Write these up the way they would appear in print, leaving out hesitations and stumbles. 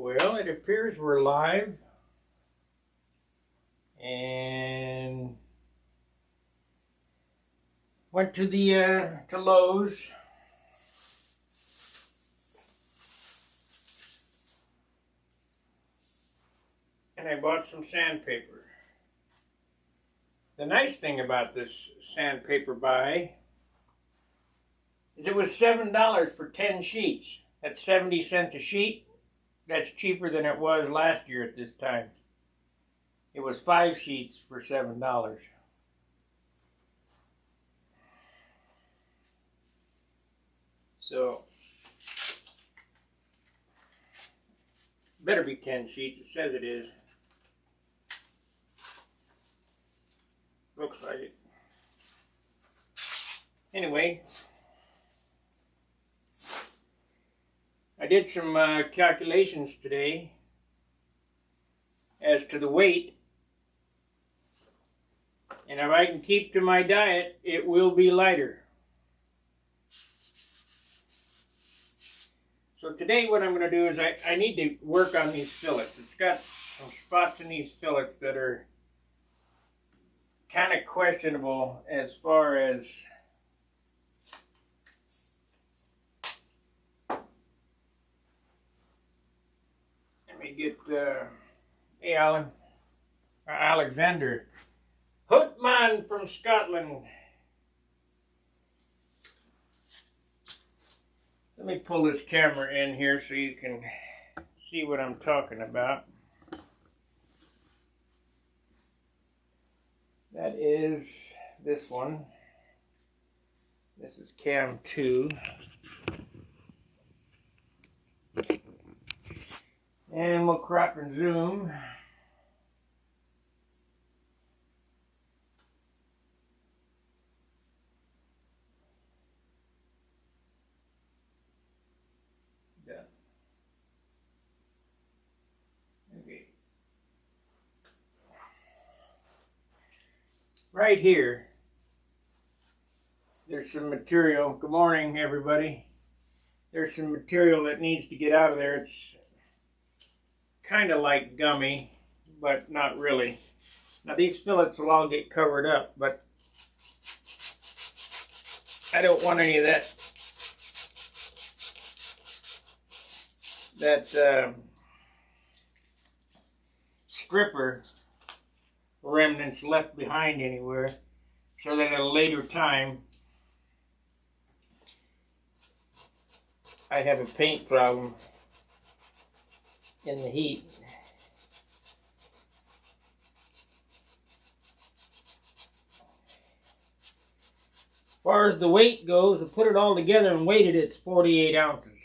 Well, it appears we're live, and went to the to Lowe's, and I bought some sandpaper. The nice thing about this sandpaper buy is it was $7 for 10 sheets. That's 70 cents a sheet. That's cheaper than it was last year at this time. It was 5 sheets for $7. So, better be 10 sheets. It says it is. Looks like it. Anyway, I did some calculations today as to the weight, and if I can keep to my diet, it will be lighter. So today what I'm going to do is I need to work on these fillets. It's got some spots in these fillets that are kind of questionable as far as get hey Alan, Alexander Hootman from Scotland. Let me pull this camera in here so you can see what I'm talking about. That is this one. This is cam 2. And we'll crop and zoom. Done. Okay. Right here, there's some material. Good morning, everybody. There's some material that needs to get out of there. It's kind of like gummy, but not really. Now these fillets will all get covered up, but I don't want any of that stripper remnants left behind anywhere, so that at a later time I have a paint problem in the heat. As far as the weight goes, I put it all together and weighed it, it's 48 ounces.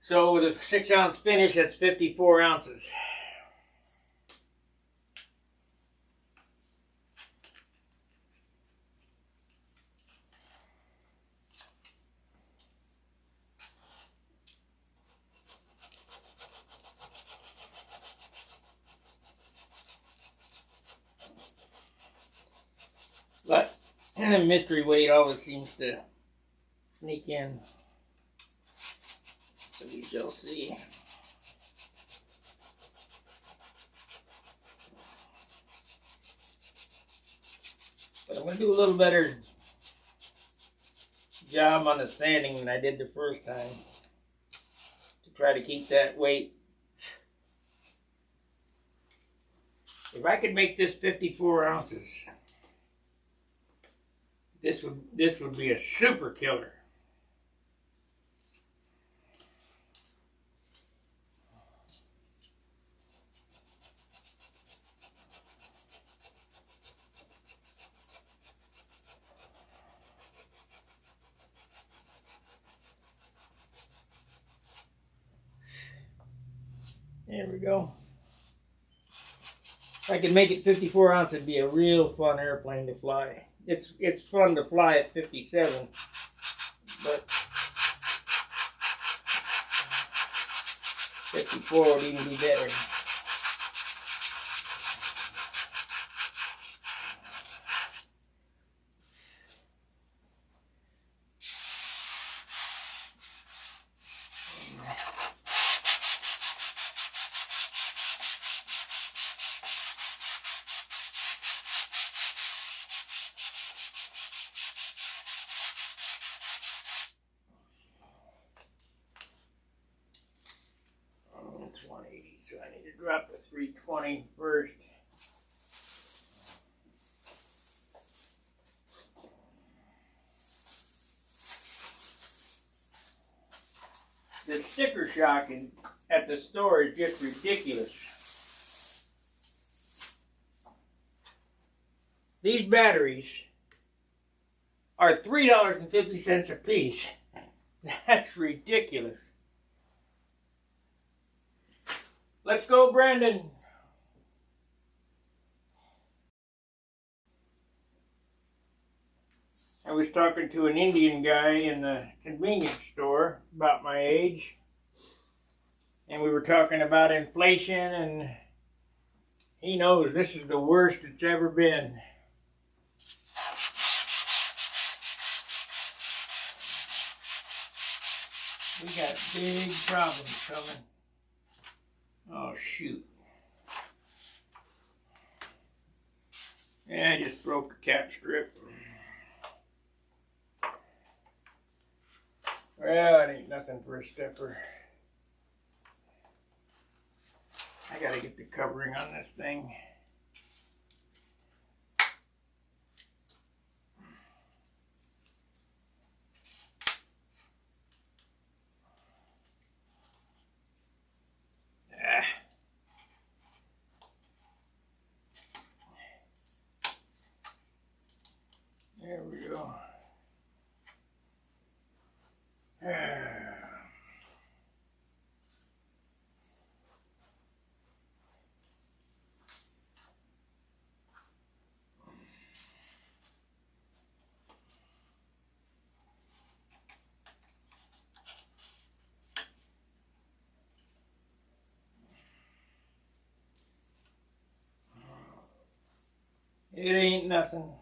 So with a 6-ounce finish, that's 54 ounces. But the mystery weight always seems to sneak in. So we shall see. But I'm going to do a little better job on the sanding than I did the first time, to try to keep that weight. If I could make this 54 ounces, this would be a super killer. There we go. If I could make it 54 ounces, it'd be a real fun airplane to fly. It's fun to fly at 57, but 54 would even be better. 180, so I need to drop the 320 first. The sticker shock at the store is just ridiculous. These batteries are $3.50 a piece. That's ridiculous. Let's go, Brandon. I was talking to an Indian guy in the convenience store about my age, and we were talking about inflation, and he knows this is the worst it's ever been. We got big problems coming. Oh, shoot. Yeah, I just broke a cap strip. Well, it ain't nothing for a stepper. I gotta get the covering on this thing. There we go. It ain't nothing.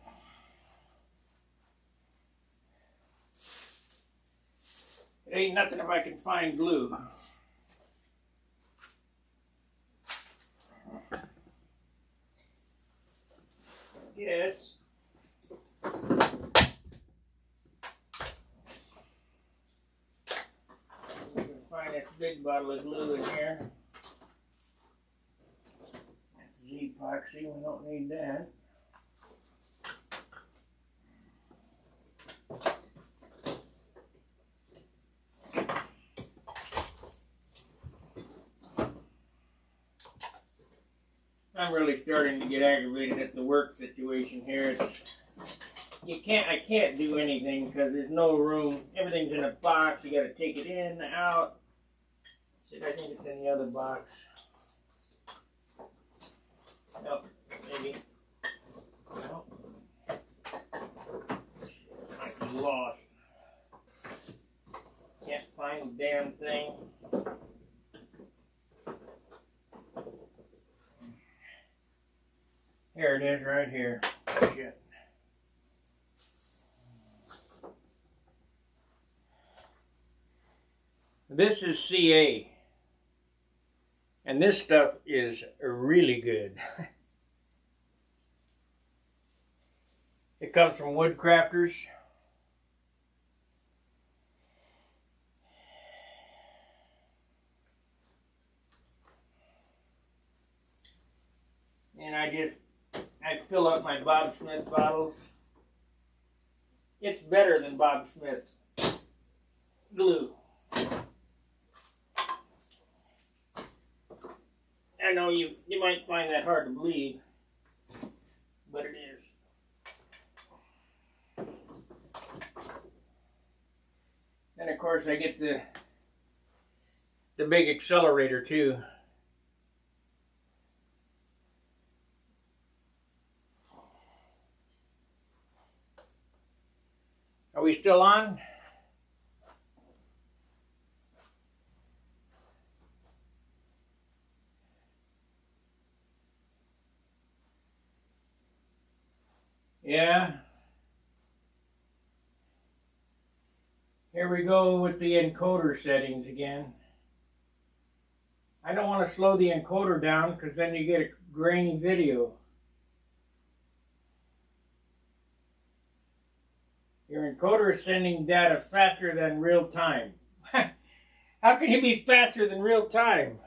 It ain't nothing if I can find glue. Yes. We can find this big bottle of glue in here. That's Z-epoxy, we don't need that. I'm really starting to get aggravated at the work situation here. I can't do anything because there's no room. Everything's in a box. You got to take it in, out. Shit, I think it's in the other box. Nope, maybe. Nope. I'm lost. Can't find the damn thing. Here it is, right here. Shit. This is CA. And this stuff is really good. It comes from Woodcrafters. And I fill up my Bob Smith bottles. It's better than Bob Smith's glue. I know you might find that hard to believe, but it is. And of course I get the big accelerator too. Are we still on? Yeah. Here we go with the encoder settings again. I don't want to slow the encoder down because then you get a grainy video. Your encoder is sending data faster than real time. How can you be faster than real time?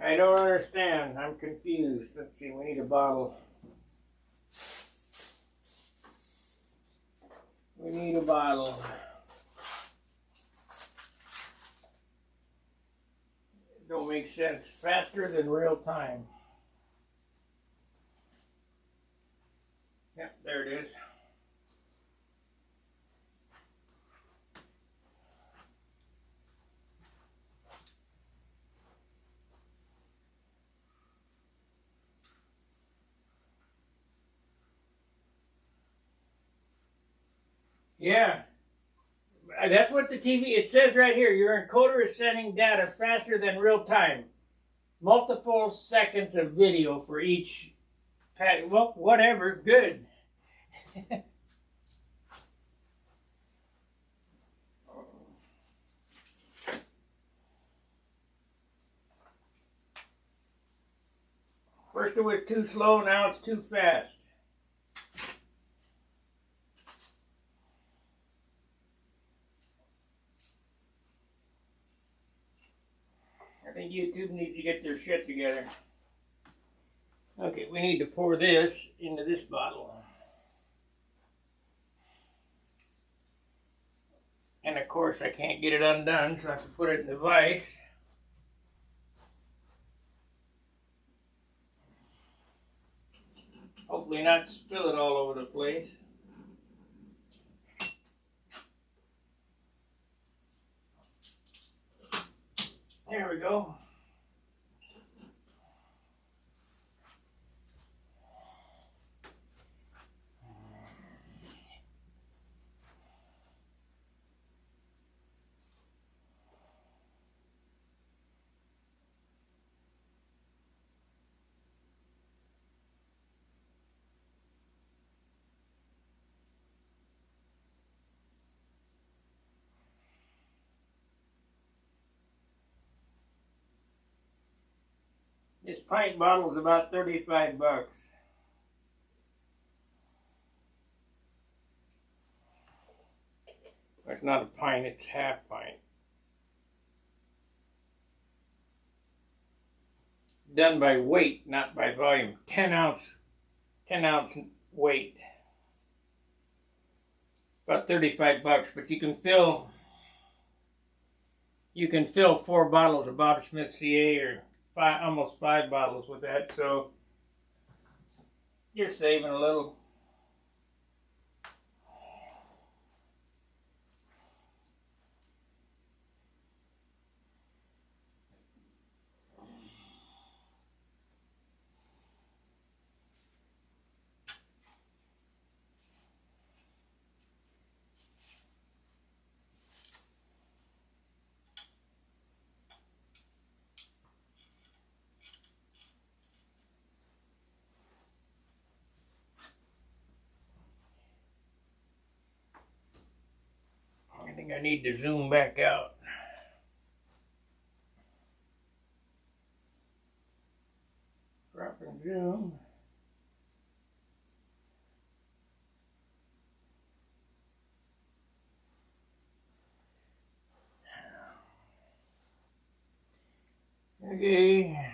I don't understand. I'm confused. Let's see, we need a bottle. We need a bottle. It don't make sense. Faster than real time. Yep, there it is. Yeah, that's what the TV, it says right here, your encoder is sending data faster than real time. Multiple seconds of video for each pack. Well, whatever, good. First it was too slow, now it's too fast. I think YouTube needs to get their shit together. Okay, we need to pour this into this bottle. And of course I can't get it undone, so I have to put it in the vise. Hopefully not spill it all over the place. There we go. This pint bottle is about 35 bucks. It's not a pint, it's half pint. Done by weight, not by volume. 10 ounce weight. About 35 bucks, but you can fill 4 bottles of Bob Smith CA or almost 5 bottles with that, so you're saving a little. I think I need to zoom back out. Drop and zoom. Okay.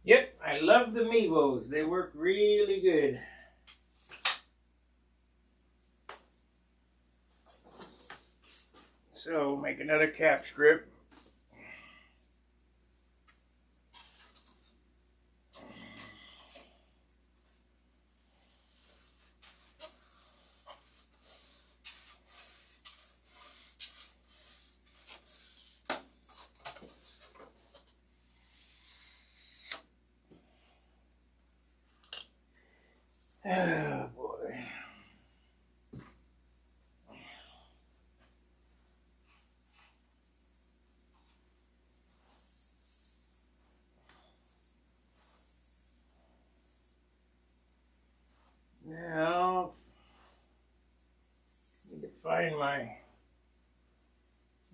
Yep, I love the Mevos. They work really good. So, make another cap strip. Oh boy. Now, I need to find my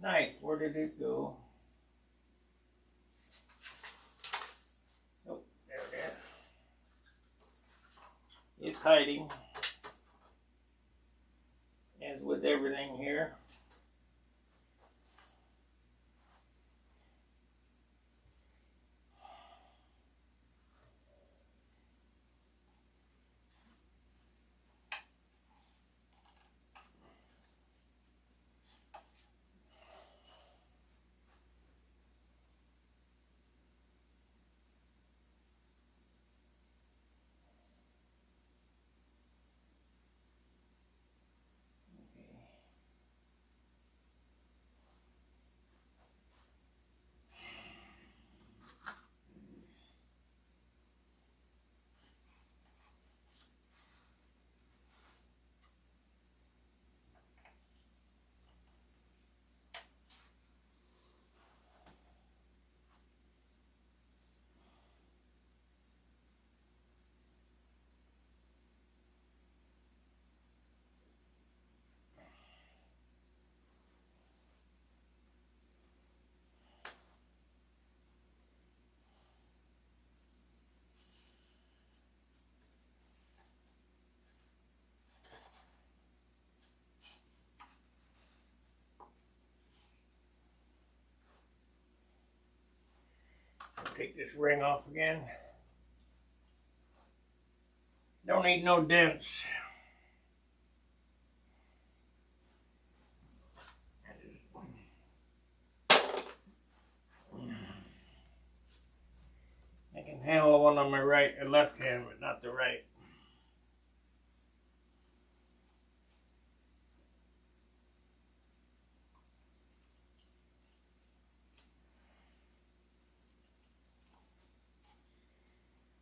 knife. Where did it go? hiding, as with everything here. Take this ring off again. Don't need no dents. I can handle the one on my right and left hand, but not the right.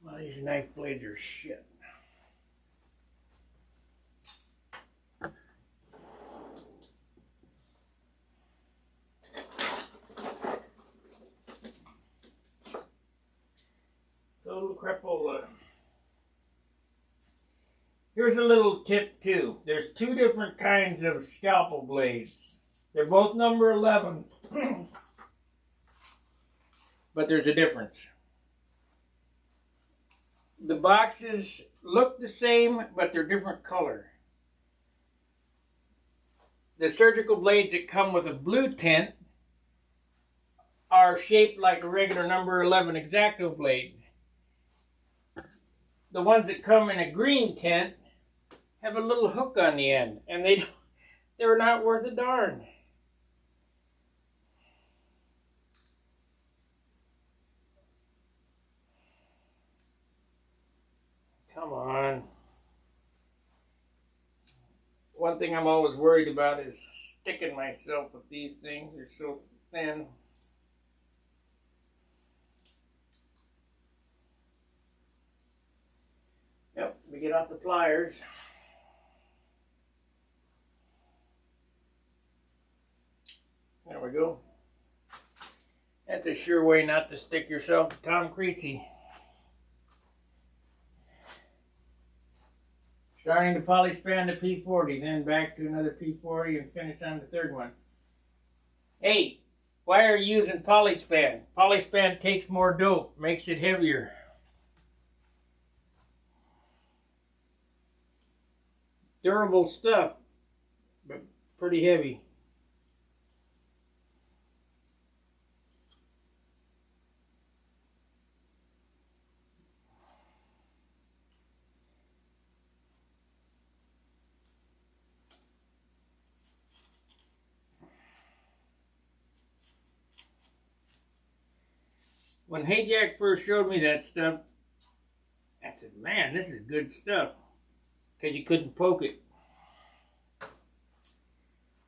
Well, these knife blades are shit. Total crapola. Here's a little tip too. There's two different kinds of scalpel blades. They're both number 11s. But there's a difference. The boxes look the same, but they're different color. The surgical blades that come with a blue tint are shaped like a regular number 11 X-Acto blade. The ones that come in a green tint have a little hook on the end, and they're not worth a darn. Come on. One thing I'm always worried about is sticking myself with these things. They're so thin. Yep, we get out the pliers. There we go. That's a sure way not to stick yourself to Tom Creasy. Starting to polyspan the P40, then back to another P40 and finish on the third one. Hey, why are you using polyspan? Polyspan takes more dope, makes it heavier. Durable stuff, but pretty heavy. When Hey Jack first showed me that stuff, I said, man, this is good stuff. Because you couldn't poke it.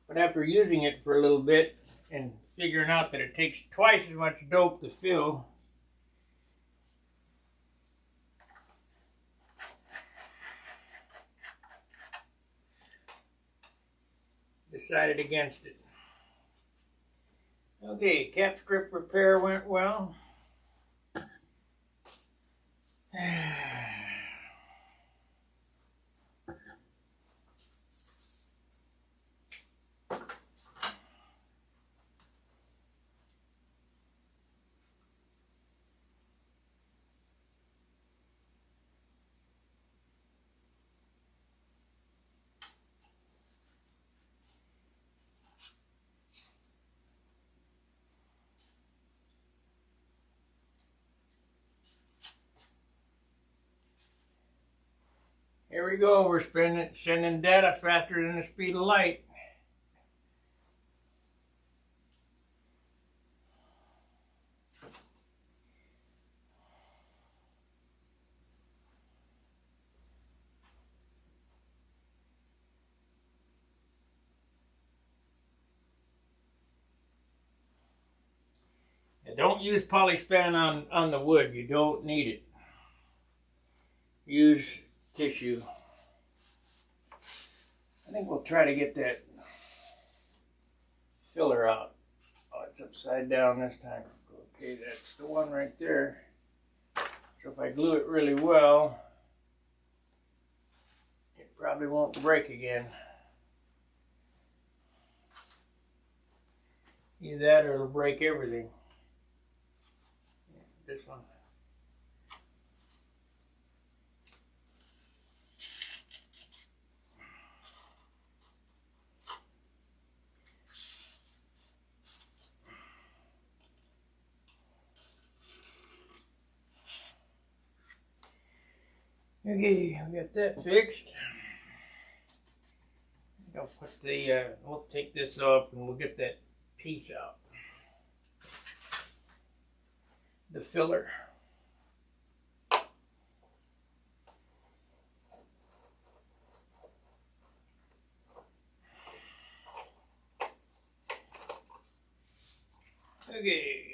But after using it for a little bit and figuring out that it takes twice as much dope to fill, decided against it. Okay, cap script repair went well. Here we go, we're sending data faster than the speed of light. And don't use polyspan on the wood, you don't need it. Use tissue. I think we'll try to get that filler out. Oh, it's upside down this time. Okay, that's the one right there. So if I glue it really well, it probably won't break again. Either that or it'll break everything. This one. Okay, we got that fixed. I'll put the, we'll take this off and we'll get that piece out. The filler. Okay.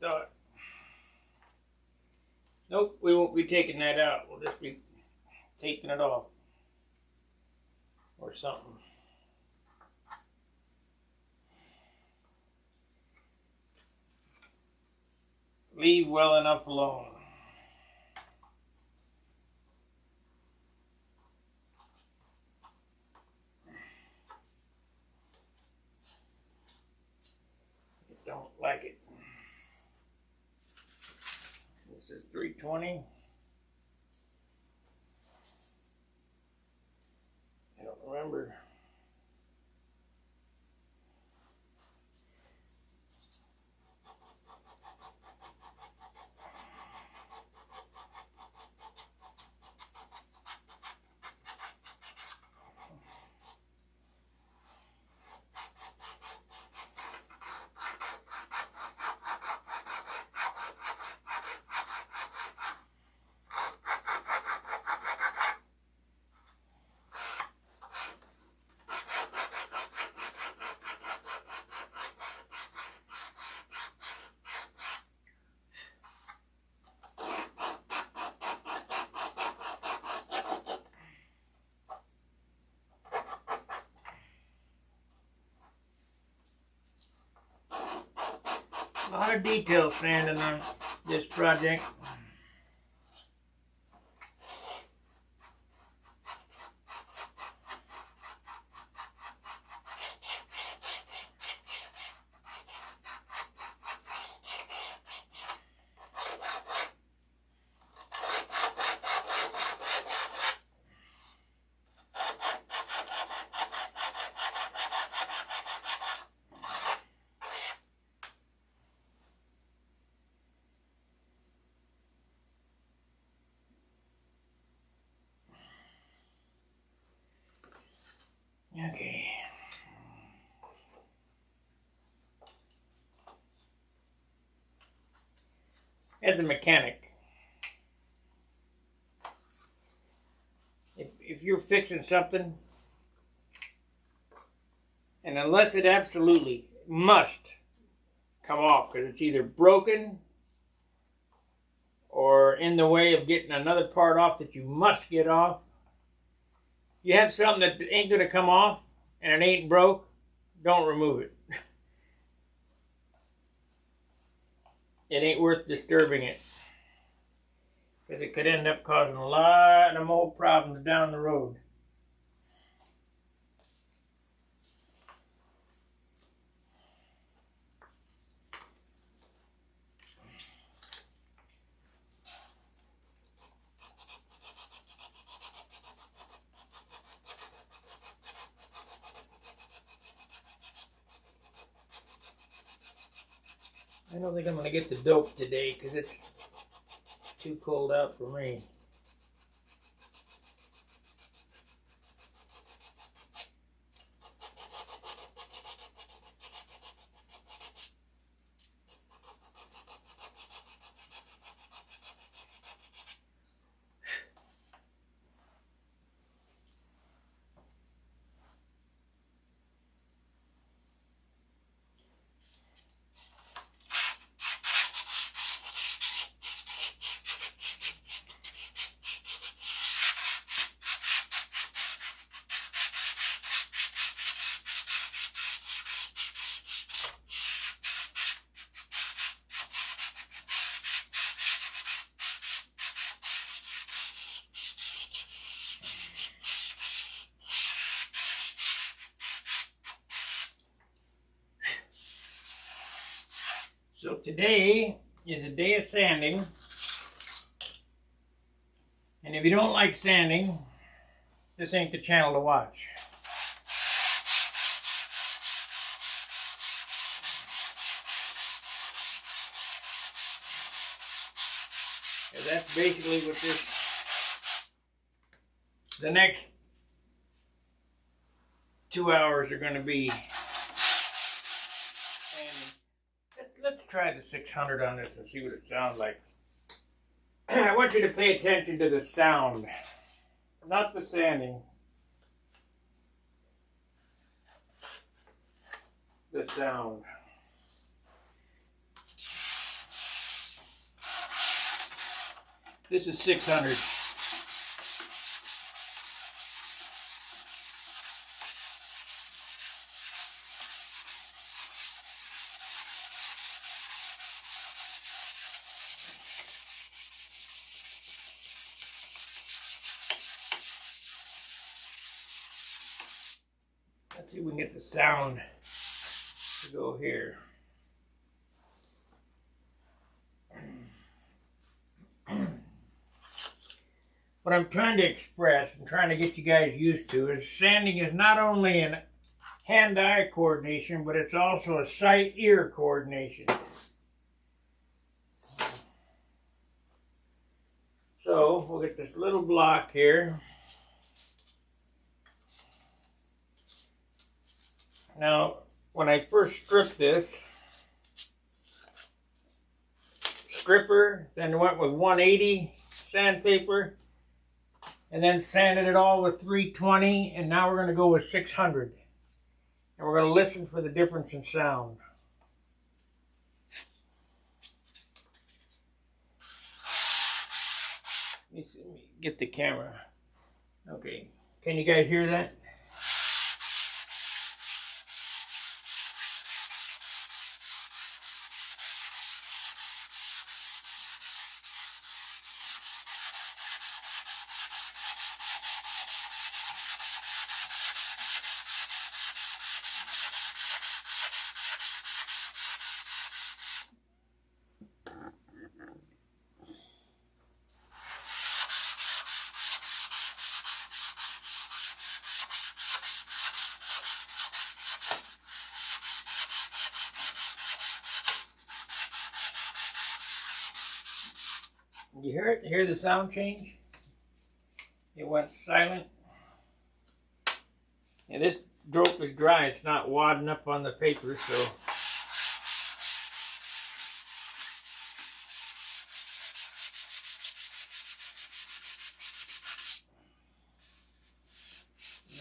Thought. Nope, we won't be taking that out. We'll just be taking it off. Or something. Leave well enough alone. I don't like it. This is 320. I don't remember. A lot of detail sanding on this project. Okay. As a mechanic, if you're fixing something, and unless it absolutely must come off because it's either broken or in the way of getting another part off that you must get off, you have something that ain't going to come off and it ain't broke, don't remove it. It ain't worth disturbing it because it could end up causing a lot of more problems down the road. I don't think I'm going to get the dope today because it's too cold out for me. So today is a day of sanding, and if you don't like sanding, this ain't the channel to watch. And that's basically what the next 2 hours are going to be. Let's try the 600 on this and see what it sounds like. I want you to pay attention to the sound, not the sanding. The sound. This is 600. Let's see if we can get the sound to go here. What I'm trying to express and trying to get you guys used to is sanding is not only an hand-eye coordination, but it's also a sight-ear coordination. So we'll get this little block here. Now, when I first stripped this, stripper, then went with 180 sandpaper, and then sanded it all with 320, and now we're going to go with 600. And we're going to listen for the difference in sound. Let me get the camera. Okay, can you guys hear that? You hear it? Hear the sound change? It went silent. And this dope is dry. It's not wadding up on the paper, so.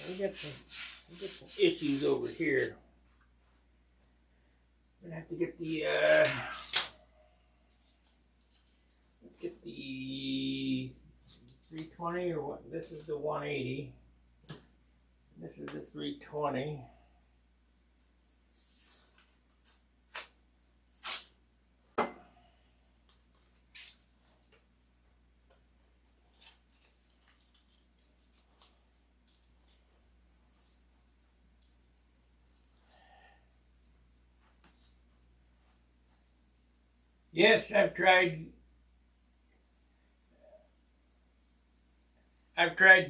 We got some issues over here. I'm gonna have to get the get the 320 or what? This is the 180. This is the 320. Yes, I've tried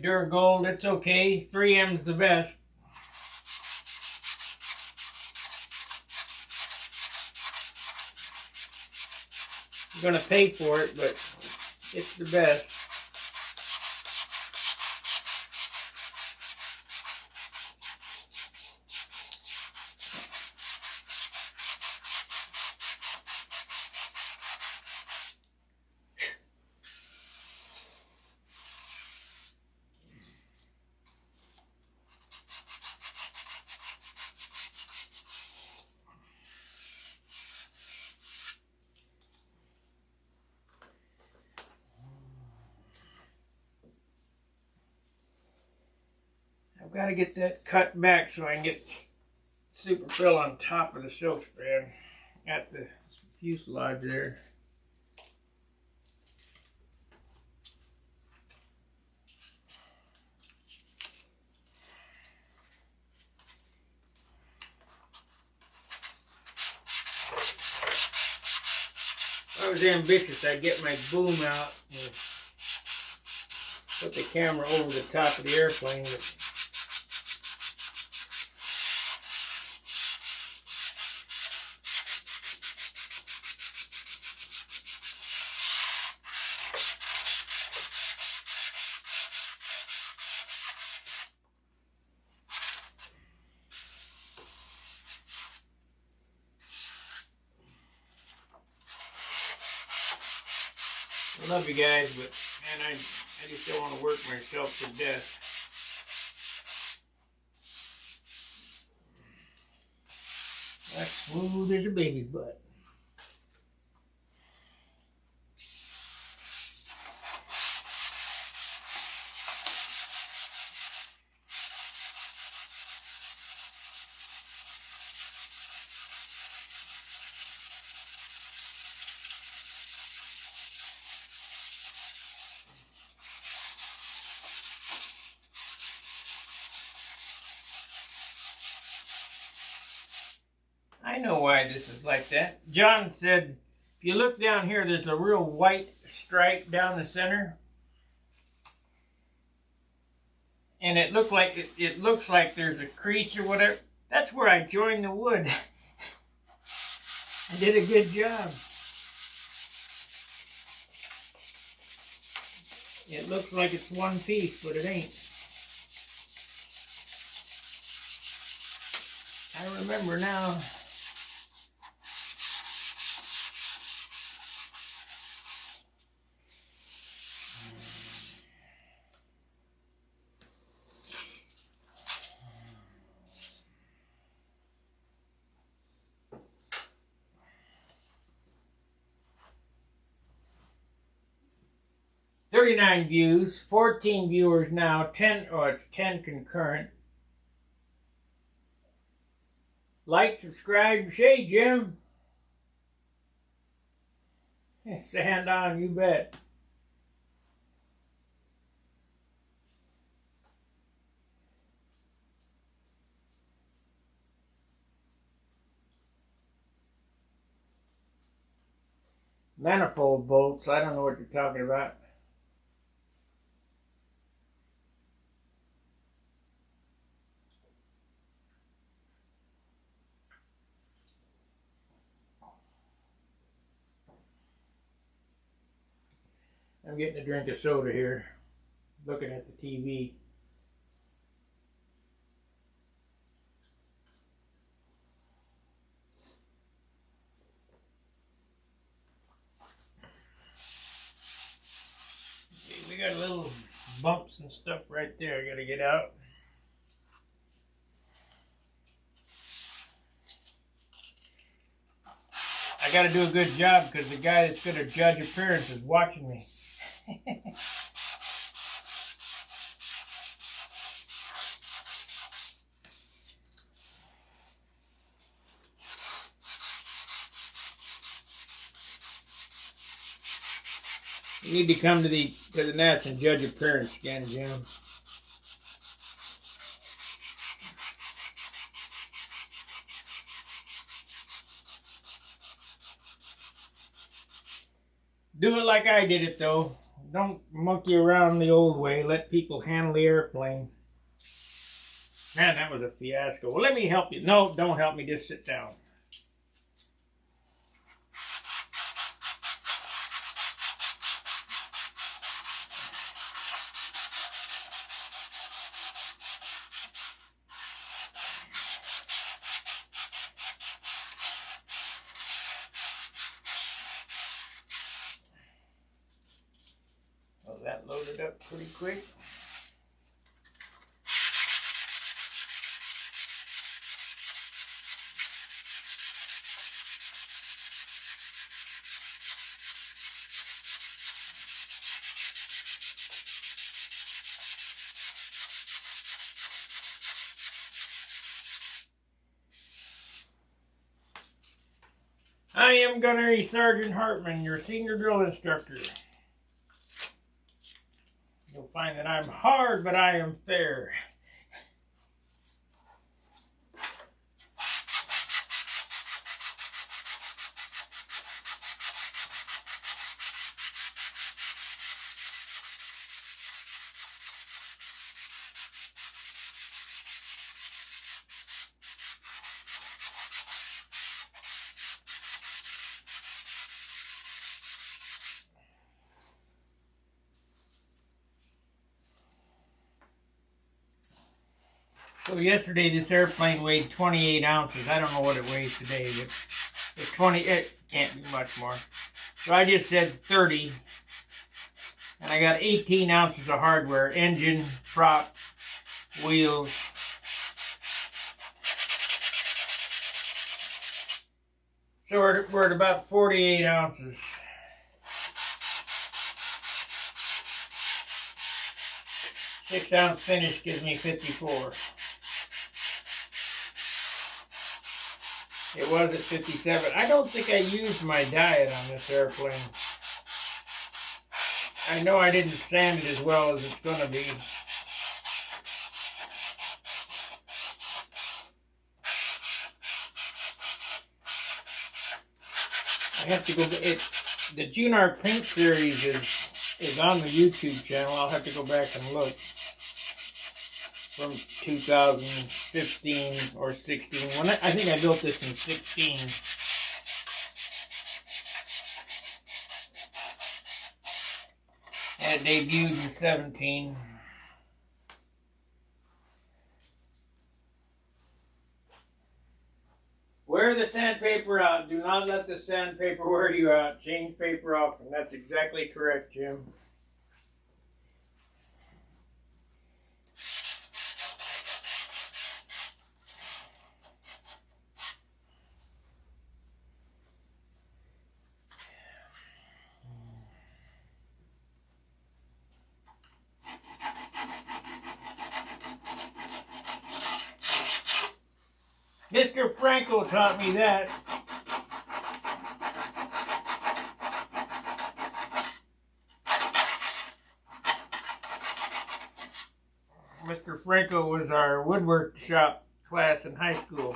Duragold. It's okay. 3M's the best. gonna pay for it, but it's the best. I've got to get that cut back so I can get super fill on top of the silk span at the fuselage there. If I was ambitious, I'd get my boom out and put the camera over the top of the airplane. But I love you guys, but man, I just don't want to work myself to death. That's smooth as a baby's butt. I know why this is like that. John said, if you look down here, there's a real white stripe down the center. And it looks like there's a crease or whatever. That's where I joined the wood. I did a good job. It looks like it's one piece, but it ain't. I remember now. "39 views, 14 viewers now, 10 concurrent. Like, subscribe, say Jim. Sand on, you bet. Manifold bolts, I don't know what you're talking about. I'm getting a drink of soda here, looking at the TV. Okay, we got little bumps and stuff right there I gotta get out. I gotta do a good job because the guy that's gonna judge appearance is watching me. You need to come to the nets and judge appearance again, Jim. Do it like I did it though. Don't monkey around the old way. Let people handle the airplane. Man, that was a fiasco. Well, let me help you. No, don't help me. Just sit down. loaded up pretty quick. I am Gunnery Sergeant Hartman, your senior drill instructor. You'll find that I'm hard, but I am fair. So yesterday this airplane weighed 28 ounces. I don't know what it weighs today, but it can't be much more. So I just said 30. And I got 18 ounces of hardware. Engine, prop, wheels. So we're at about 48 ounces. Six-ounce finish gives me 54. It was at 57. I don't think I used my diet on this airplane. I know I didn't sand it as well as it's going to be. I have to go. The Junar paint series is on the YouTube channel. I'll have to go back and look. From 2015 or 16. I think I built this in 16. And it debuted in 17. Wear the sandpaper out. Do not let the sandpaper wear you out. Change paper often. That's exactly correct, Jim. Mr. Franco taught me that. Mr. Franco was our woodwork shop class in high school.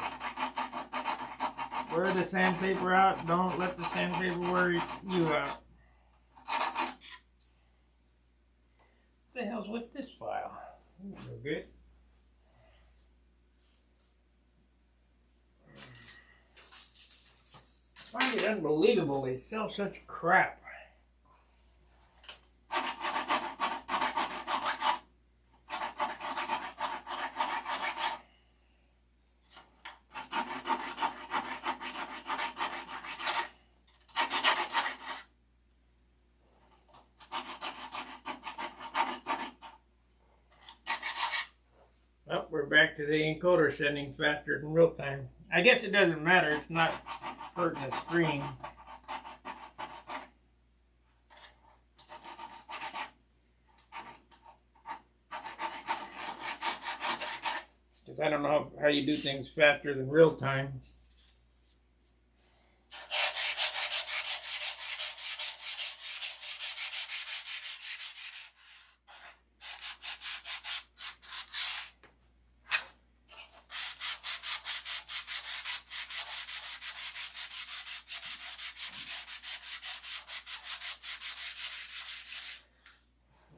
Wear the sandpaper out. Don't let the sandpaper wear you out. What the hell's with this file? No good. I find it unbelievable they sell such crap. Well, we're back to the encoder sending faster than real time. I guess it doesn't matter. It's not hurting the screen. Because I don't know how you do things faster than real time.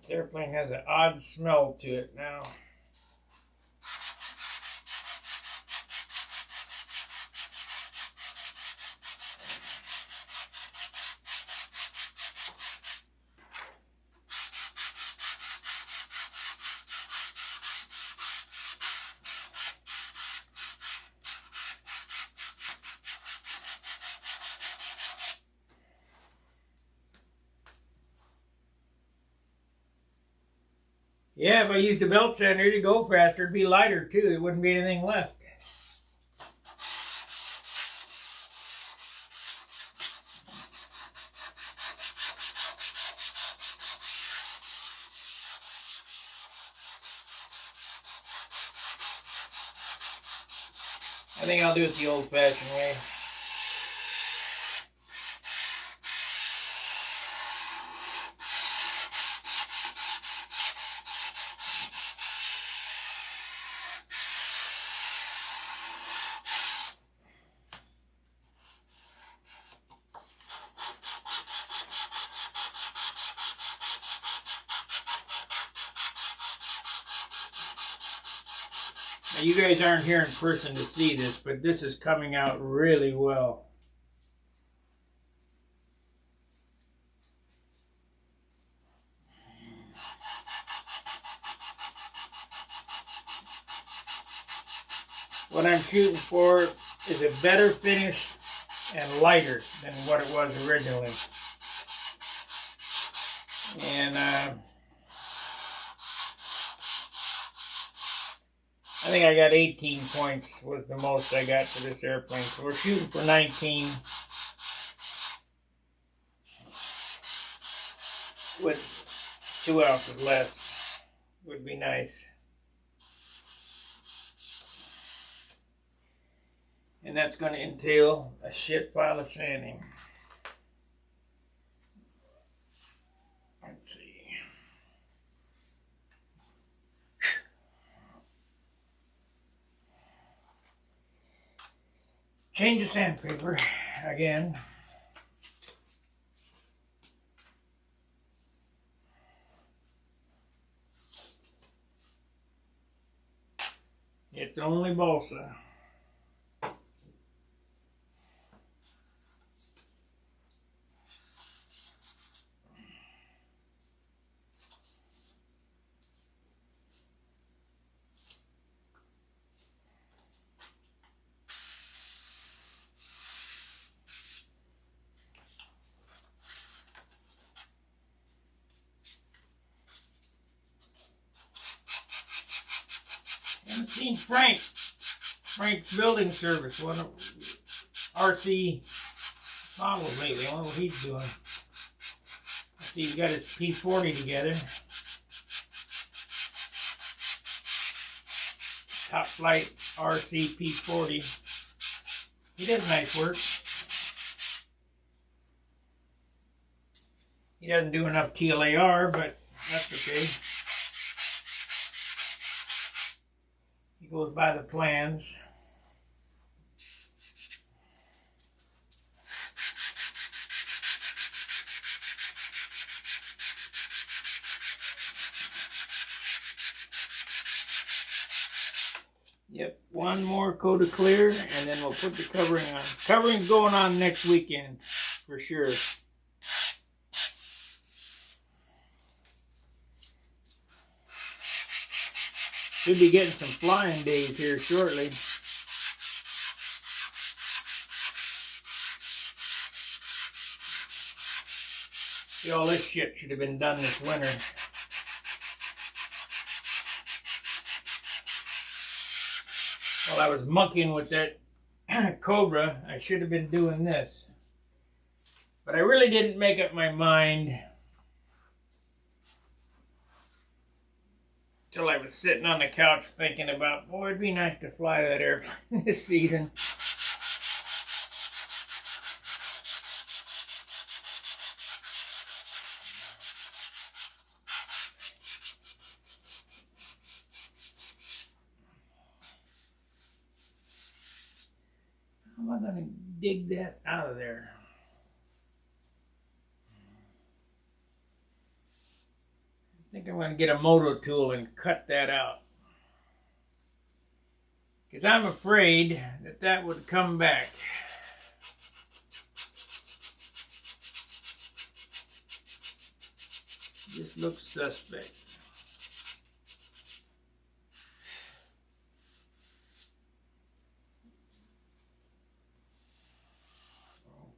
This airplane has an odd smell to it now. Yeah, if I used a belt sander, it'd go faster. It'd be lighter too. There wouldn't be anything left. I think I'll do it the old-fashioned way. Now, you guys aren't here in person to see this, but this is coming out really well. What I'm shooting for is a better finish and lighter than what it was originally. And I think I got 18 points was the most I got for this airplane. So we're shooting for 19 with 2 ounces less would be nice. And that's going to entail a shit pile of sanding. Let's see. Change the sandpaper again. It's only balsa. I haven't seen Frank's building service, one of RC models lately. I wonder what he's doing. I see he's got his P40 together. Top Flight RC P40. He does nice work. He doesn't do enough TLAR, but that's okay. He goes by the plans. Yep, one more coat of clear, and then we'll put the covering on. Covering's going on next weekend, for sure. Should be getting some flying days here shortly. See, all this shit should have been done this winter. While I was monkeying with that Cobra, I should have been doing this. But I really didn't make up my mind till I was sitting on the couch thinking about, boy, it'd be nice to fly that airplane this season. How am I going to dig that out of there? I think I'm going to get a moto tool and cut that out. Because I'm afraid that that would come back. This looks suspect.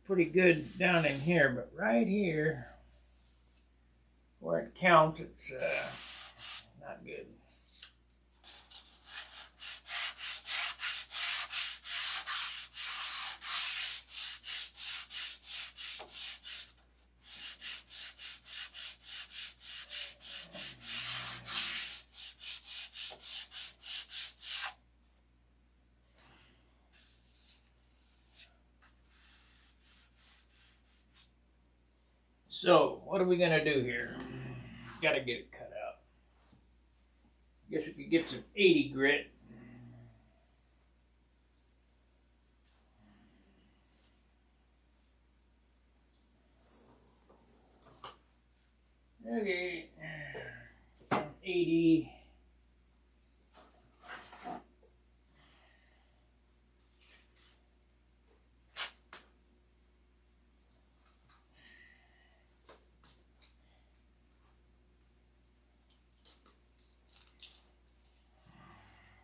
Pretty good down in here, but right here, where it counts, it's not not good. So, what are we gonna do here? Gotta get it cut out. Guess we could get some 80 grit. Okay, 80.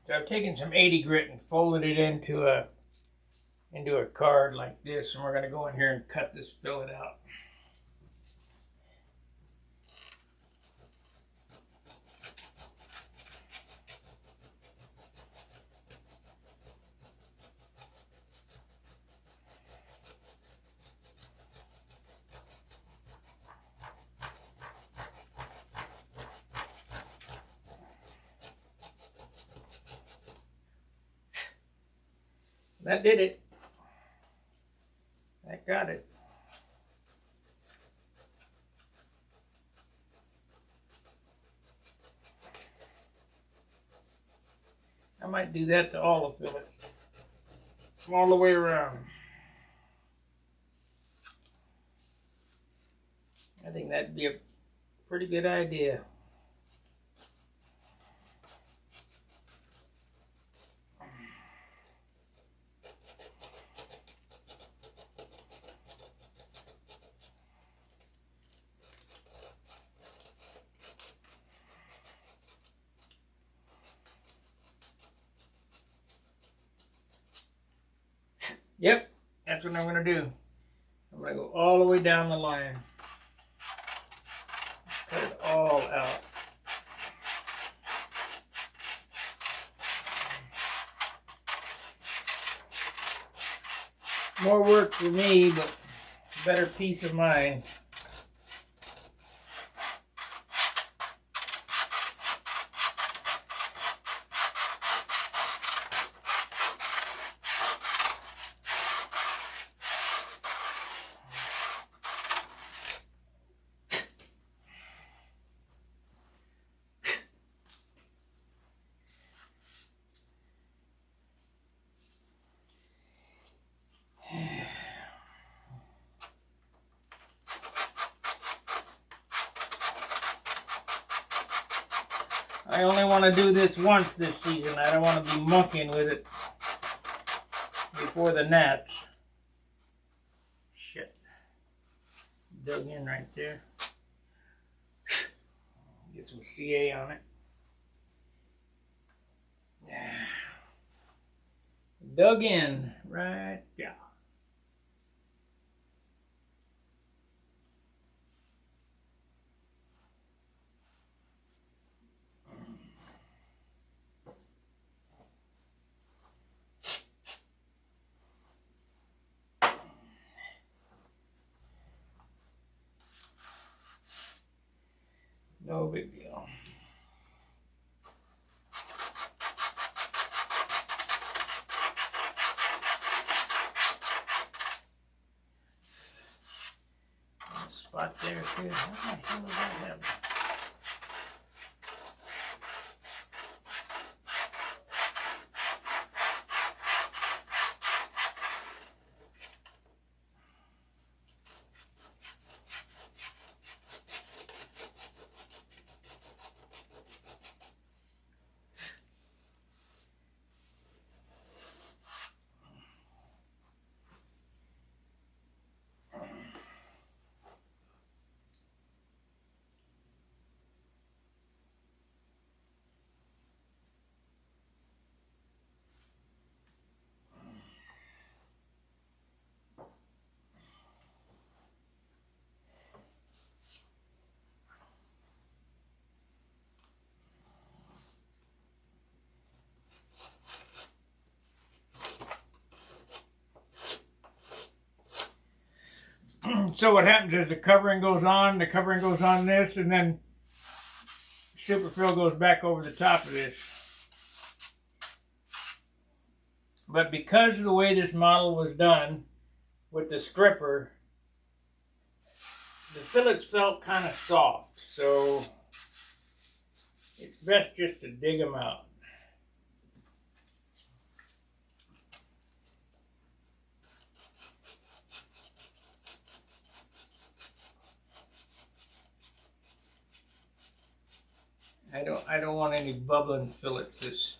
So I've taken some 80 grit and folded it into a card like this, and we're going to go in here and cut this fillet out. That did it. That got it. I might do that to all the fillets. All the way around. I think that'd be a pretty good idea. Yep, that's what I'm going to do. I'm going to go all the way down the line. Cut it all out. More work for me, but better peace of mind. I only want to do this once this season. I don't want to be monkeying with it before the gnats. Shit. Dug in right there. Get some CA on it. Yeah. Dug in right there. No big deal. Spot there too. What the hell does that have? So what happens is the covering goes on this, and then superfill goes back over the top of this. But because of the way this model was done with the stripper, the fillets felt kind of soft, so it's best just to dig them out. I don't want any bubbling fillets this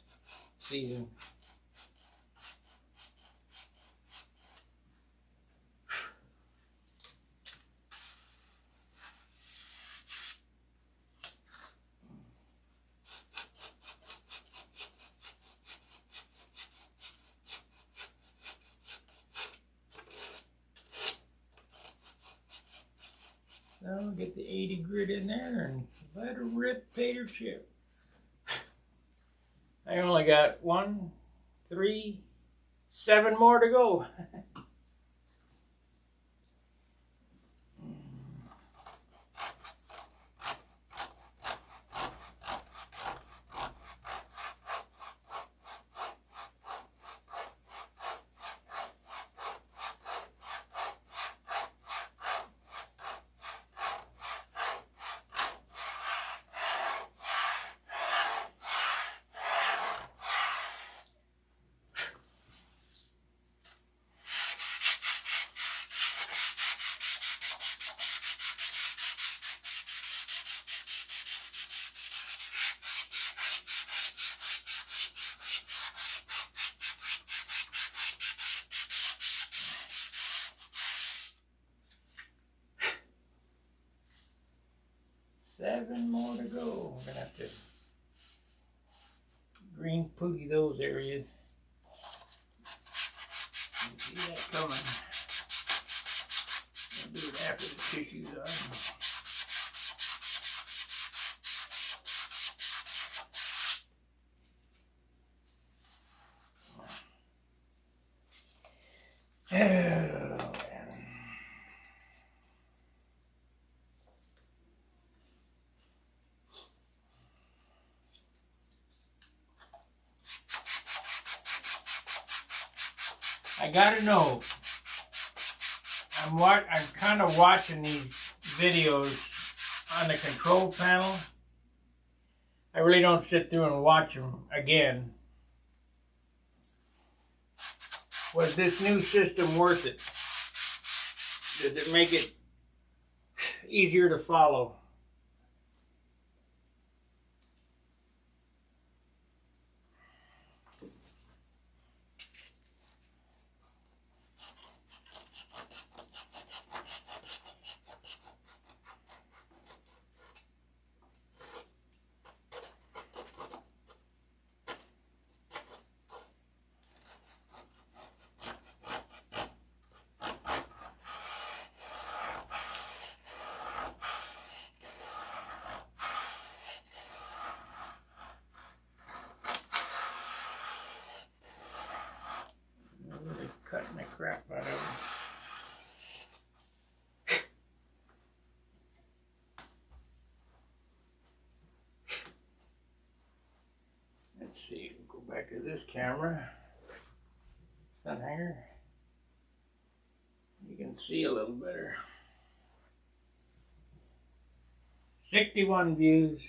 season. So get the 80 grit in there and let her rip tater chip. I only got 1, 3, 7 more to go. Seven more to go. We're gonna have to green pooty those areas. You see that coming. I'll do it after the tissues are. I gotta know. I'm kind of watching these videos on the control panel. I really don't sit through and watch them again. Was this new system worth it? Does it make it easier to follow? Cutting the crap out of them. Let's see, we'll go back to this camera. Stunt Hanger. You can see a little better. 61 views.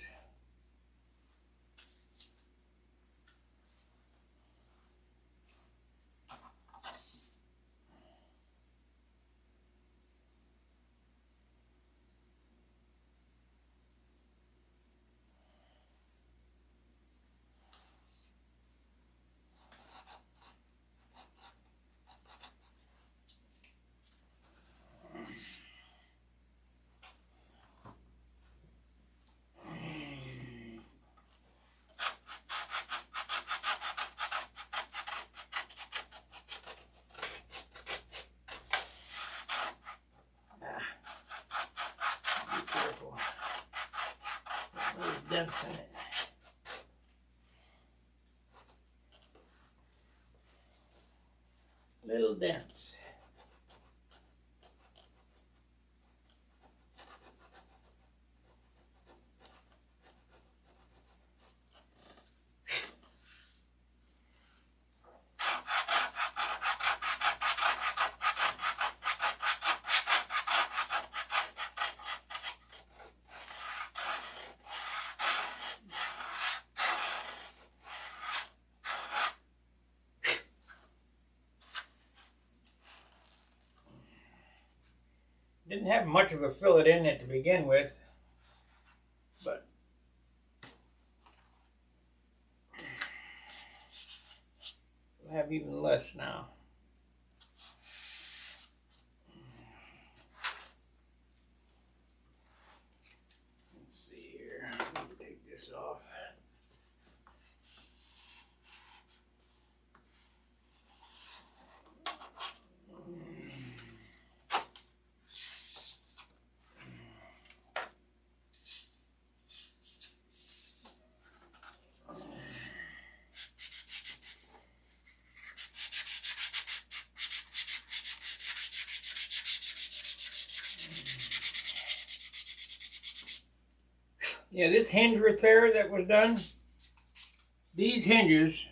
Dents in it. Little dents. Didn't have much of a fillet in it to begin with, but we'll have even less now. Let's see here. Let me take this off. Yeah, this hinge repair that was done, these hinges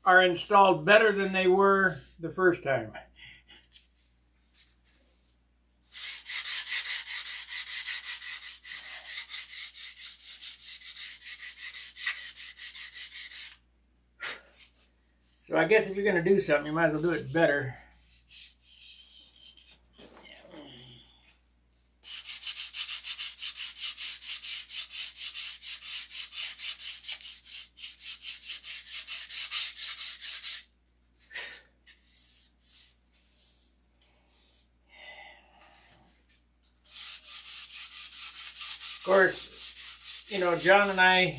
are installed better than they were the first time. So I guess if you're going to do something, you might as well do it better. Of course, you know, John and I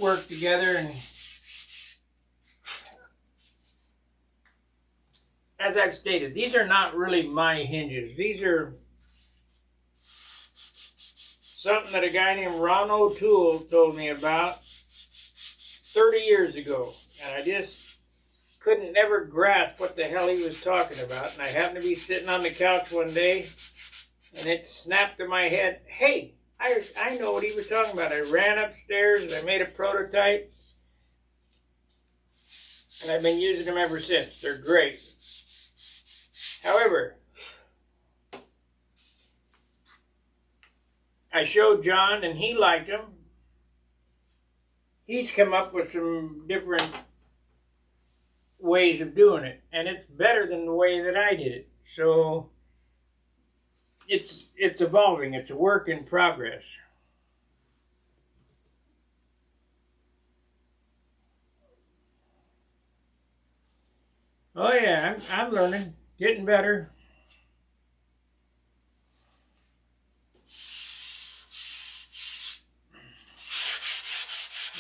work together, and as I've stated, these are not really my hinges. These are something that a guy named Ron O'Toole told me about 30 years ago, and I just couldn't never grasp what the hell he was talking about. And I happened to be sitting on the couch one day, and it snapped in my head, hey, I know what he was talking about. I ran upstairs and I made a prototype, and I've been using them ever since. They're great. However, I showed John and he liked them. He's come up with some different ways of doing it, and it's better than the way that I did it. So it's evolving. It's a work in progress. Oh yeah, I'm learning, getting better.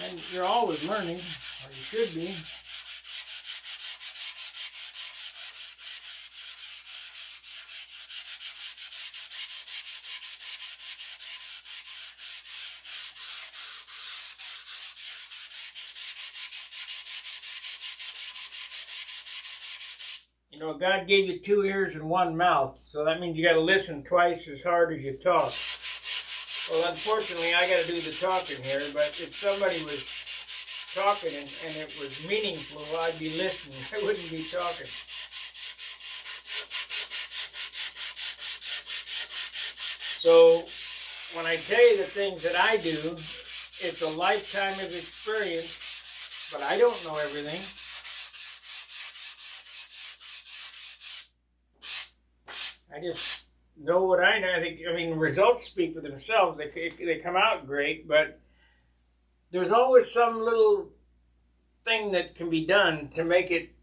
And you're always learning, or you should be. You know, God gave you 2 ears and 1 mouth, so that means you got to listen twice as hard as you talk. Well, unfortunately, I got to do the talking here, but if somebody was talking and it was meaningful, I'd be listening. I wouldn't be talking. So, when I tell you the things that I do, it's a lifetime of experience, but I don't know everything. I just know what I know. I mean, results speak for themselves. They come out great, but there's always some little thing that can be done to make it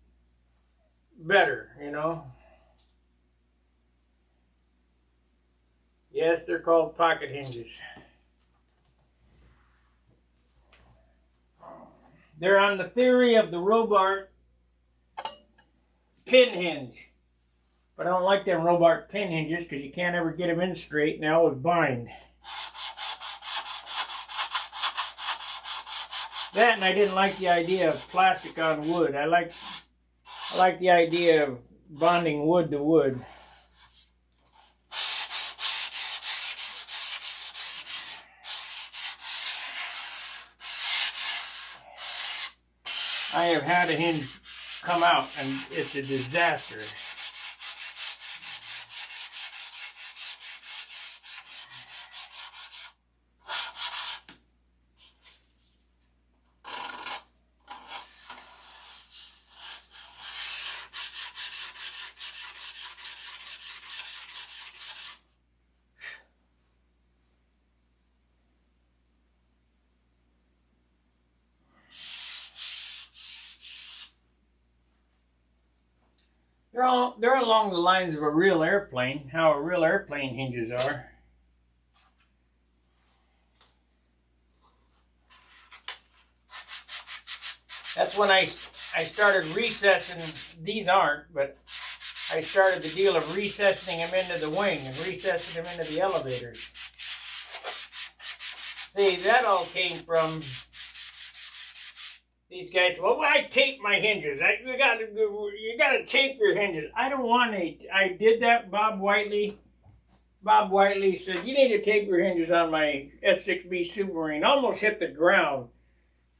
better, you know. Yes, they're called pocket hinges. They're on the theory of the Robart pin hinge. But I don't like them Robart pin hinges because you can't ever get them in straight and they always bind. That, and I didn't like the idea of plastic on wood. I like the idea of bonding wood to wood. I have had a hinge come out and it's a disaster. They're along the lines of a real airplane, how a real airplane hinges are. That's when I started recessing. These aren't, but I started the deal of recessing them into the wing and recessing them into the elevators. See, that all came from these guys. Well, I tape my hinges. You got to tape your hinges. I don't want to. I did that. Bob Whiteley said you need to tape your hinges on my S6B Supermarine. Almost hit the ground.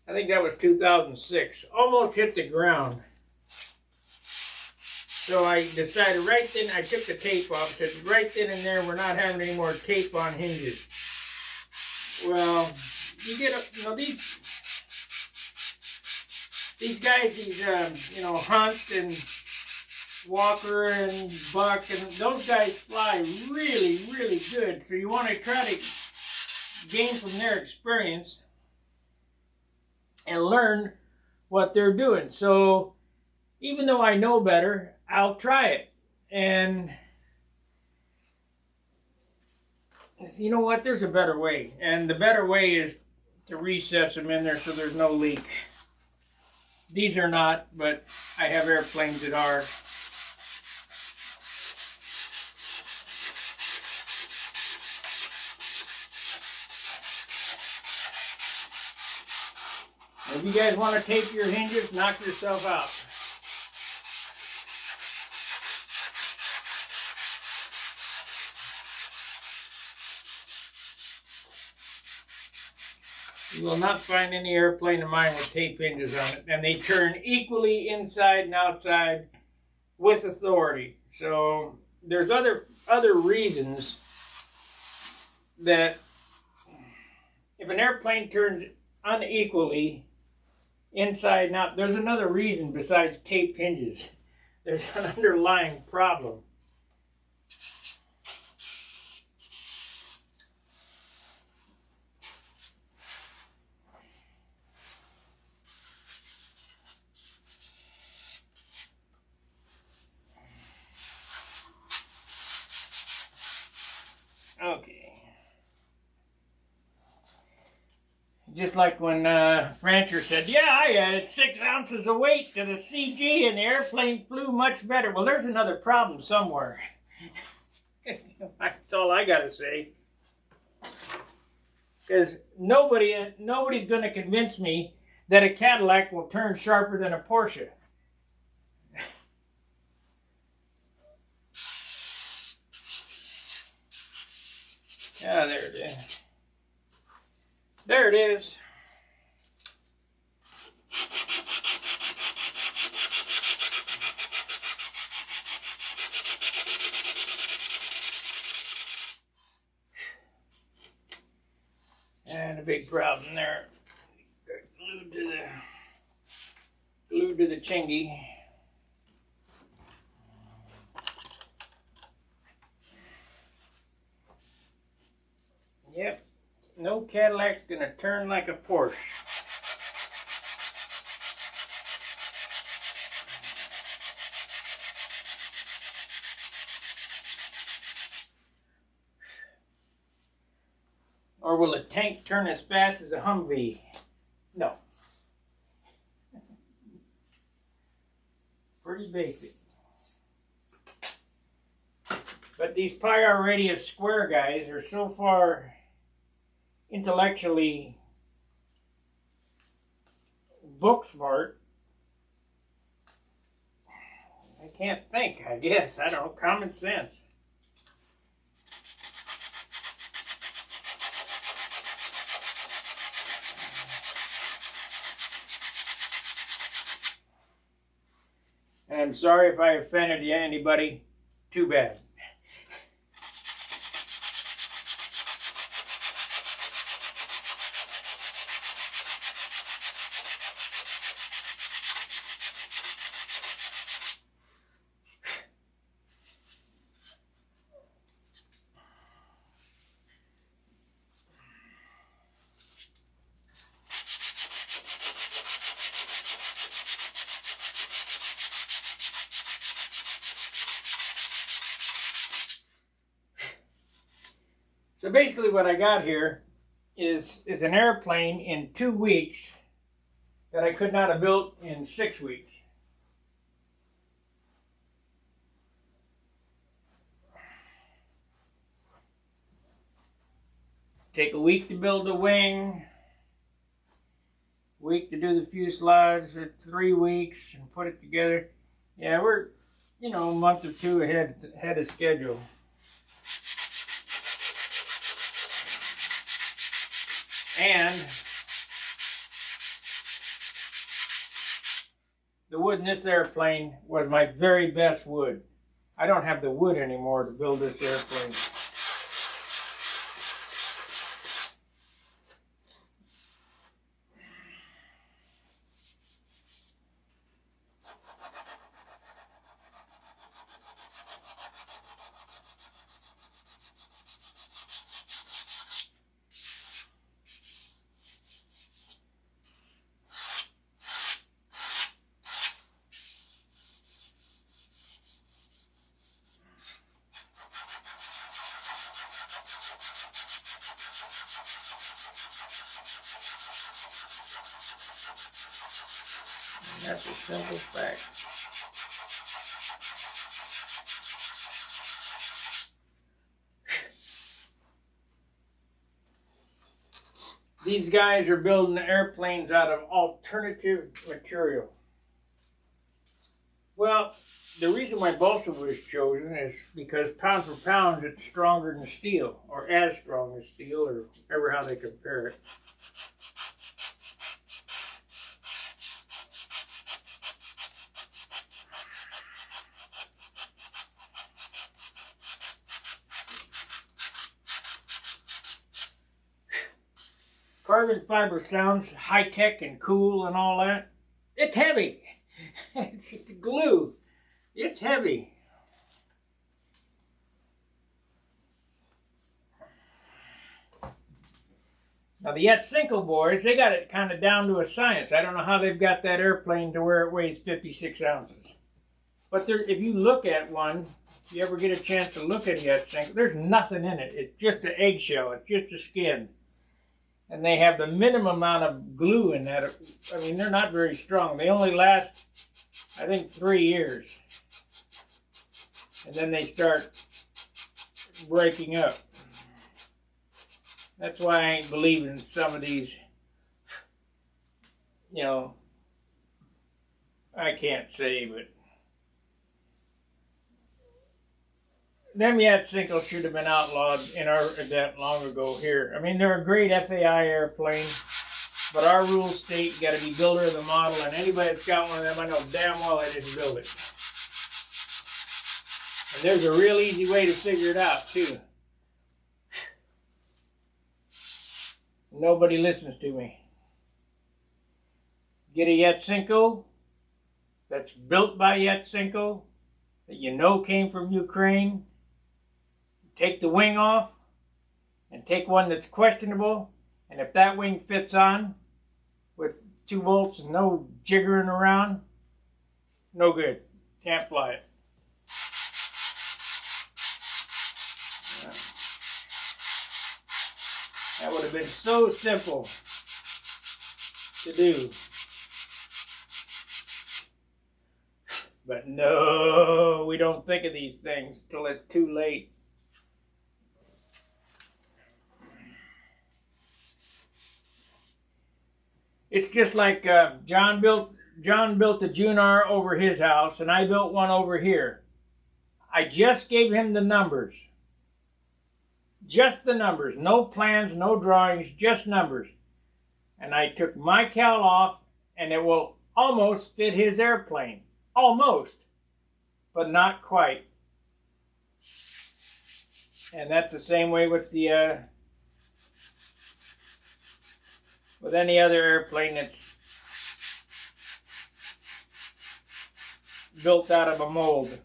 I think that was 2006. Almost hit the ground. So I decided right then, I took the tape off, said right then and there, we're not having any more tape on hinges. Well, you get, these guys, Hunt and Walker and Buck, and those guys fly really, really good. So you want to try to gain from their experience and learn what they're doing. So even though I know better, I'll try it. And you know what? There's a better way. And the better way is to recess them in there so there's no leak. These are not, but I have airplanes that are. If you guys want to tape your hinges, knock yourself out. You will not find any airplane of mine with tape hinges on it, and they turn equally inside and outside with authority. So there's other reasons that if an airplane turns unequally inside and out, there's another reason besides taped hinges. There's an underlying problem. Okay. Just like when Francher said, yeah, I added 6 ounces of weight to the CG and the airplane flew much better. Well, there's another problem somewhere. That's all I got to say. Because nobody's going to convince me that a Cadillac will turn sharper than a Porsche. Ah, there it is. There it is. And a big problem there. Glued to the chingy. Yep. No Cadillac's gonna turn like a Porsche. Or will a tank turn as fast as a Humvee? No. Pretty basic. But these pi r radius square guys are so far intellectually book smart. I can't think, I guess. I don't know, common sense. And I'm sorry if I offended anybody. Too bad. So basically what I got here is an airplane in 2 weeks that I could not have built in 6 weeks. Take a week to build the wing, week to do the fuselage, or 3 weeks and put it together. Yeah, we're, a month or two ahead of schedule. And the wood in this airplane was my very best wood. I don't have the wood anymore to build this airplane. That's a simple fact. These guys are building airplanes out of alternative material. Well, the reason why balsa was chosen is because pound for pound it's stronger than steel, or as strong as steel, or ever how they compare it. Carbon fiber sounds high-tech and cool and all that. It's heavy. It's just glue. It's heavy. Now the Yatsenko boys, they got it kind of down to a science. I don't know how they've got that airplane to where it weighs 56 ounces. But if you look at one, if you ever get a chance to look at a Yatsenko, there's nothing in it. It's just an eggshell. It's just a skin. And they have the minimum amount of glue in that. I mean, they're not very strong. They only last, I think, 3 years. And then they start breaking up. That's why I ain't believing some of these, I can't say, but them Yatsenko should have been outlawed in our event long ago here. I mean, they're a great FAI airplane, but our rules state you got to be builder of the model, and anybody that's got one of them, I know damn well they didn't build it. And there's a real easy way to figure it out, too. Nobody listens to me. Get a Yatsenko that's built by Yatsenko, that you know came from Ukraine. Take the wing off and take one that's questionable, and if that wing fits on with 2 bolts and no jiggering around, no good. Can't fly it. That would have been so simple to do. But no, we don't think of these things till it's too late. It's just like John built a Junar over his house, and I built one over here. I just gave him the numbers. Just the numbers. No plans, no drawings, just numbers. And I took my cowl off, and it will almost fit his airplane. Almost. But not quite. And that's the same way with the with any other airplane that's built out of a mold.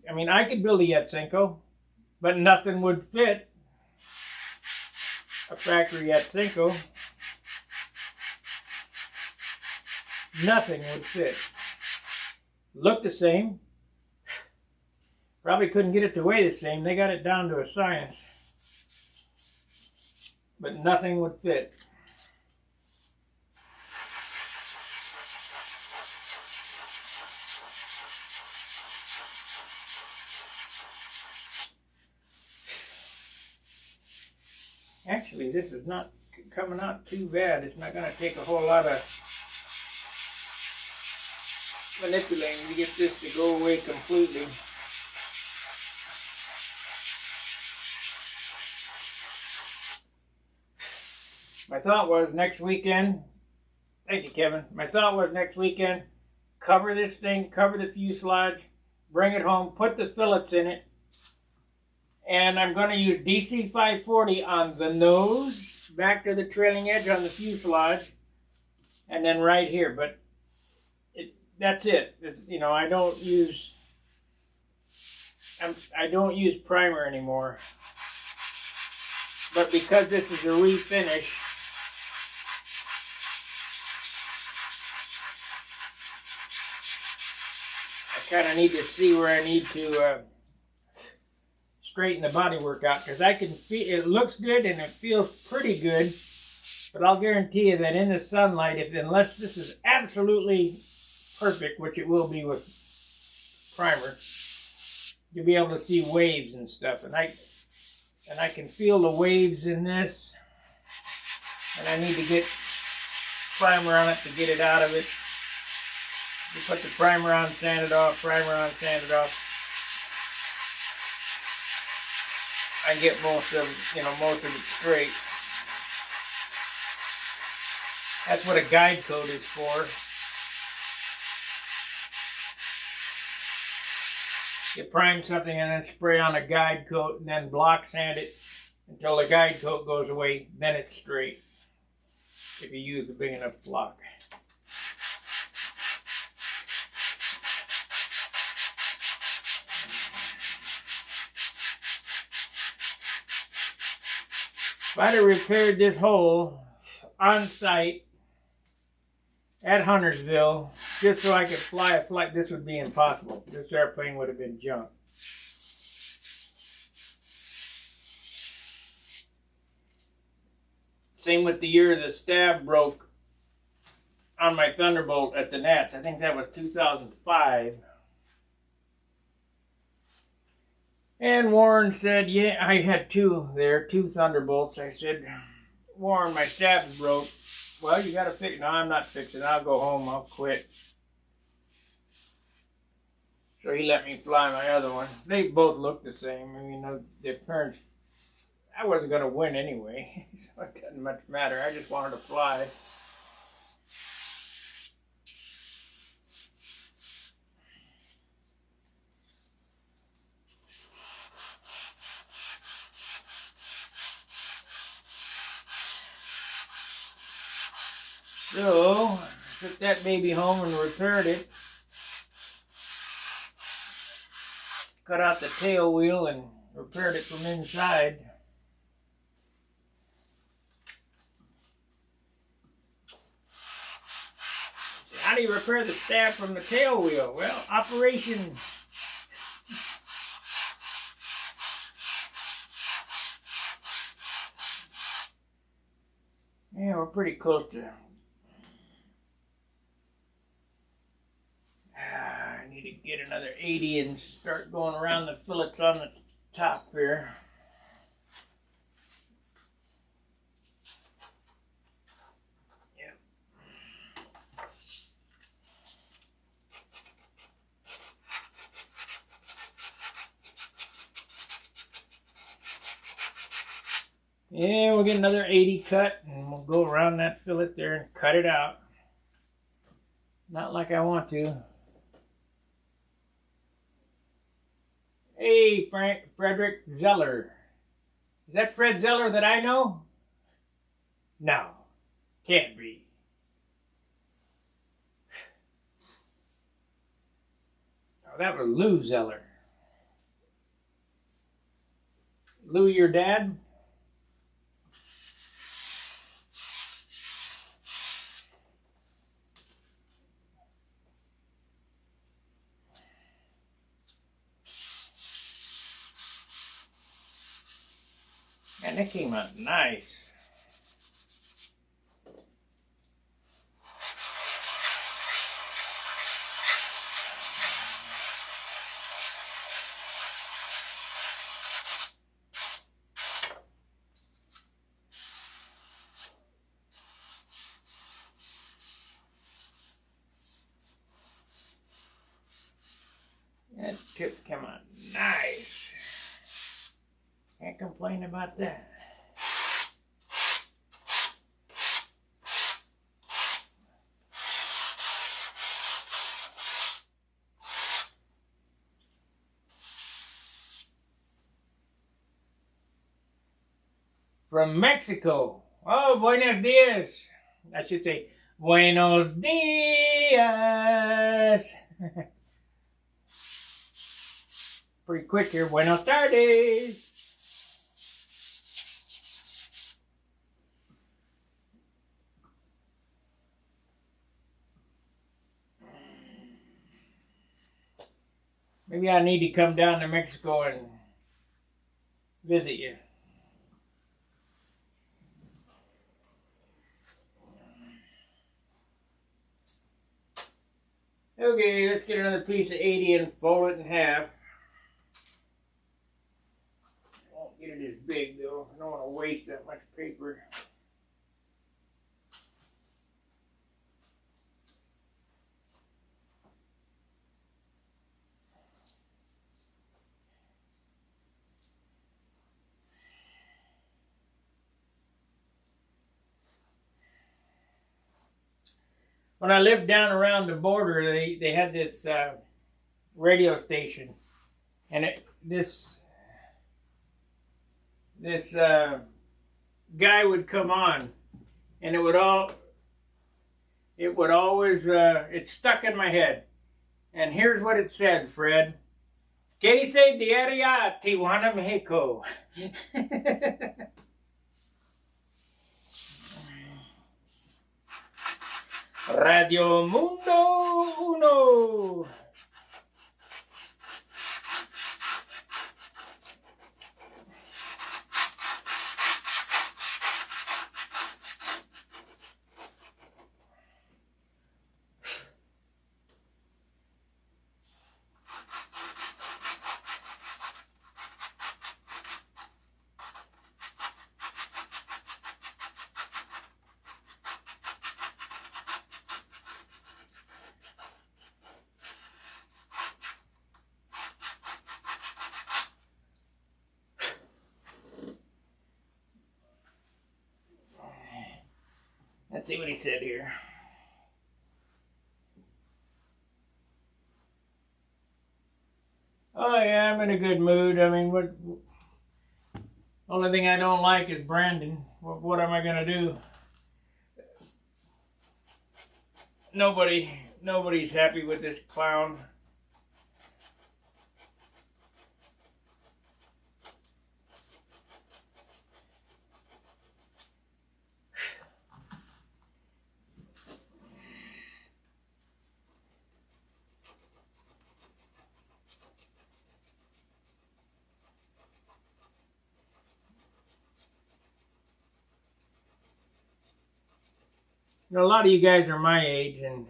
I mean, I could build a Yatsenko, but nothing would fit a factory Yatsenko. Nothing would fit. Look the same, Probably couldn't get it to weigh the same. They got it down to a science. But nothing would fit. Actually, this is not coming out too bad. It's not going to take a whole lot of manipulating to get this to go away completely. My thought was next weekend, thank you, Kevin. My thought was next weekend, cover this thing, cover the fuselage, bring it home, put the fillets in it, and I'm going to use DC 540 on the nose, back to the trailing edge on the fuselage, and then right here. But that's it. You know, I don't use primer anymore. But because this is a refinish, I kind of need to see where I need to straighten the bodywork out, because I can feel it looks good and it feels pretty good, but I'll guarantee you that in the sunlight, unless this is absolutely perfect, which it will be with primer, you'll be able to see waves and stuff, and I can feel the waves in this, and I need to get primer on it to get it out of it. You put the primer on, sand it off, primer on, sand it off. I get most of it straight. That's what a guide coat is for. You prime something and then spray on a guide coat and then block sand it until the guide coat goes away, then it's straight. If you use a big enough block. If I'd have repaired this hole on site at Huntersville just so I could fly a flight, this would be impossible. This airplane would have been junk. Same with the year the stab broke on my Thunderbolt at the Nats. I think that was 2005. And Warren said, yeah, I had two Thunderbolts. I said, Warren, my stabs broke. Well, you got to fix it. No, I'm not fixing it. I'll go home. I'll quit. So he let me fly my other one. They both looked the same. I mean, the appearance, I wasn't going to win anyway, so it doesn't much matter. I just wanted to fly. So, I took that baby home and repaired it. Cut out the tail wheel and repaired it from inside. How do you repair the stab from the tail wheel? Well, operation. Yeah, we're pretty close to. I need to get another 80 and start going around the fillets on the top here. Yeah, we'll get another 80 cut and we'll go around that fillet there and cut it out. Not like I want to. Hey, Frederick Zeller. Is that Fred Zeller that I know? No, can't be. Oh, that was Lou Zeller. Lou, your dad? Man, it came out nice. That tip came out nice. Can't complain about that. From Mexico. Oh, buenos dias. I should say, buenos dias. Pretty quick here. Buenos tardes. Maybe I need to come down to Mexico and visit you. Okay, let's get another piece of 80 and fold it in half. Won't get it as big though. I don't want to waste that much paper. When I lived down around the border, they had this radio station, and this guy would come on, and it would always it stuck in my head. And here's what it said, Fred. ¿Qué se diaria Tijuana, Mexico? Radio Mundo Uno. Let's see what he said here. Oh yeah, I'm in a good mood. I mean, what? Only thing I don't like is Brandon. What am I gonna do? Nobody's happy with this clown. You know, a lot of you guys are my age, and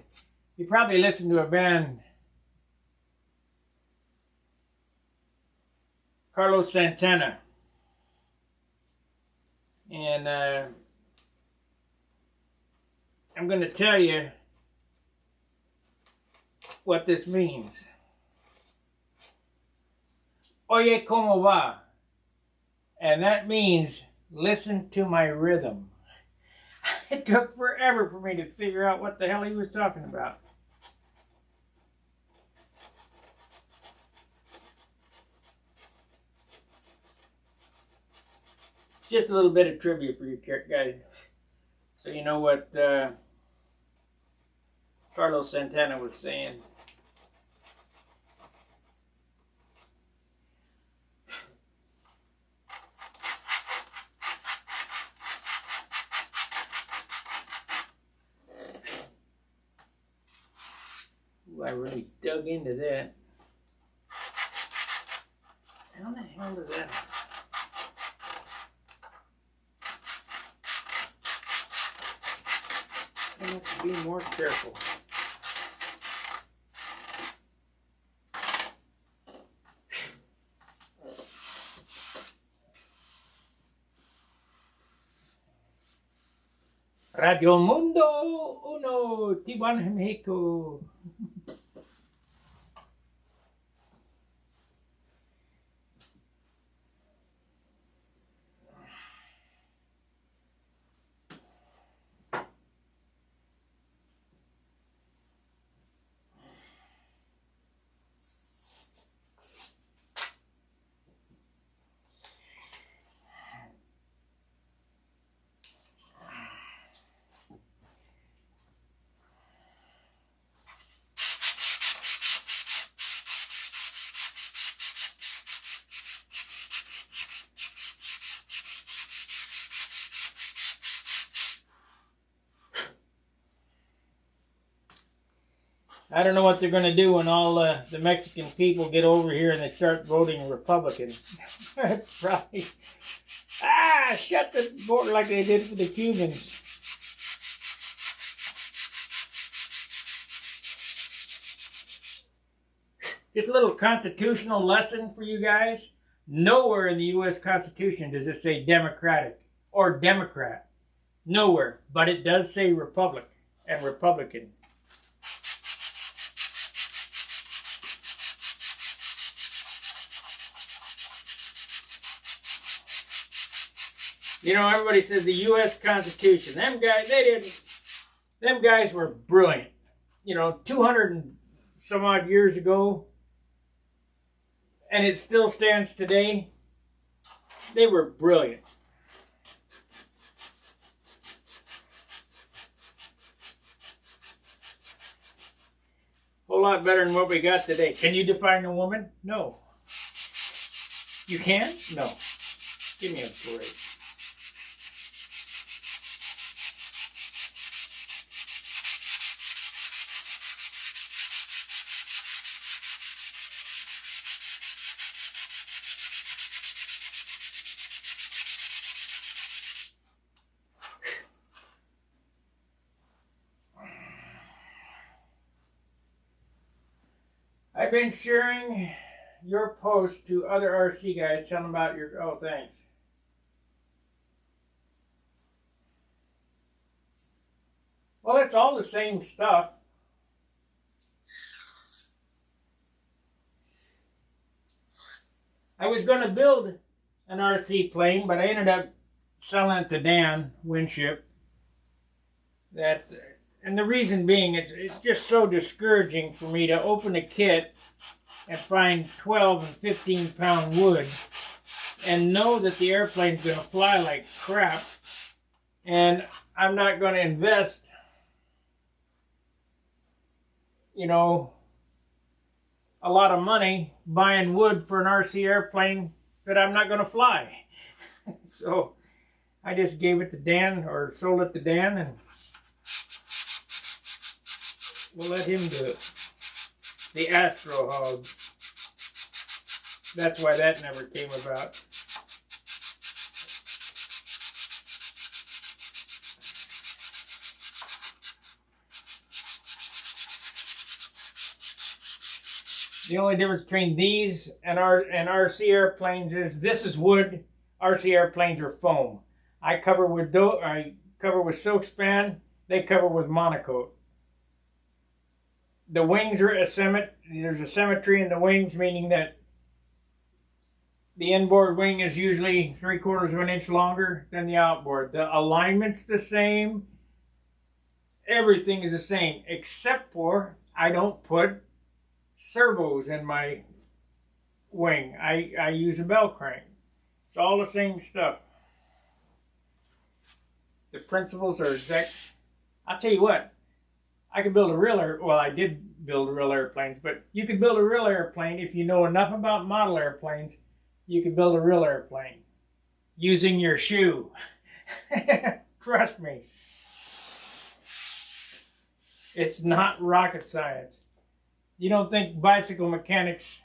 you probably listen to a band, Carlos Santana. And I'm going to tell you what this means. Oye, ¿cómo va? And that means, listen to my rhythm. It took forever for me to figure out what the hell he was talking about. Just a little bit of trivia for you guys, so you know what Carlos Santana was saying. I really dug into that. How the hell does that? I have to be more careful. Radio Mundo Uno, Tijuana, Mexico. I don't know what they're going to do when all the Mexican people get over here and they start voting Republican. Probably. Shut the border like they did for the Cubans. Just a little constitutional lesson for you guys. Nowhere in the U.S. Constitution does it say Democratic or Democrat. Nowhere. But it does say Republic and Republican. You know, everybody says the U.S. Constitution. Them guys were brilliant. You know, 200 and some odd years ago, and it still stands today. They were brilliant. A whole lot better than what we got today. Can you define a woman? No. You can? No. Give me a break. I've been sharing your post to other RC guys, telling about your... Oh, thanks. Well, it's all the same stuff. I was going to build an RC plane, but I ended up selling it to Dan Winship. And the reason being, it's just so discouraging for me to open a kit and find 12 and 15 pound wood and know that the airplane's going to fly like crap, and I'm not going to invest, you know, a lot of money buying wood for an RC airplane that I'm not going to fly. So I just gave it to Dan, or sold it to Dan, and we'll let him do it. The Astro Hog. That's why that never came about. The only difference between these and RC airplanes is this is wood. RC airplanes are foam. I cover with silk span. They cover with monocoat. The wings are there's a symmetry in the wings, meaning that the inboard wing is usually 3/4 of an inch longer than the outboard. The alignment's the same. Everything is the same, except for I don't put servos in my wing. I use a bell crank. It's all the same stuff. The principles are exact. I'll tell you what. I could build a real I did build real airplanes, but you could build a real airplane if you know enough about model airplanes. You could build a real airplane using your shoe. Trust me. It's not rocket science. You don't think bicycle mechanics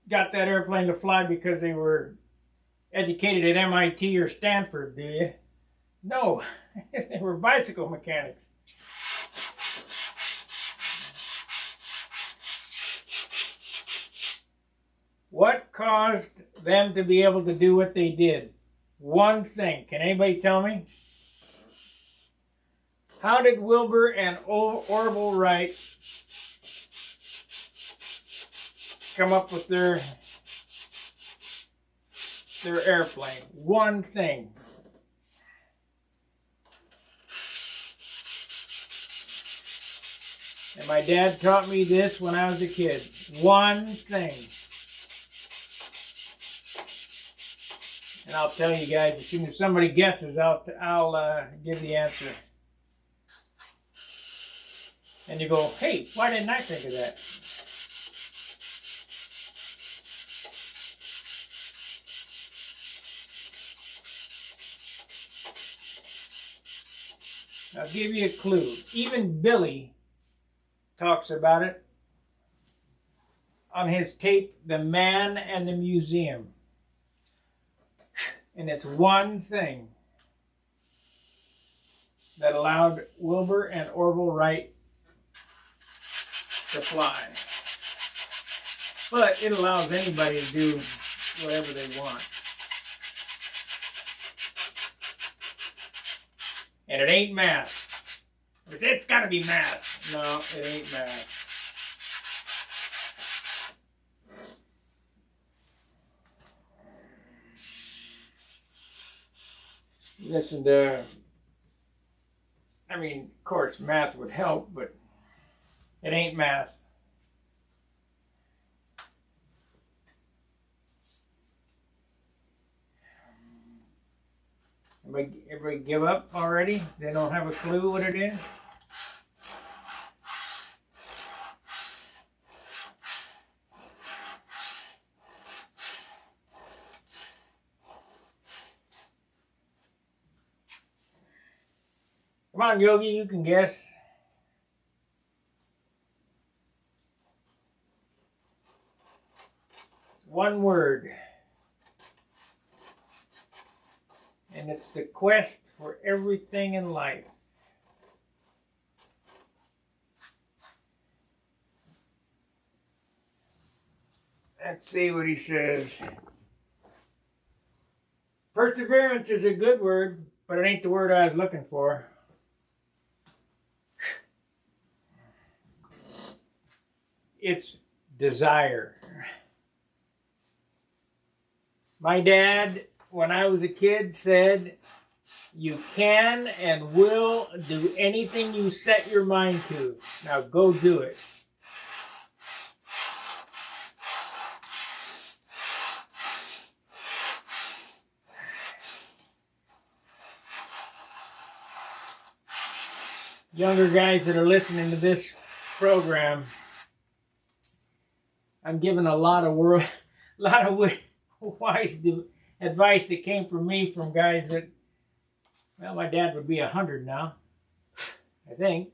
got that airplane to fly because they were educated at MIT or Stanford, do you? No, they were bicycle mechanics. What caused them to be able to do what they did? One thing. Can anybody tell me? How did Wilbur and Orville Wright come up with their airplane? One thing. And my dad taught me this when I was a kid. One thing. And I'll tell you guys, as soon as somebody guesses, I'll give the answer. And you go, hey, why didn't I think of that? I'll give you a clue. Even Billy talks about it on his tape, The Man and the Museum. And it's one thing that allowed Wilbur and Orville Wright to fly. But it allows anybody to do whatever they want. And it ain't math. It's got to be math. No, it ain't math. Listen to, I mean, of course, math would help, but it ain't math. Everybody give up already? They don't have a clue what it is? Come on, Yogi, you can guess. One word. And it's the quest for everything in life. Let's see what he says. Perseverance is a good word, but it ain't the word I was looking for. It's desire. My dad, when I was a kid, said, you can and will do anything you set your mind to. Now go do it. Younger guys that are listening to this program, I'm giving a lot of wise advice that came from me from guys that, well, my dad would be 100 now, I think.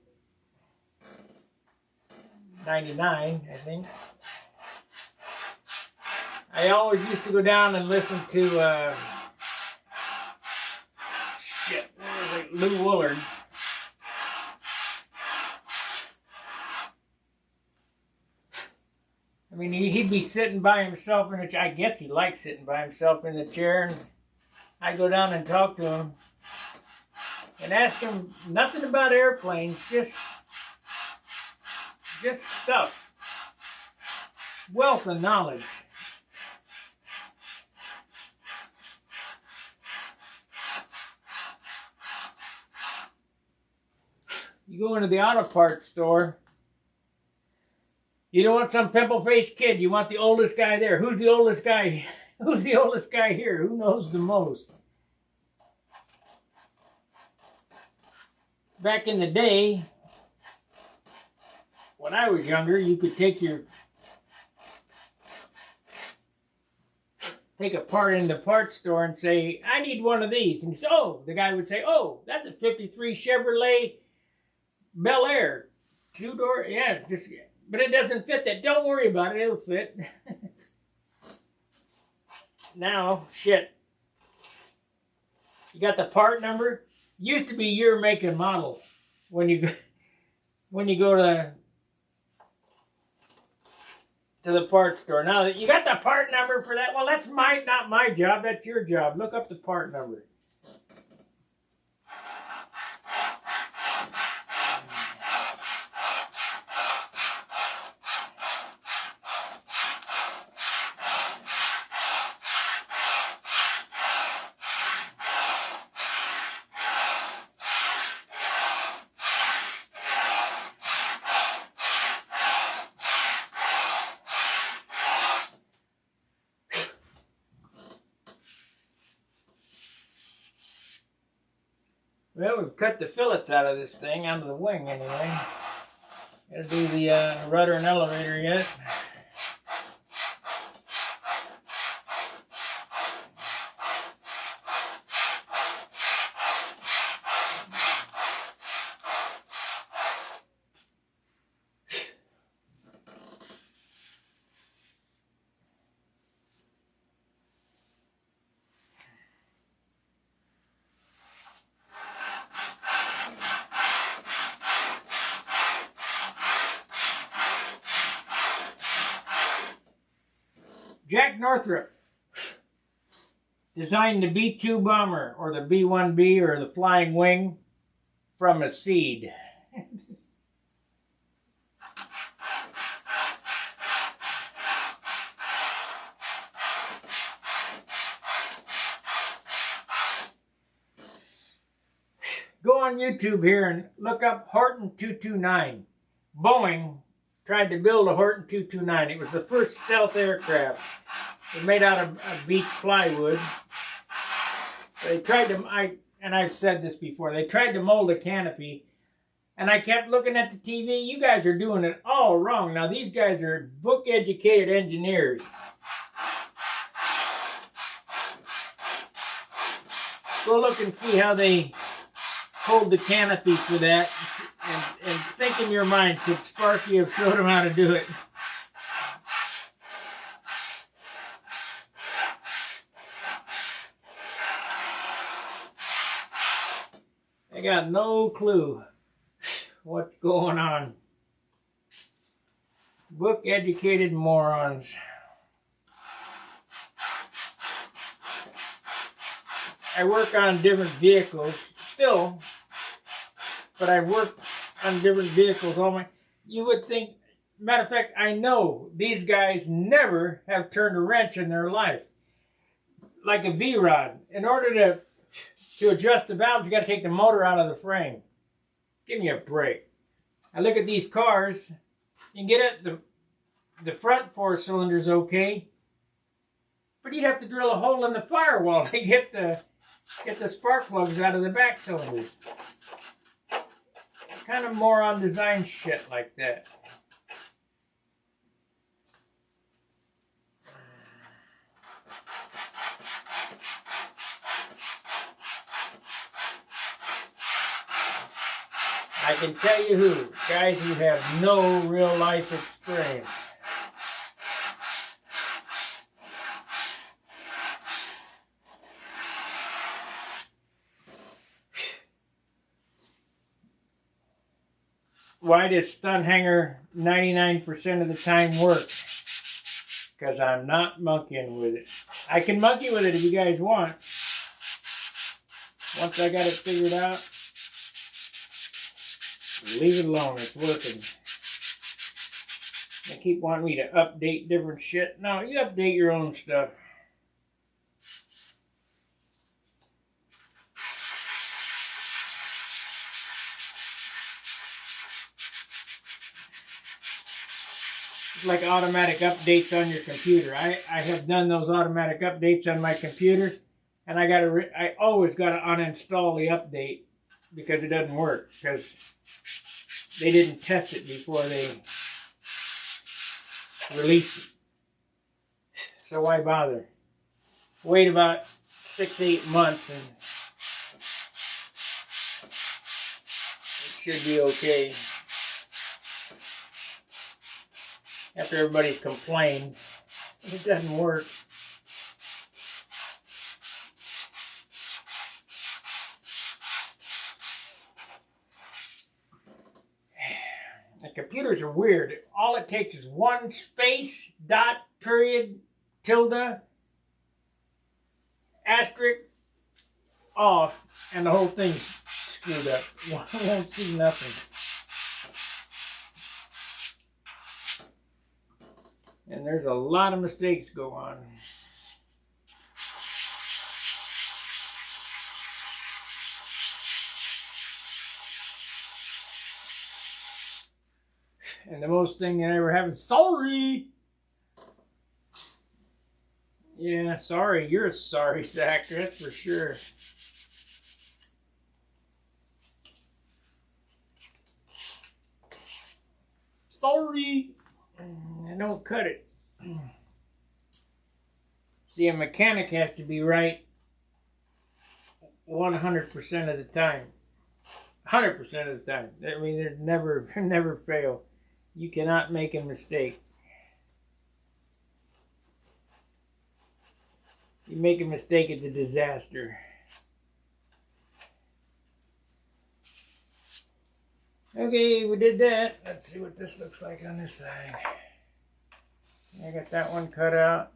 99, I think. I always used to go down and listen to, what was it, Lou Willard. I mean, he'd be sitting by himself in a chair. I guess he likes sitting by himself in the chair. And I go down and talk to him and ask him nothing about airplanes, just stuff. Wealth of knowledge. You go into the auto parts store. You don't want some pimple-faced kid. You want the oldest guy there. Who's the oldest guy? Who's the oldest guy here? Who knows the most? Back in the day, when I was younger, you could take a part in the parts store and say, I need one of these. And so the guy would say, oh, that's a 53 Chevrolet Bel Air. Two-door, yeah, but it doesn't fit that. Don't worry about it. It'll fit. Now, shit. You got the part number? Used to be year, make, and model when you go to the parts store. Now that you got the part number for that, well, that's not my job. That's your job. Look up the part number. Well, we've cut the fillets out of this thing, out of the wing anyway. Gotta do the rudder and elevator yet. Jack Northrop designed the B-2 bomber, or the B-1B, or the Flying Wing from a seed. Go on YouTube here and look up Horton 229. Boeing tried to build a Horton 229. It was the first stealth aircraft. It was made out of beech plywood. They tried to, and I've said this before, they tried to mold a canopy, and I kept looking at the TV. You guys are doing it all wrong. Now, these guys are book-educated engineers. Go look and see how they hold the canopy for that. And think in your mind, could Sparky have showed him how to do it? They got no clue what's going on. Book-educated morons. I work on different vehicles still, but I worked on different vehicles all my... You would think, matter of fact, I know these guys never have turned a wrench in their life. Like a V-rod. In order to adjust the valves, you got to take the motor out of the frame. Give me a break. I look at these cars. You can get it, the front 4 cylinders okay, but you'd have to drill a hole in the firewall to get the spark plugs out of the back cylinders. Kind of moron design shit like that. I can tell you who. Guys who have no real life experience. Why does Stunt Hangar 99% of the time work? Because I'm not monkeying with it. I can monkey with it if you guys want. Once I got it figured out, leave it alone. It's working. They keep wanting me to update different shit. No, you update your own stuff. Like automatic updates on your computer. I have done those automatic updates on my computer, and I always got to uninstall the update because it doesn't work, because they didn't test it before they released it. So why bother? Wait about 6 to 8 months and it should be okay. After everybody's complained, it doesn't work. computers are weird. All it takes is one space, dot, period, tilde, asterisk, off, and the whole thing's screwed up. I won't see nothing. And there's a lot of mistakes go on. And the most thing I ever have is sorry. Yeah, sorry. You're a sorry sack, that's for sure. Sorry. I don't cut it. See, a mechanic has to be right 100% of the time. 100% of the time. I mean, there's never fail. You cannot make a mistake. You make a mistake, it's a disaster. Okay, we did that. Let's see what this looks like on this side. I got that one cut out.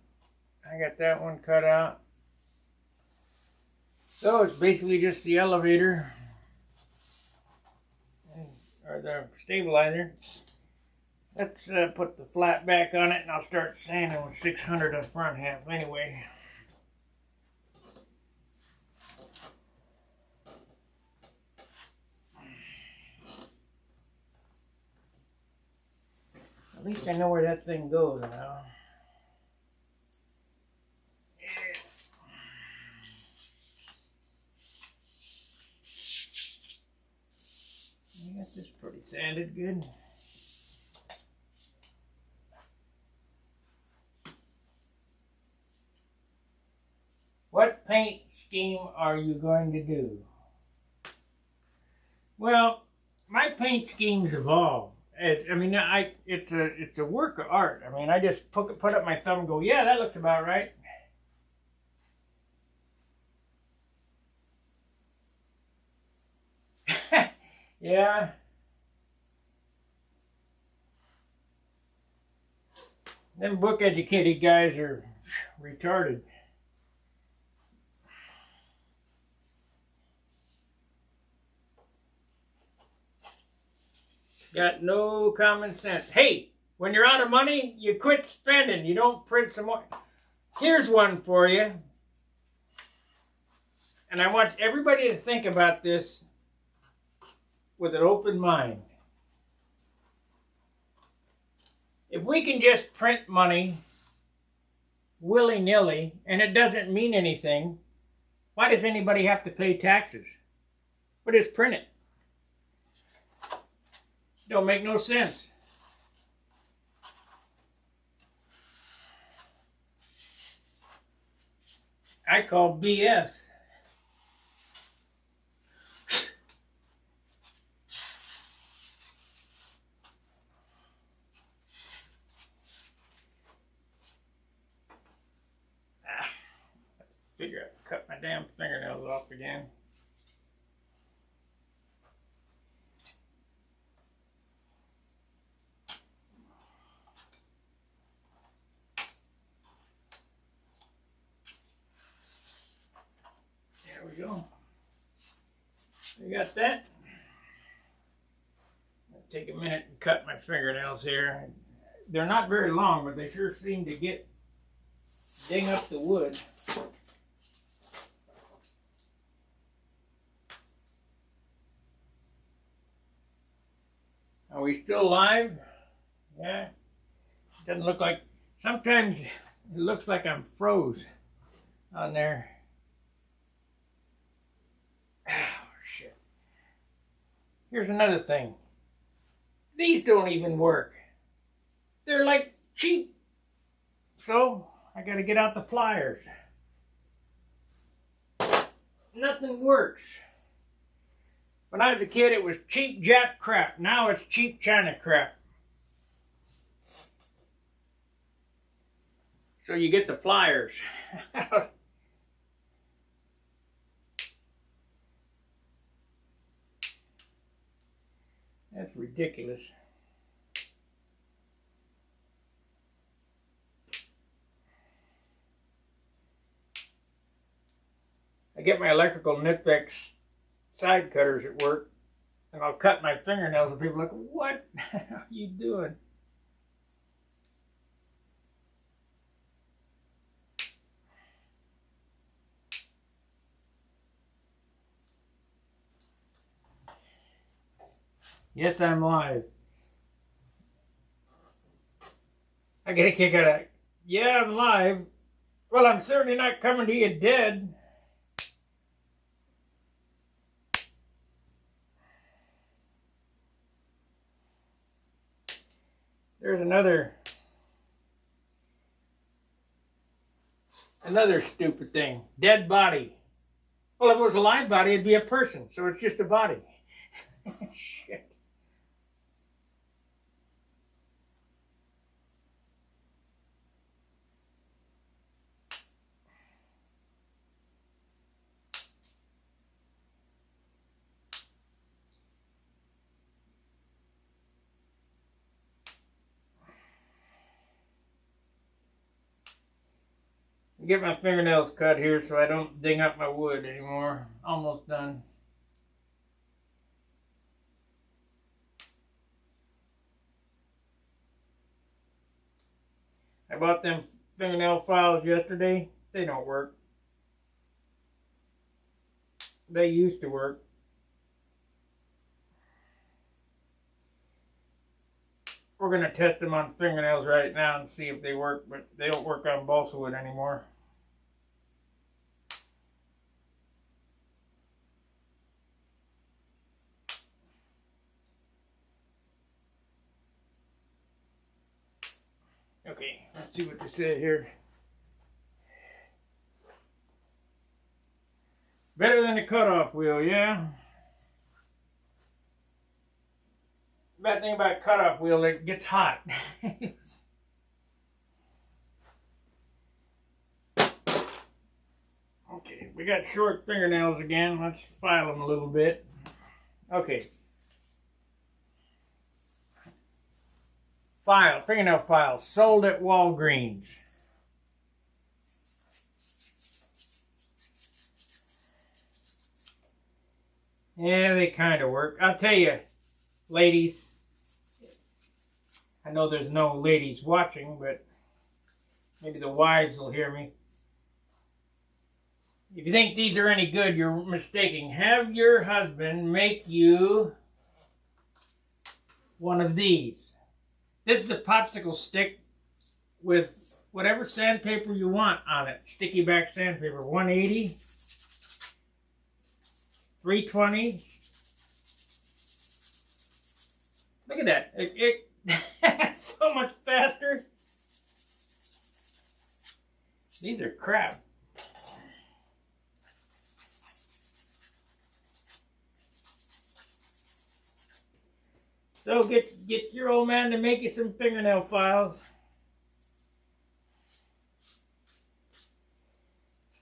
I got that one cut out. So it's basically just the elevator, or the stabilizer. Let's put the flat back on it, and I'll start sanding with 600 on the front half anyway. At least I know where that thing goes now. Yeah. I got this pretty sanded good. What paint scheme are you going to do? Well, my paint schemes evolve. It's a work of art. I mean, I just put up my thumb and go, yeah, that looks about right. Yeah. Them book-educated guys are retarded. Got no common sense. Hey, when you're out of money, you quit spending. You don't print some more. Here's one for you. And I want everybody to think about this with an open mind. If we can just print money willy-nilly and it doesn't mean anything, why does anybody have to pay taxes? But just print it. Don't make no sense. I call BS. Figure out to cut my damn fingernails off again. There we go. We got that. I'll take a minute and cut my fingernails here. They're not very long, but they sure seem to ding up the wood. Are we still live? Yeah. Doesn't look like, sometimes it looks like I'm froze on there. Oh, shit. Here's another thing. These don't even work. They're like cheap. So I gotta get out the pliers. Nothing works. When I was a kid, it was cheap Jap crap. Now it's cheap China crap. So you get the pliers. That's ridiculous. get my electrical Nitbex side cutters at work, and I'll cut my fingernails, and people are like, what are you doing? Yes, I'm live. I get a kick out of it. Yeah, I'm live. Well, I'm certainly not coming to you dead. There's another stupid thing. Dead body. Well, if it was a live body, it'd be a person, so it's just a body. Shit. Get my fingernails cut here so I don't ding up my wood anymore. Almost done. I bought them fingernail files yesterday. They don't work. They used to work. We're going to test them on fingernails right now and see if they work, but they don't work on balsa wood anymore. Okay, let's see what they say here. Better than the cutoff wheel, yeah? Bad thing about cutoff wheel, it gets hot. Okay, we got short fingernails again. Let's file them a little bit. Okay. Fingernail file, sold at Walgreens. Yeah, they kind of work. I'll tell you, ladies, I know there's no ladies watching, but maybe the wives will hear me. If you think these are any good, you're mistaken. Have your husband make you one of these. This is a popsicle stick with whatever sandpaper you want on it. Sticky back sandpaper. 180, 320. Look at that. It's so much faster. These are crap. So get your old man to make you some fingernail files.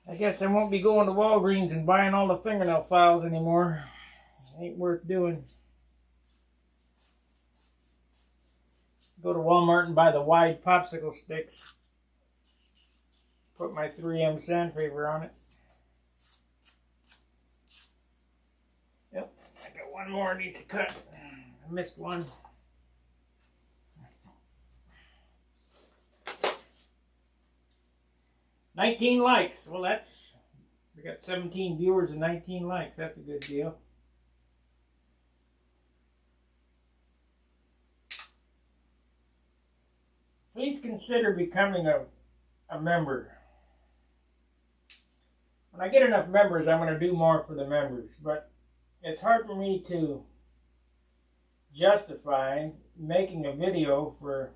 I guess I won't be going to Walgreens and buying all the fingernail files anymore. It ain't worth doing. Go to Walmart and buy the wide popsicle sticks. Put my 3M sandpaper on it. Yep, I got one more I need to cut. I missed one. $19 likes. Well, we got 17 viewers and 19 likes. That's a good deal. Please consider becoming a member. When I get enough members, I'm going to do more for the members. But it's hard for me to justify making a video for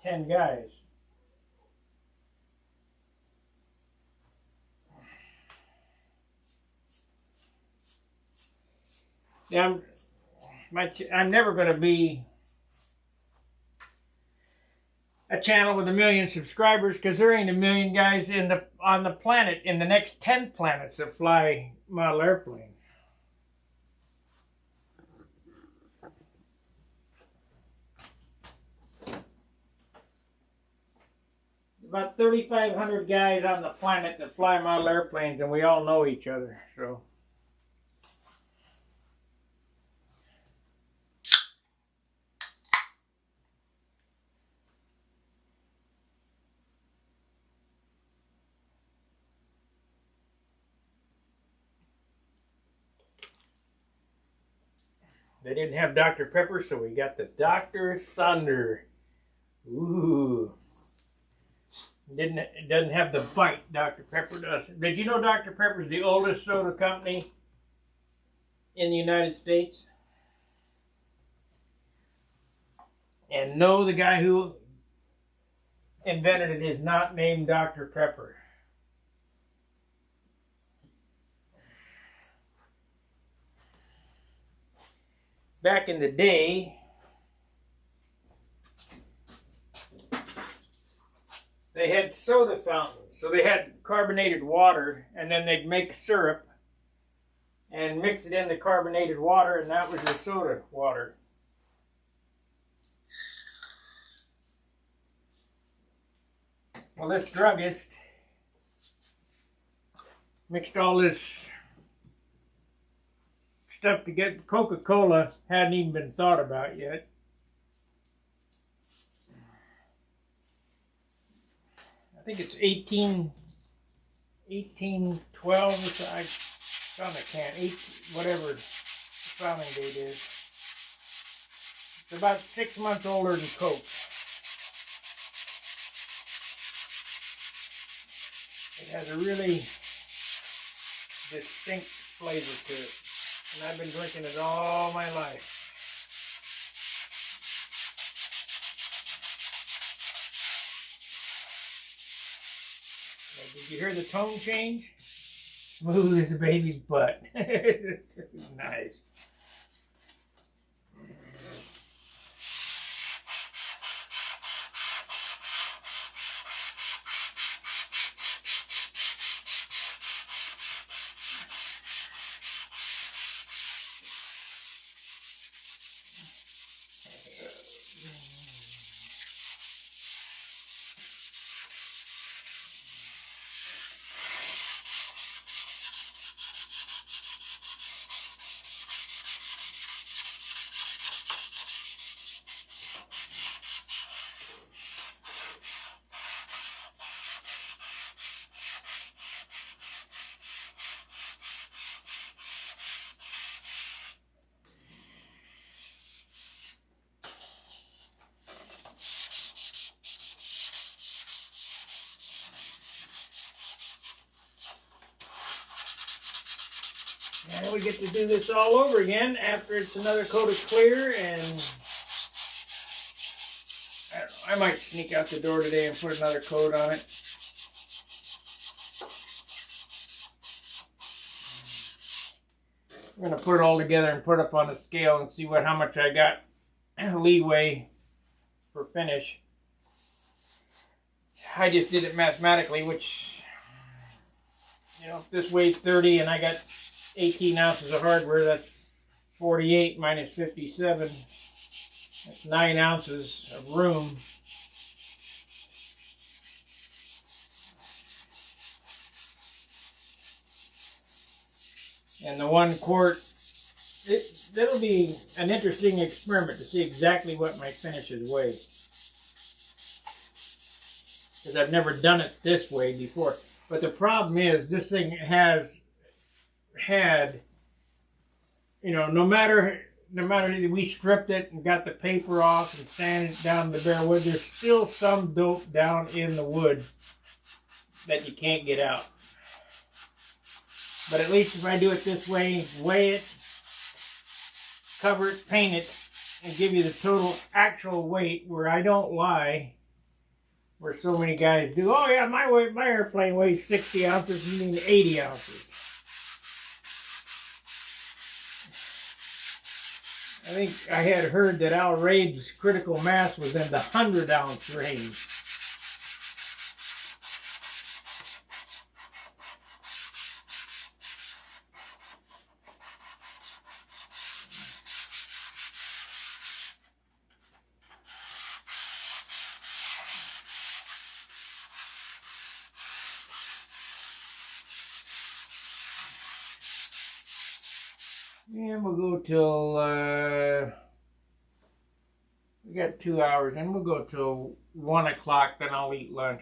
10 guys. Yeah, I'm never going to be a channel with 1 million subscribers because there ain't 1 million guys on the planet in the next 10 planets that fly model airplanes. about 3,500 guys on the planet that fly model airplanes, and we all know each other. So. They didn't have Dr. Pepper, so we got the Dr. Thunder. Ooh. It doesn't have the bite Dr. Pepper does. Did you know Dr. Pepper is the oldest soda company in the United States? And no, the guy who invented it is not named Dr. Pepper. Back in the day, they had soda fountains. So they had carbonated water, and then they'd make syrup and mix it in the carbonated water, and that was your soda water. Well, this druggist mixed all this stuff to get Coca-Cola. Hadn't even been thought about yet. I think it's 1812. I found a can. Whatever the founding date is. It's about 6 months older than Coke. It has a really distinct flavor to it. And I've been drinking it all my life. Now, did you hear the tone change? Smooth as a baby's butt. It's nice. And we get to do this all over again after it's another coat of clear, and I don't know, I might sneak out the door today and put another coat on it. I'm going to put it all together and put it up on the scale and see how much I got leeway for finish. I just did it mathematically, which, you know, if this weighs 30 and I got 18 ounces of hardware, that's 48 minus 57. That's 9 ounces of room. And the 1 quart, that'll be an interesting experiment to see exactly what my finishes weigh. Because I've never done it this way before. But the problem is, this thing has had, you know, no matter we stripped it and got the paper off and sanded it down to the bare wood, there's still some dope down in the wood that you can't get out. But at least if I do it this way, weigh it, cover it, paint it, and give you the total actual weight, where I don't lie, where so many guys do. Oh yeah, my airplane weighs 60 ounces, you mean 80 ounces. I think I had heard that Al Raid's critical mass was in the 100-ounce range. And we'll go till, we got 2 hours, and we'll go till 1 o'clock, then I'll eat lunch.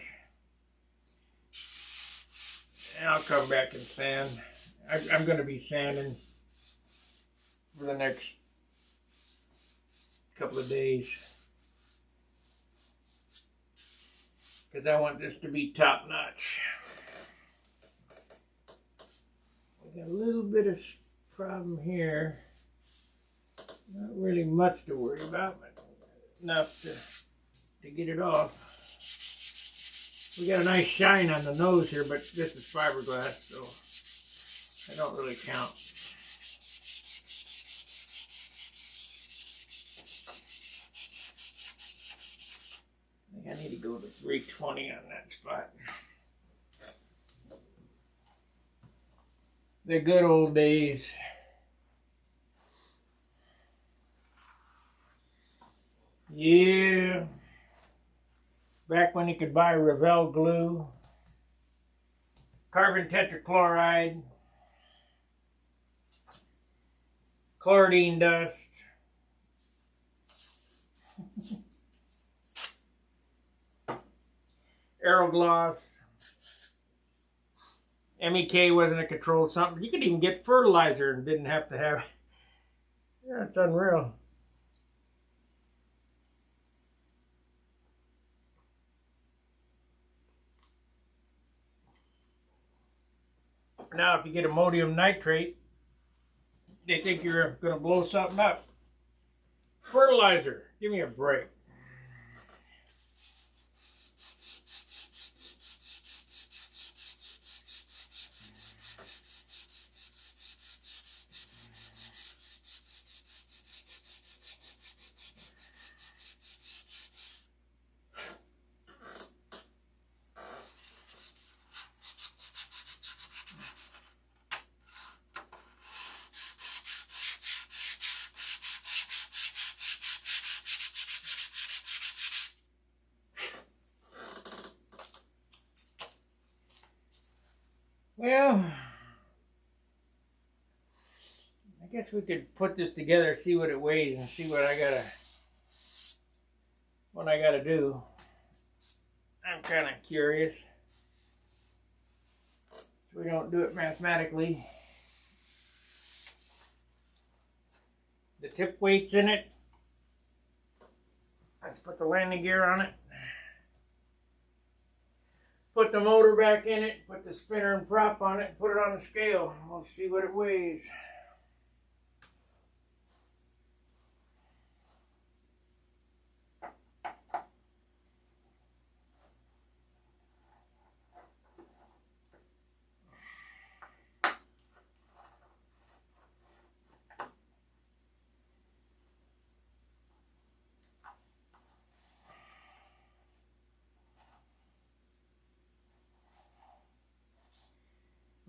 And I'll come back and sand. I'm going to be sanding for the next couple of days, because I want this to be top notch. We got a little bit of problem here. Not really much to worry about, but enough to get it off. We got a nice shine on the nose here, but this is fiberglass, so I don't really count. I think I need to go to 320 on that spot. The good old days. Yeah. Back when you could buy Revell glue, carbon tetrachloride, chlorine dust, Aerogloss, MEK wasn't a controlled something. You could even get fertilizer and didn't have to have. Yeah, it's unreal. Now, if you get ammonium nitrate, they think you're going to blow something up. Fertilizer, give me a break. Well, I guess we could put this together, see what it weighs, and see what I gotta do. I'm kind of curious. So we don't do it mathematically. The tip weight's in it. Let's put the landing gear on it. Put the motor back in it, put the spinner and prop on it, put it on the scale. We'll see what it weighs.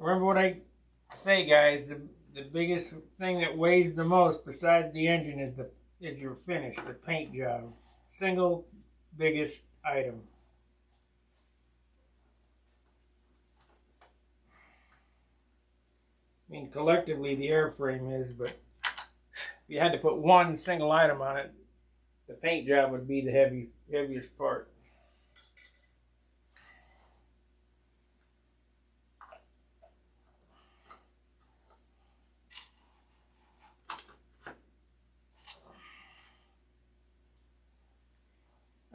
Remember what I say, guys, the biggest thing that weighs the most besides the engine is your finish, the paint job. Single biggest item. I mean, collectively the airframe is, but if you had to put one single item on it, the paint job would be the heaviest part.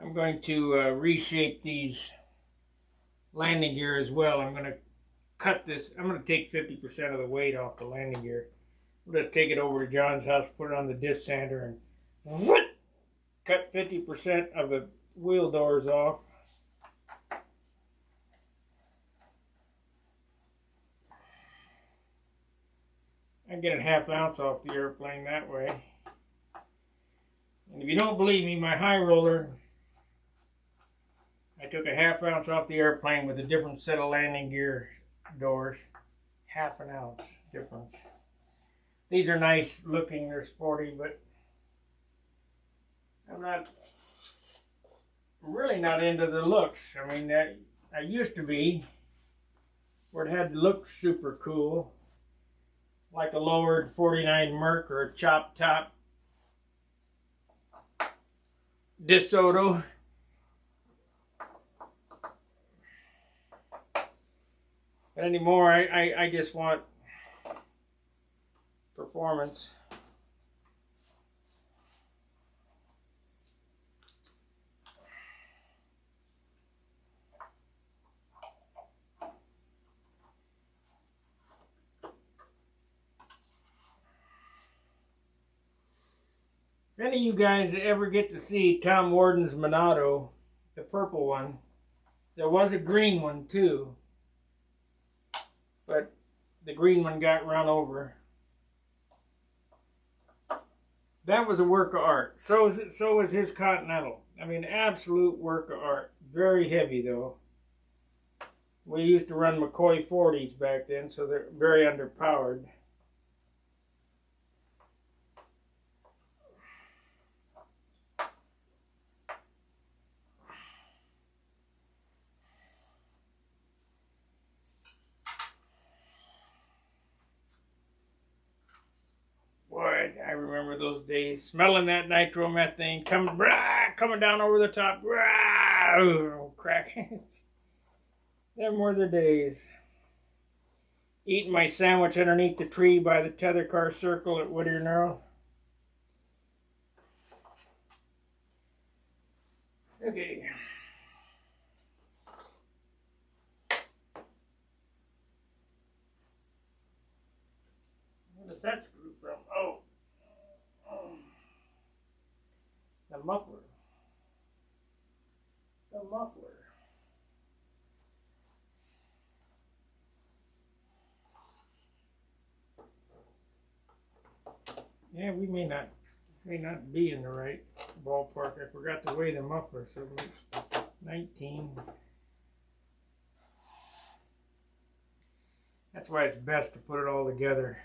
I'm going to reshape these landing gear as well. I'm going to cut this. I'm going to take 50% of the weight off the landing gear. We'll just take it over to John's house, put it on the disc sander, and cut 50% of the wheel doors off. I get a ½ ounce off the airplane that way. And if you don't believe me, my high roller, I took a ½ ounce off the airplane with a different set of landing gear doors. ½ an ounce difference. These are nice looking, they're sporty, but I'm really not into the looks. I mean, I used to be, where it had to look super cool. like a lowered 49 Merc or a chop top DeSoto. But anymore, I just want performance. If any of you guys ever get to see Tom Warden's Monado, the purple one, there was a green one too, but the green one got run over. That was a work of art. So was his Continental. I mean, absolute work of art. Very heavy though. We used to run McCoy 40s back then, so they're very underpowered. Boy, I remember those days. Smelling that nitromethane coming down over the top. Oh, crack. Them were the days. Eating my sandwich underneath the tree by the tether car circle at Whittier Narrow. Okay. Where does that screw from? Oh. The muffler. The muffler. Yeah, we may not be in the right ballpark. I forgot to weigh the muffler, so 19. That's why it's best to put it all together.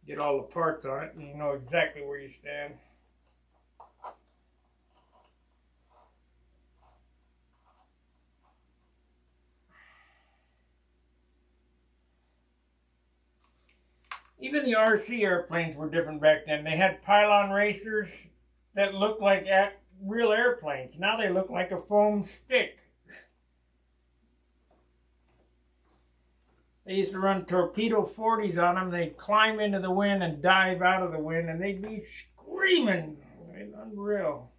Get all the parts on it, and you know exactly where you stand. Even the RC airplanes were different back then. They had pylon racers that looked like real airplanes. Now they look like a foam stick. They used to run torpedo 40s on them. They'd climb into the wind and dive out of the wind, and they'd be screaming. It's unreal.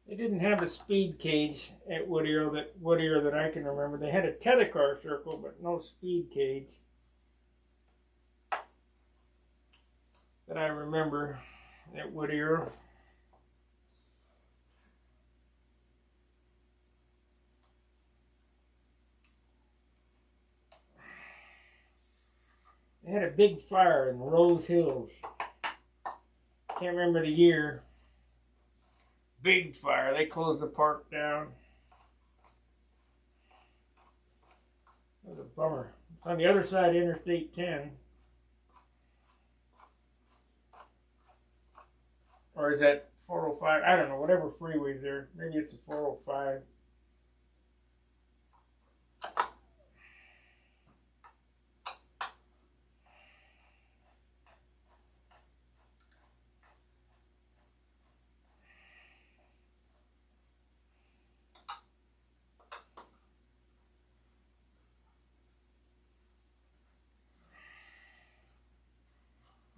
They didn't have a speed cage at Whittier that I can remember. They had a tether car circle, but no speed cage that I remember at Whittier. They had a big fire in Rose Hills. Can't remember the year. Big fire. They closed the park down. That was a bummer. It's on the other side of Interstate 10. Or is that 405? I don't know. Whatever freeway's there. Maybe it's the 405.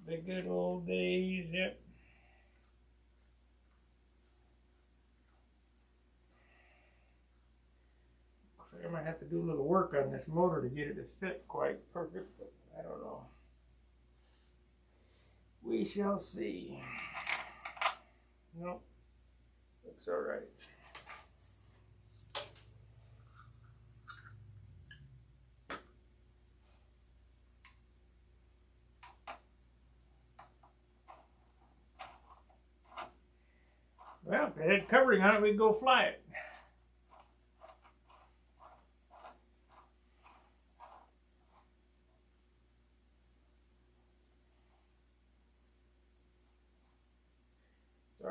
The good old days, yep. Looks like I might have to do a little work on this motor to get it to fit quite perfect, but I don't know. We shall see. Nope. Looks alright. Well, if it had covering on it, we'd go fly it.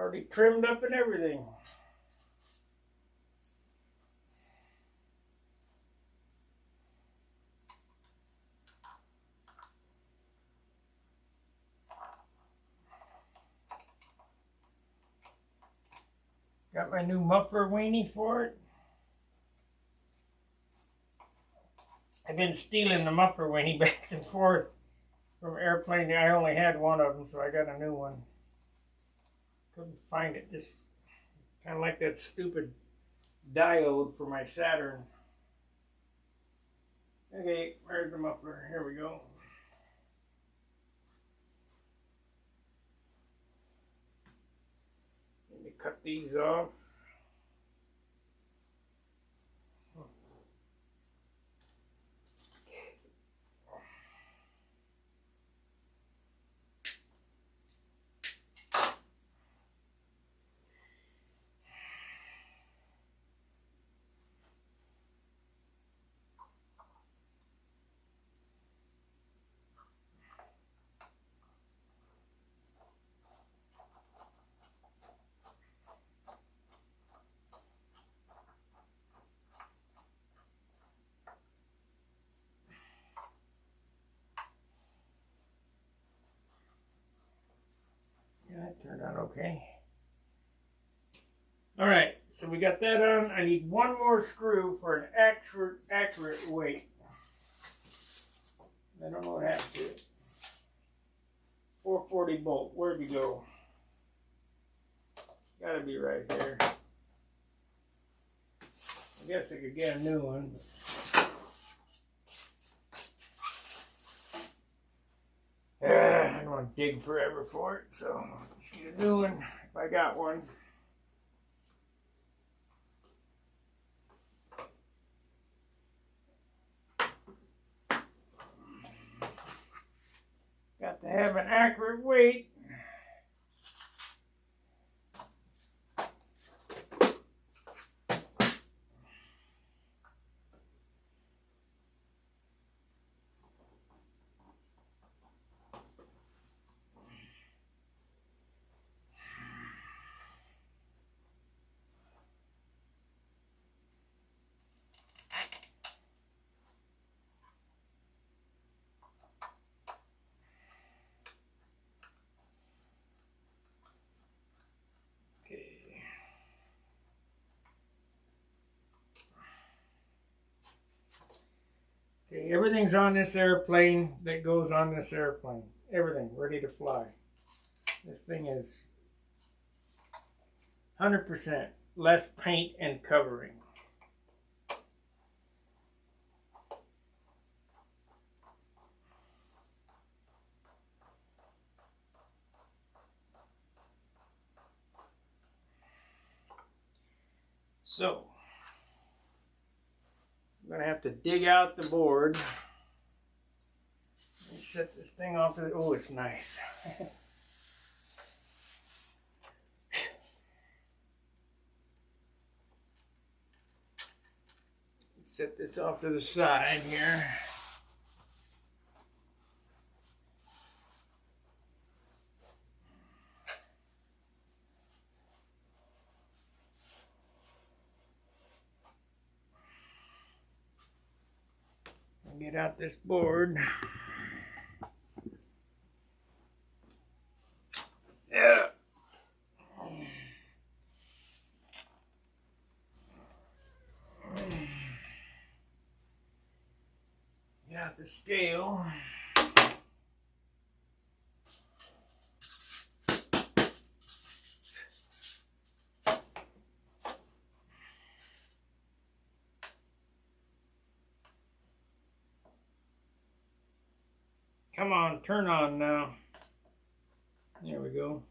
Already trimmed up and everything. Got my new muffler weenie for it. I've been stealing the muffler weenie back and forth from airplane. I only had one of them, so I got a new one. Couldn't find it. Just kind of like that stupid diode for my Saturn. Okay, where's the muffler? Here we go. Let me cut these off. That turned out okay. Alright, so we got that on. I need one more screw for an accurate weight. I don't know what happened to it. 440 bolt. Where'd you go? Gotta be right here. I guess I could get a new one. I don't want to dig forever for it, so just get a new one if I got one. Got to have an accurate weight. Okay, everything's on this airplane that goes on this airplane. Everything ready to fly. This thing is 100% less paint and covering. So, I'm going to have to dig out the board. Let me set this thing off. Oh, it's nice. Set this off to the side here. Get out this board. Yeah. Got the scale. Come on, turn on now. There we go.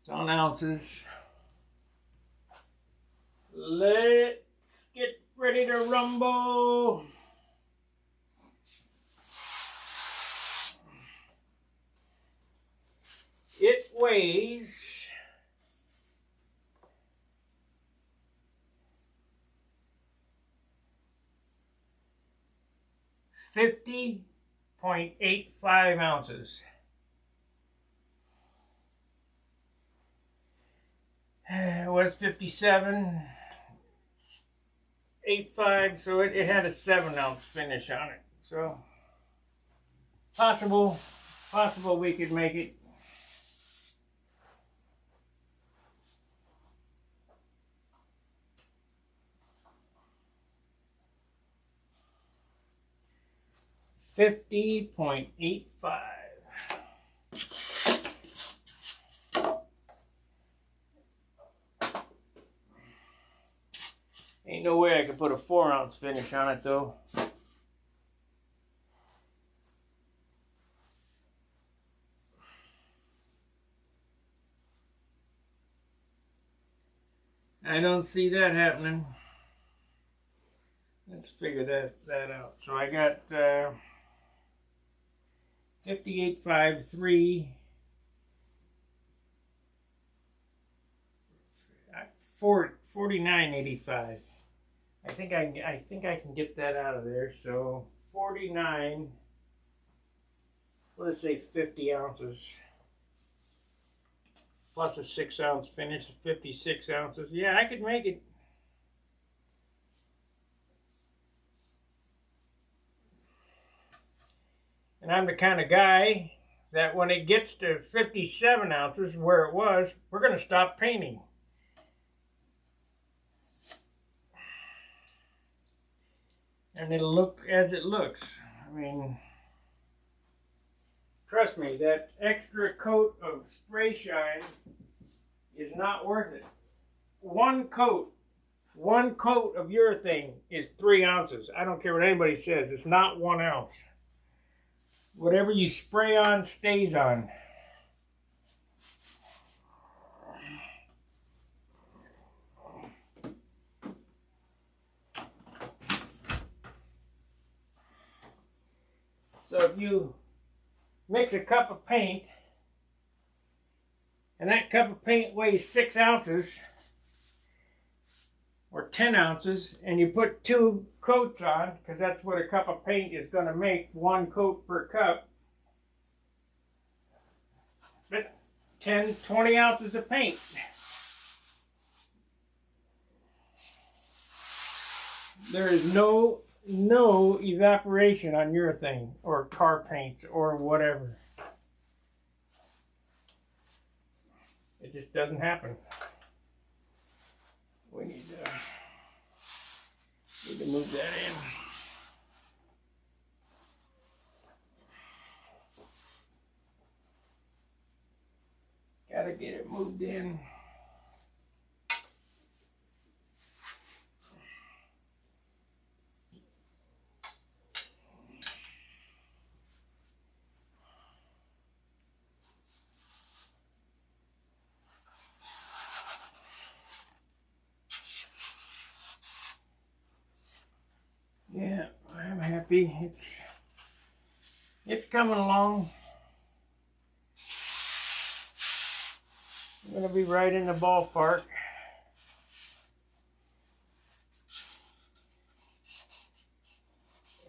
It's on ounces. Let's get ready to rumble. It weighs 50.85 ounces. It was 57.85, so it had a 7-ounce finish on it. So possible we could make it. $50.85. Ain't no way I could put a 4-ounce finish on it though. I don't see that happening. Let's figure that out. So I got 58.53, 49.85. I think I can get that out of there. So 49. Let's say 50 ounces plus a 6-ounce finish, 56 ounces. Yeah, I could make it. And I'm the kind of guy that when it gets to 57 ounces, where it was, we're going to stop painting. And it'll look as it looks. I mean, trust me, that extra coat of spray shine is not worth it. One coat of urethane is 3 ounces. I don't care what anybody says. It's not 1 ounce. Whatever you spray on stays on. So if you mix a cup of paint, and that cup of paint weighs 6 ounces, or 10 ounces, and you put 2 coats on, because that's what a cup of paint is going to make, 1 coat per cup, but 10, 20 ounces of paint. There is no evaporation on urethane or car paints or whatever. It just doesn't happen. We need to move that in. Gotta get it moved in. Yeah, I'm happy. It's coming along. I'm gonna be right in the ballpark.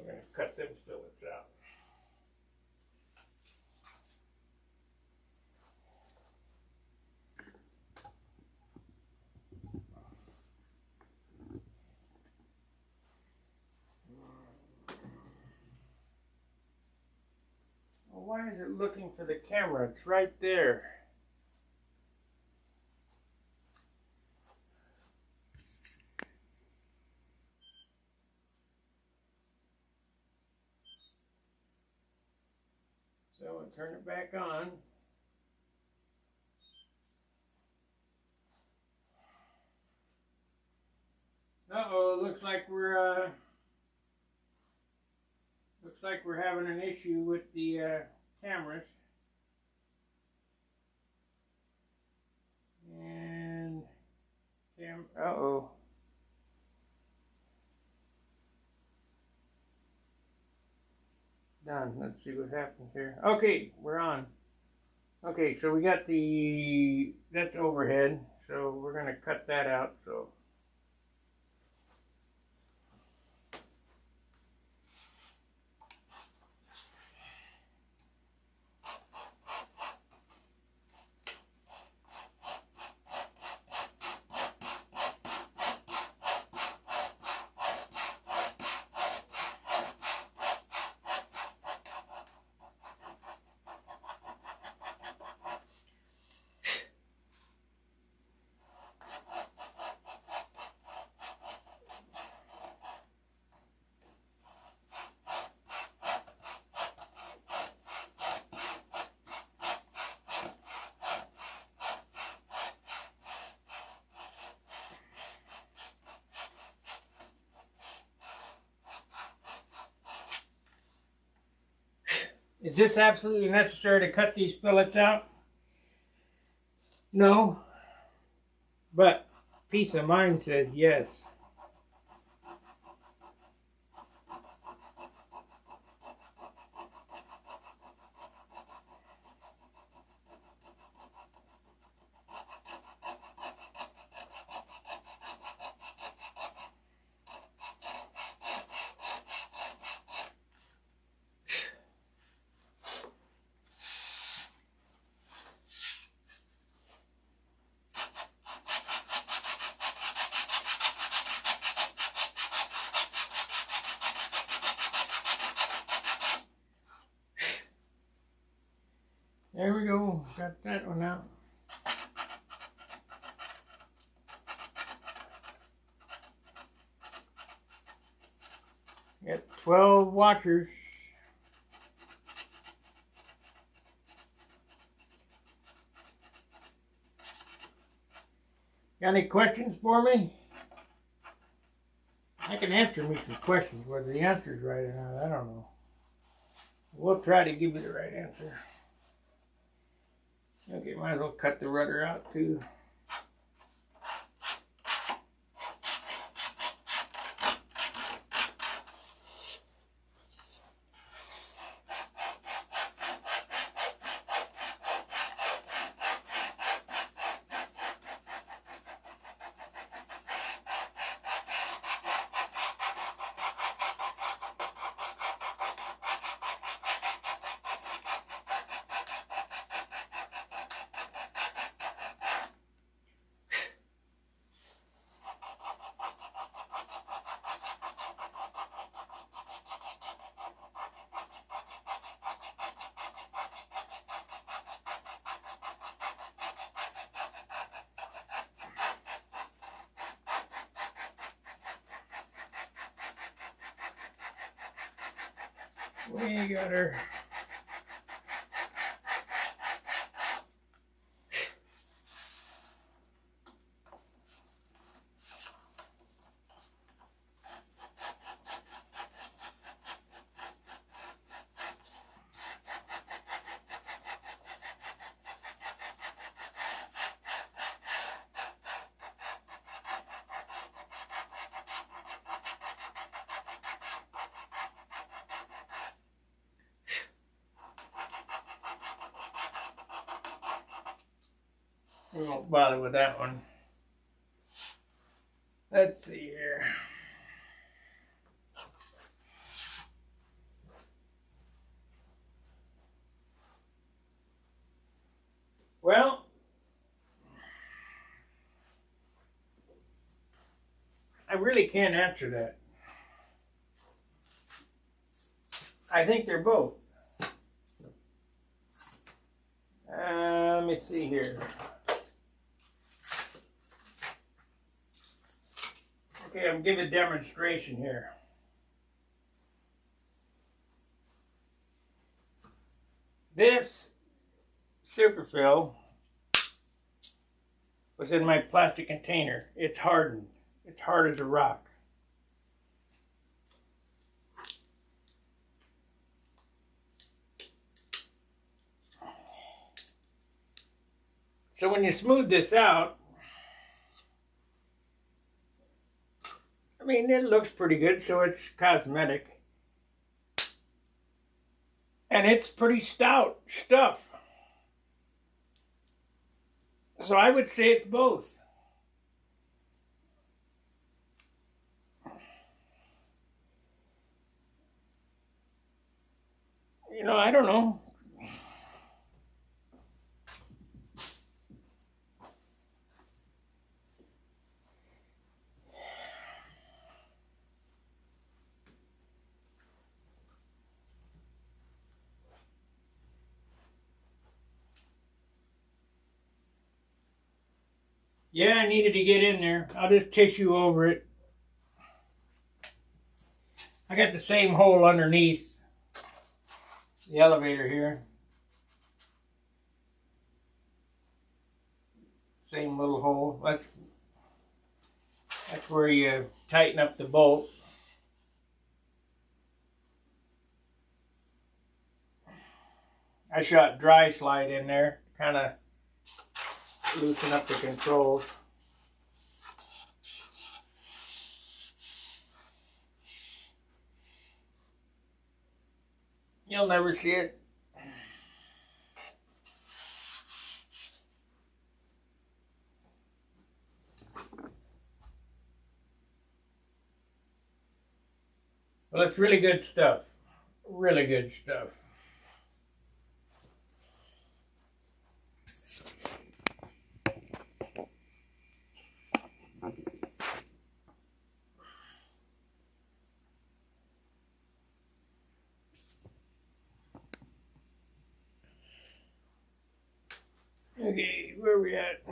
I'm gonna cut them fillets out. Well, why is it looking for the camera? It's right there. So I'll turn it back on. Uh-oh, looks like we're having an issue with the cameras. And uh-oh. Done. Let's see what happens here. Okay, we're on. Okay, so we got that's overhead, so we're gonna cut that out. So Is this absolutely necessary to cut these fillets out? No. But peace of mind says yes. There we go. Got that one out. Got 12 watchers. Got any questions for me? I can answer me some questions. Whether the answer's right or not, I don't know. We'll try to give you the right answer. Okay, might as well cut the rudder out too. We got her. We won't bother with that one. Let's see here. Well, I really can't answer that. I think they're both. Let me see here. Okay, I'm giving a demonstration here. This superfill was in my plastic container. It's hardened. It's hard as a rock. So when you smooth this out, I mean, it looks pretty good, so it's cosmetic. And it's pretty stout stuff. So I would say it's both. You know, I don't know. Yeah, I needed to get in there. I'll just tissue over it. I got the same hole underneath the elevator here. Same little hole. That's where you tighten up the bolt. I shot dry slide in there, kind of loosen up the controls. You'll never see it. Well, it's really good stuff. Really good stuff. Okay, where are we at?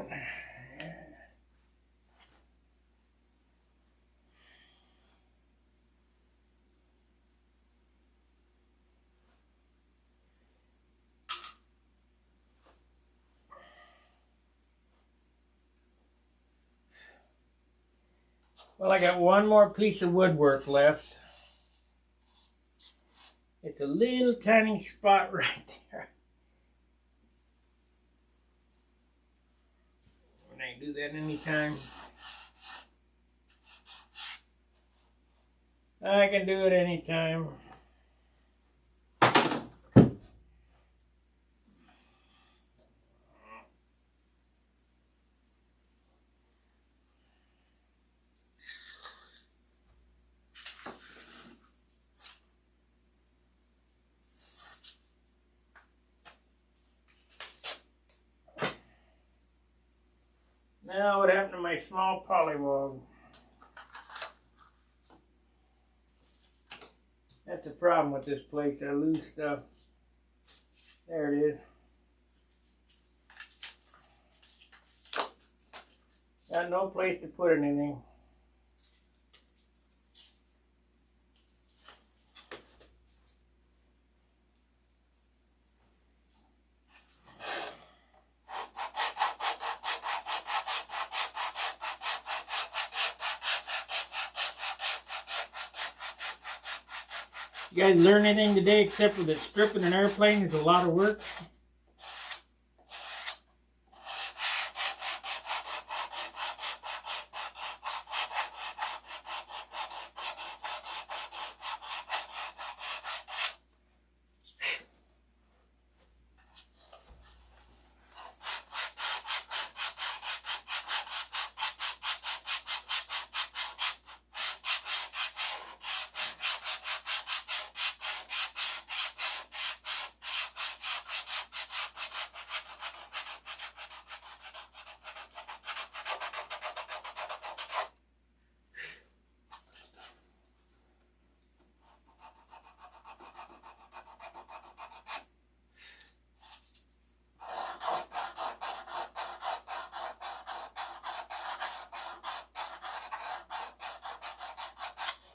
Well, I got one more piece of woodwork left. It's a little tiny spot right there. And I can do that anytime. I can do it anytime. Now what happened to my small polywog? That's a problem with this place. I lose stuff. There it is. Got no place to put anything. You guys learn anything today except for that stripping an airplane is a lot of work?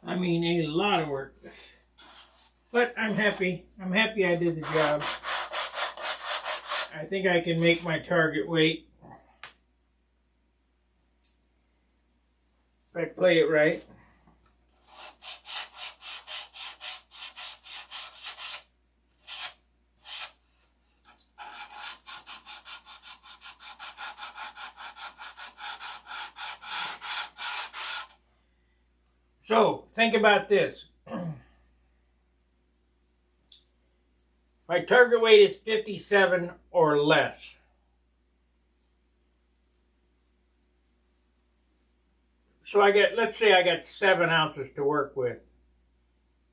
I mean, a lot of work. But I'm happy. I'm happy I did the job. I think I can make my target weight. If I play it right. So, think about this. My target weight is 57 or less. So let's say I got 7 ounces to work with.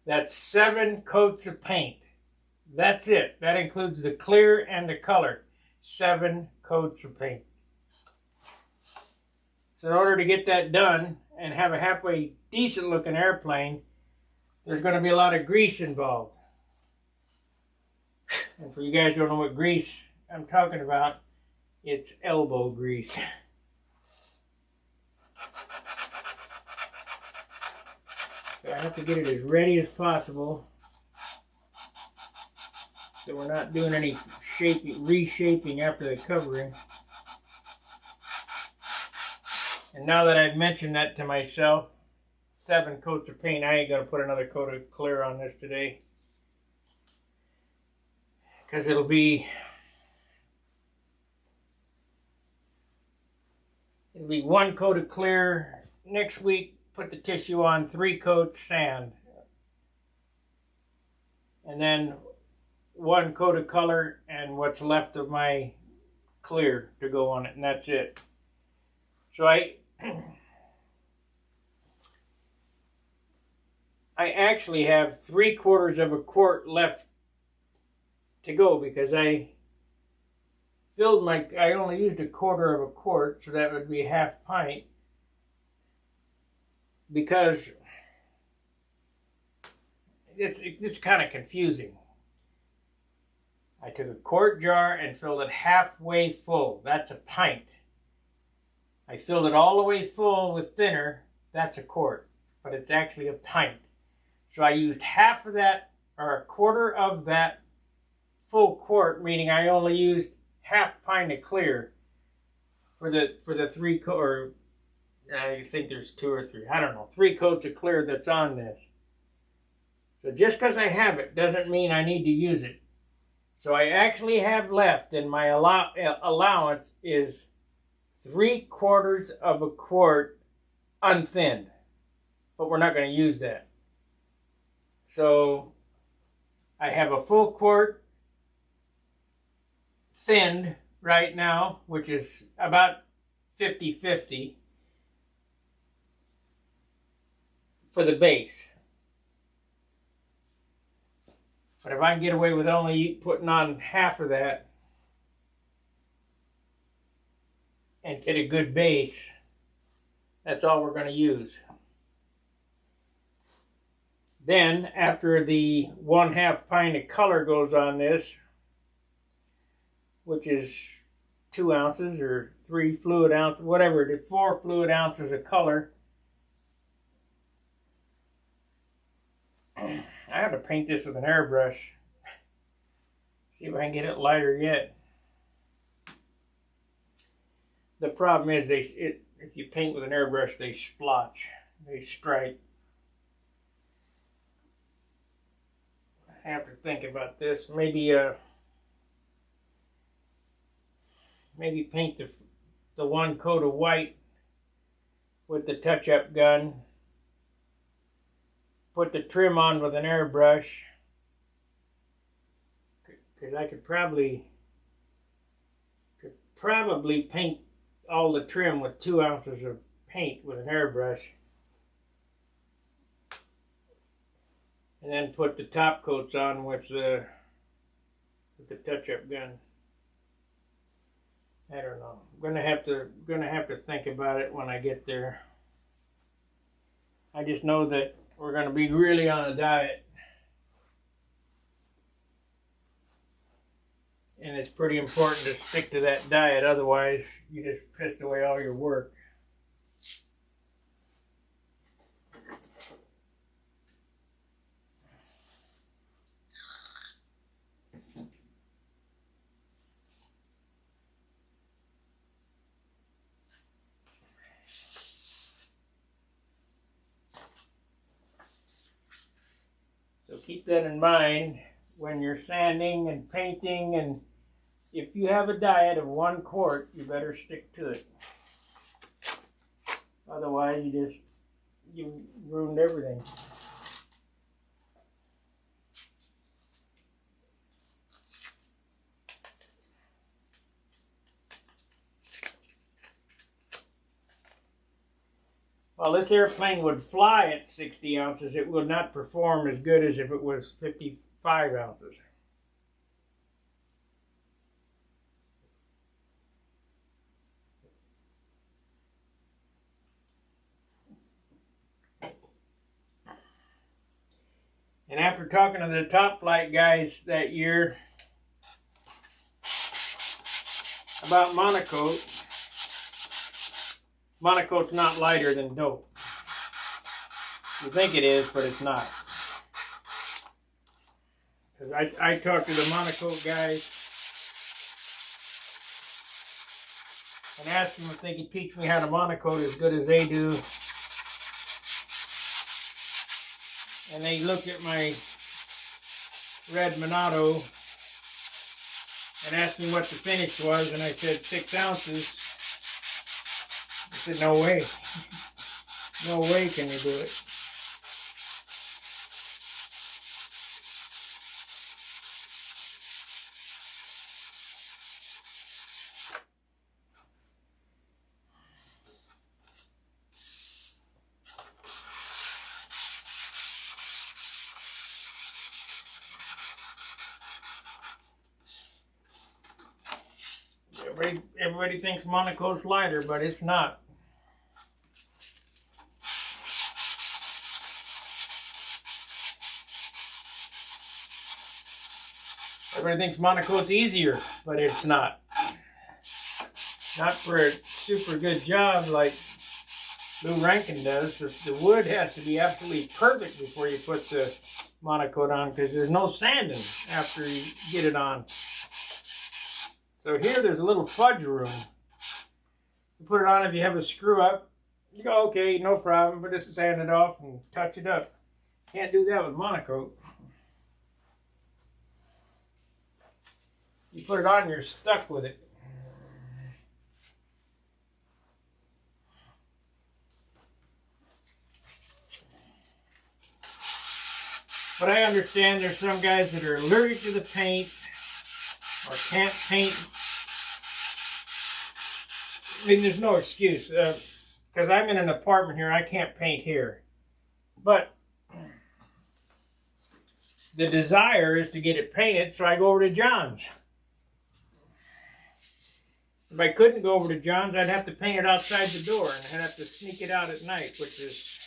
That's 7 coats of paint. That's it. That includes the clear and the color. 7 coats of paint. So in order to get that done and have a halfway decent looking airplane, there's going to be a lot of grease involved. And for you guys who don't know what grease I'm talking about, it's elbow grease. So I have to get it as ready as possible, so we're not doing any reshaping after the covering. And now that I've mentioned that to myself, 7 coats of paint, I ain't going to put another coat of clear on this today. because it'll be one coat of clear. Next week, put the tissue on, 3 coats sand. And then 1 coat of color and what's left of my clear to go on it, and that's it. So I actually have 3/4 of a quart left to go, because I only used 1/4 of a quart, so that would be ½ pint, because it's kind of confusing. I took a quart jar and filled it halfway full. That's a pint. I filled it all the way full with thinner. That's a quart, but it's actually a pint. So I used half of that, or 1/4 of that full quart, meaning I only used ½ pint of clear for the 3 or I think there's 2 or 3. I don't know. 3 coats of clear that's on this. So just because I have it doesn't mean I need to use it. So I actually have left in my allowance is 3/4 of a quart unthinned, but we're not going to use that. So I have a full quart thinned right now, which is about 50-50 for the base. But if I can get away with only putting on half of that and get a good base, that's all we're going to use. Then, after the 1/2 pint of color goes on this, which is 2 ounces or 3 fluid ounces, whatever it is, 4 fluid ounces of color. I have to paint this with an airbrush. See if I can get it lighter yet. The problem is if you paint with an airbrush, they splotch, they stripe. I have to think about this. Maybe paint the 1 coat of white with the touch-up gun. Put the trim on with an airbrush, because I could probably paint all the trim with 2 ounces of paint with an airbrush, and then put the top coats on with the touch-up gun. I don't know. I'm gonna have to think about it when I get there. I just know that we're going to be really on a diet. And it's pretty important to stick to that diet, otherwise you just pissed away all your work. So keep that in mind when you're sanding and painting, and if you have a diet of 1 quart, you better stick to it. Otherwise, you ruined everything. While this airplane would fly at 60 ounces, it would not perform as good as if it was 55 ounces. And after talking to the Top Flight guys that year about monocoat, monocoat's not lighter than dope. You think it is, but it's not. Because I talked to the monocoat guys and asked them if they could teach me how to monocoat as good as they do. And they looked at my red Monado and asked me what the finish was, and I said 6 ounces. I said, no way. No way can you do it. Everybody thinks Monaco's lighter, but it's not. Everybody thinks Monaco's easier, but it's not. Not for a super good job like Lou Rankin does. The wood has to be absolutely perfect before you put the Monaco on, because there's no sanding after you get it on. So here there's a little fudge room. You put it on if you have a screw up. You go, okay, no problem, but just sand it off and touch it up. Can't do that with Monaco. You put it on, you're stuck with it. But I understand there's some guys that are allergic to the paint or can't paint. I mean, there's no excuse. Because I'm in an apartment here, I can't paint here. But the desire is to get it painted, so I go over to John's. If I couldn't go over to John's, I'd have to paint it outside the door, and I'd have to sneak it out at night, which is,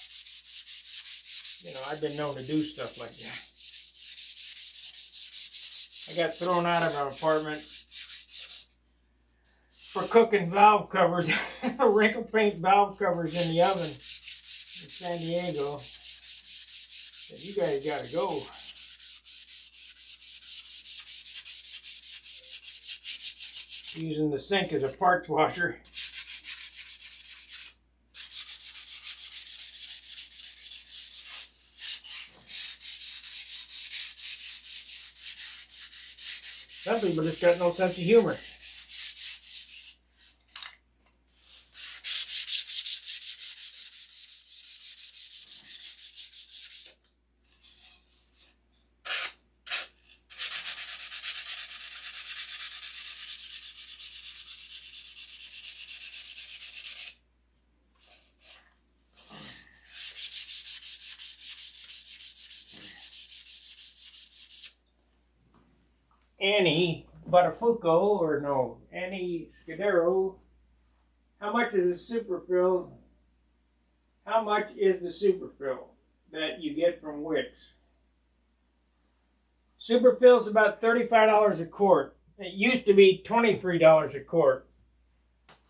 you know, I've been known to do stuff like that. I got thrown out of an apartment for cooking valve covers, wrinkle paint valve covers in the oven in San Diego. Said, you guys gotta go. Using the sink as a parts washer. Some people just got no sense of humor. Annie Buttafuoco, or no, Annie Scudero. How much is the superfill? How much is the superfill that you get from Wix? Superfill is about $35 a quart. It used to be $23 a quart.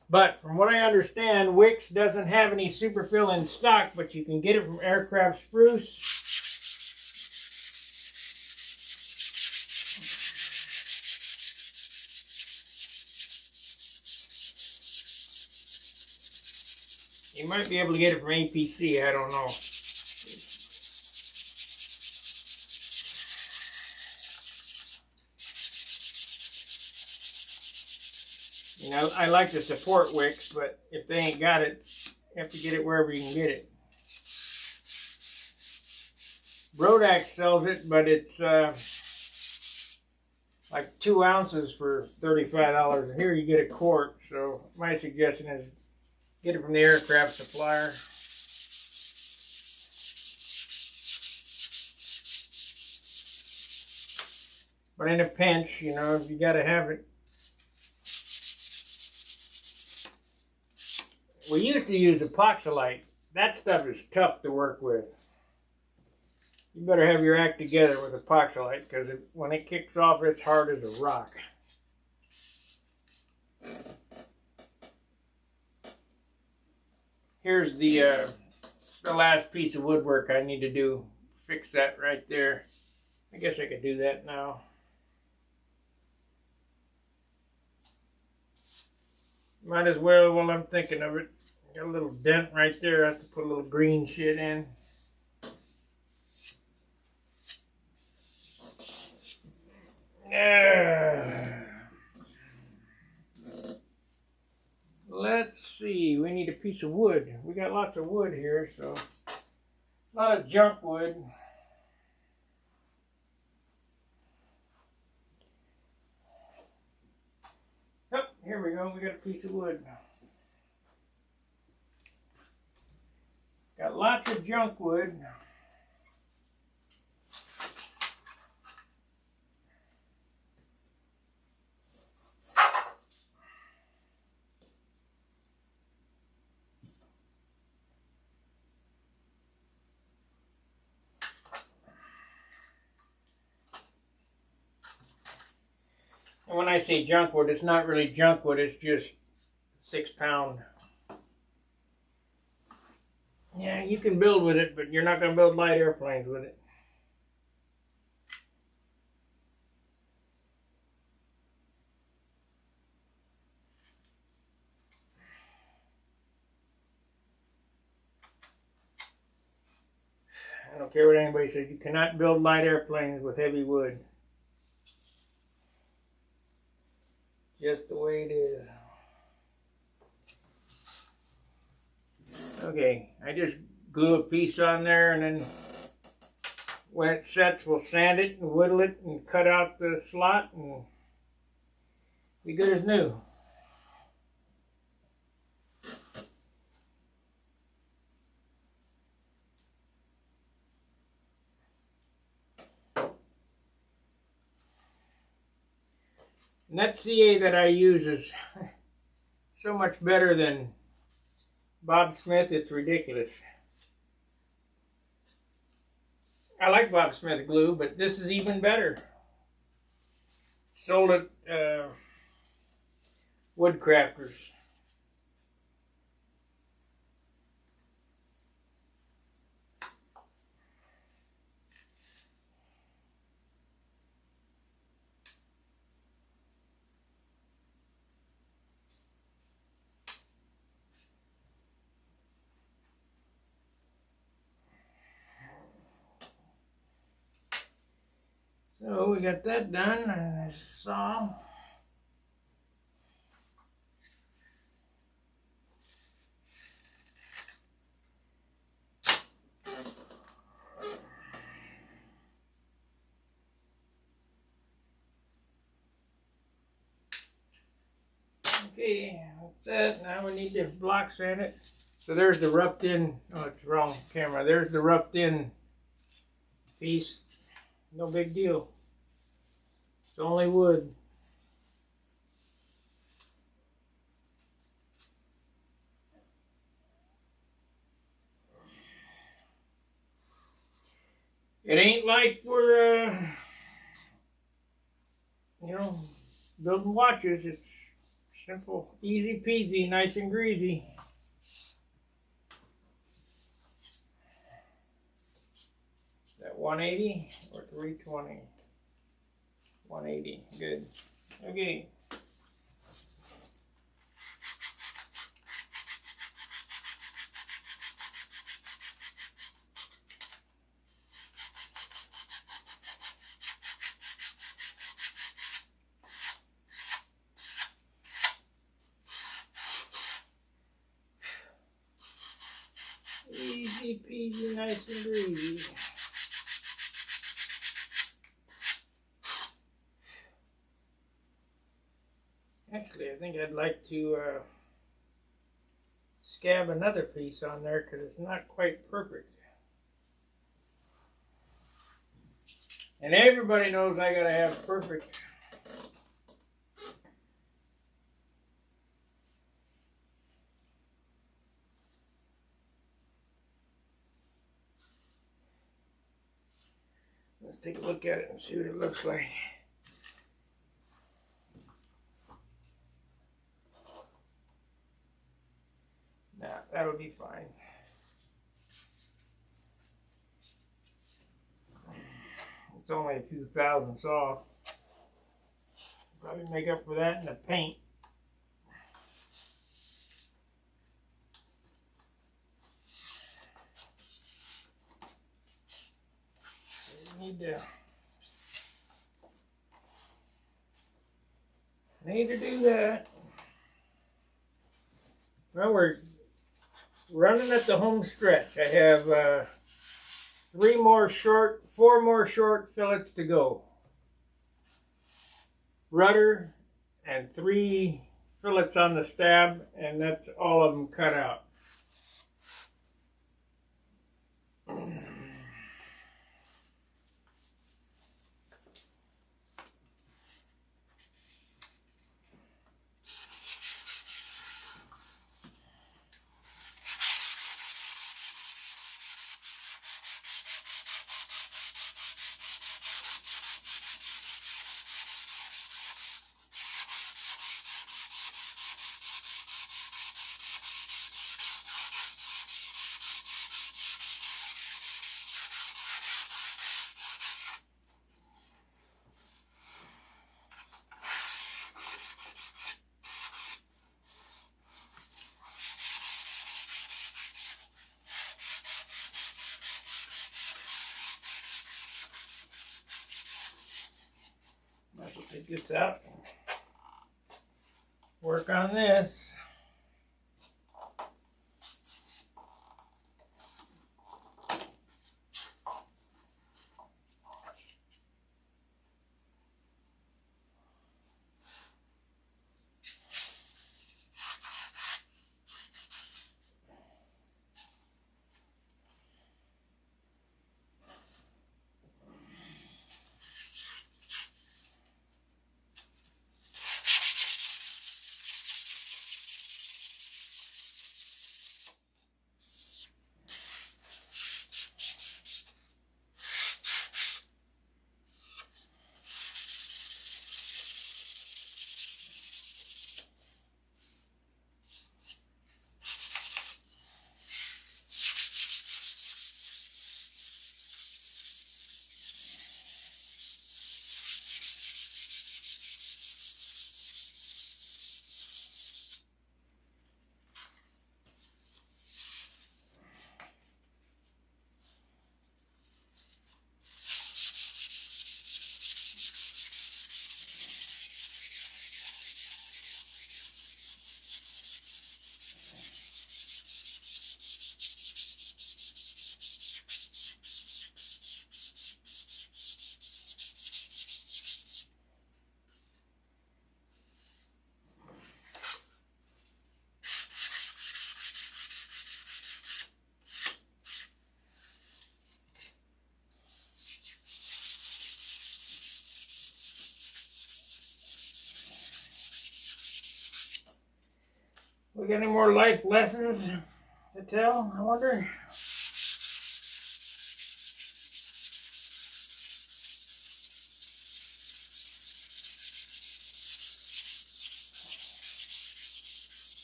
But from what I understand, Wix doesn't have any superfill in stock, but you can get it from Aircraft Spruce. You might be able to get it from APC, I don't know. You know, I like to support Wix, but if they ain't got it, you have to get it wherever you can get it. Brodax sells it, but it's like 2 ounces for $35. And here you get a quart, so my suggestion is get it from the aircraft supplier. But in a pinch, you know, you gotta have it. We used to use epoxylite. That stuff is tough to work with. You better have your act together with epoxylite, because when it kicks off, it's hard as a rock. Here's the last piece of woodwork I need to do. Fix that right there. I guess I could do that now. Might as well while I'm thinking of it. Got a little dent right there. I have to put a little green shit in. piece of wood. We got lots of wood here, so a lot of junk wood. Oh, here we go. We got a piece of wood. Got lots of junk wood. And when I say junk wood, it's not really junk wood, it's just 6 pound. Yeah, you can build with it, but you're not going to build light airplanes with it. I don't care what anybody says, you cannot build light airplanes with heavy wood. Just the way it is. Okay, I just glue a piece on there, and then when it sets, we'll sand it and whittle it and cut out the slot and be good as new. And that CA that I use is so much better than Bob Smith, it's ridiculous. I like Bob Smith glue, but this is even better. Sold at Woodcrafters. So we got that done, and a saw. Okay, that's that. Now we need to block sand it. So there's the roughed in, oh, it's the wrong camera. There's the roughed in piece. No big deal. It's only wood. It ain't like we're, building watches. It's simple, easy peasy, nice and greasy. Is that 180 or 320? 180, good. Okay. Easy peasy, nice and greasy. Actually, I think I'd like to scab another piece on there because it's not quite perfect. And everybody knows I gotta have perfect. Let's take a look at it and see what it looks like. Nah, that'll be fine. It's only a few thousandths off. Probably make up for that in the paint. Need to do that. Well, running at the home stretch. I have 4 more short fillets to go. Rudder and 3 fillets on the stab, and that's all of them cut out. Might as well take this out. Work on this. We got any more life lessons to tell, I wonder?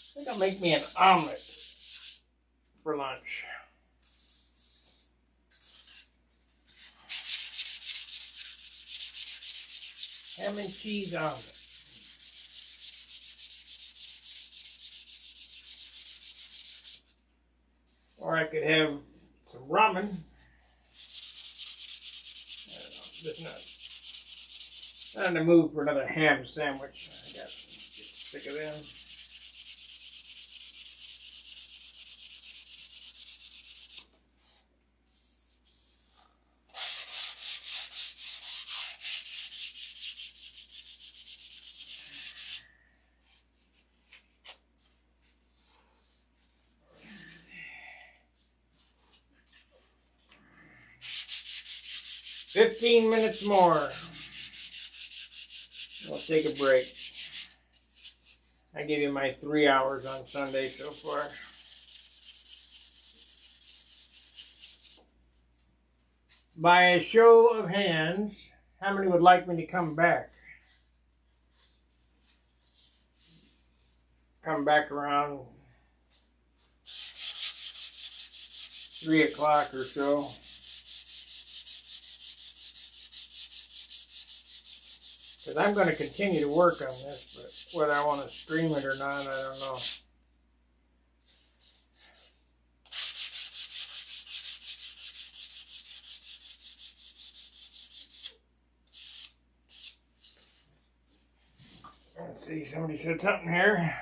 I think I'll make me an omelet for lunch. Ham and cheese omelet. Or I could have some ramen. I don't know, just not in the mood for another ham sandwich. I get sick of them. "15 minutes more. We'll take a break." I gave you my 3 hours on Sunday so far. By a show of hands, how many would like me to come back? Come back around 3 o'clock or so. Because I'm going to continue to work on this, but whether I want to stream it or not, I don't know. Let's see, somebody said something here.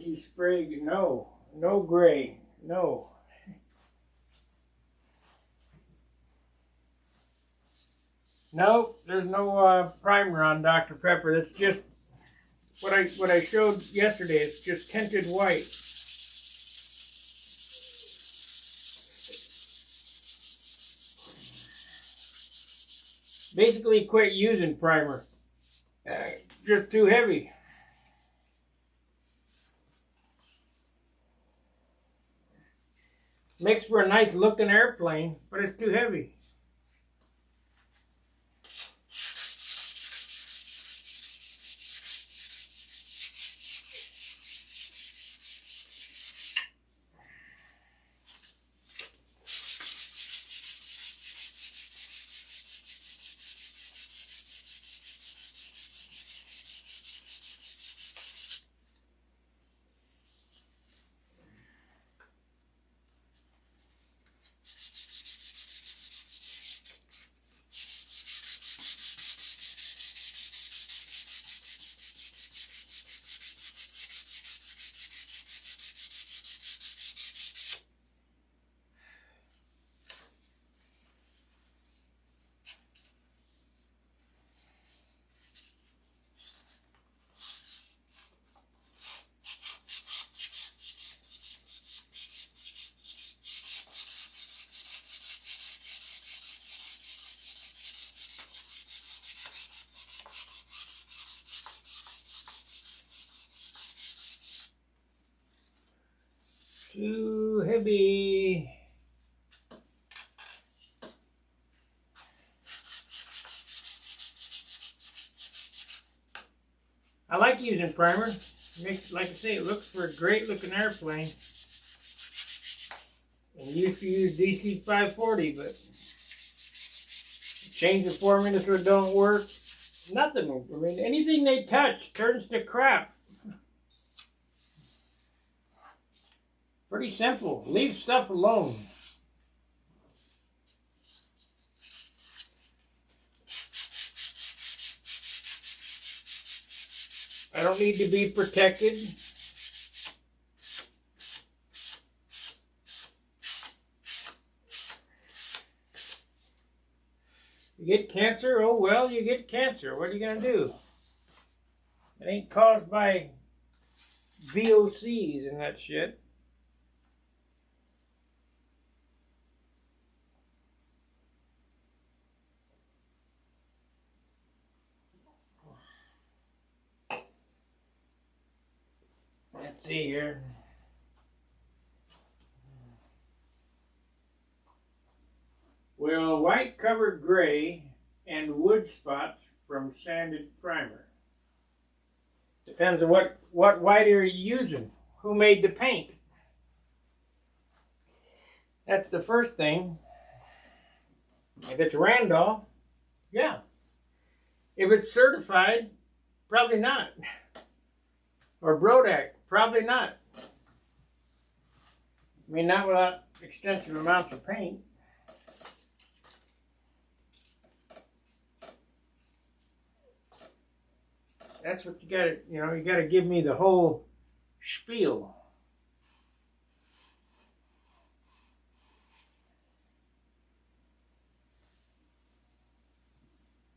did you spray? No. No gray. No. Nope, there's no primer on Dr. Pepper. That's just what I showed yesterday. It's just tinted white. Basically, quit using primer. Just too heavy. Makes for a nice looking airplane, but it's too heavy. Too heavy. I like using primer. Makes, like I say, it looks for a great looking airplane. And used to use DC 540, but change the formula so it don't work. Nothing. I mean, anything they touch turns to crap. Pretty simple. Leave stuff alone. I don't need to be protected. You get cancer? Oh well, you get cancer. What are you going to do? It ain't caused by VOCs and that shit. Let's see here. Will white cover gray and wood spots from sanded primer? Depends on what white are you using. Who made the paint? That's the first thing. If it's Randolph, yeah. If it's certified, probably not. Or Brodak, probably not. I mean, not without extensive amounts of paint. That's what you gotta, you gotta give me the whole spiel.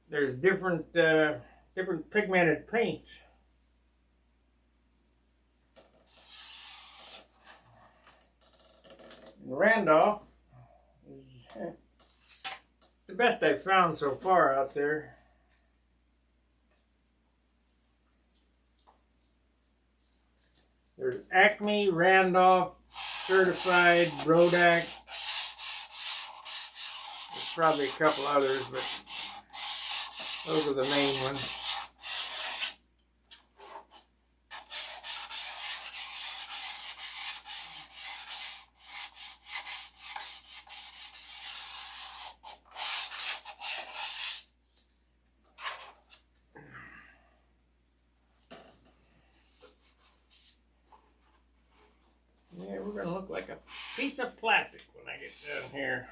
There's different pigmented paints. And Randolph is the best I've found so far out there. There's Acme, Randolph, Certified, Brodak. There's probably a couple others, but those are the main ones. Yeah, we're going to look like a piece of plastic when I get done here.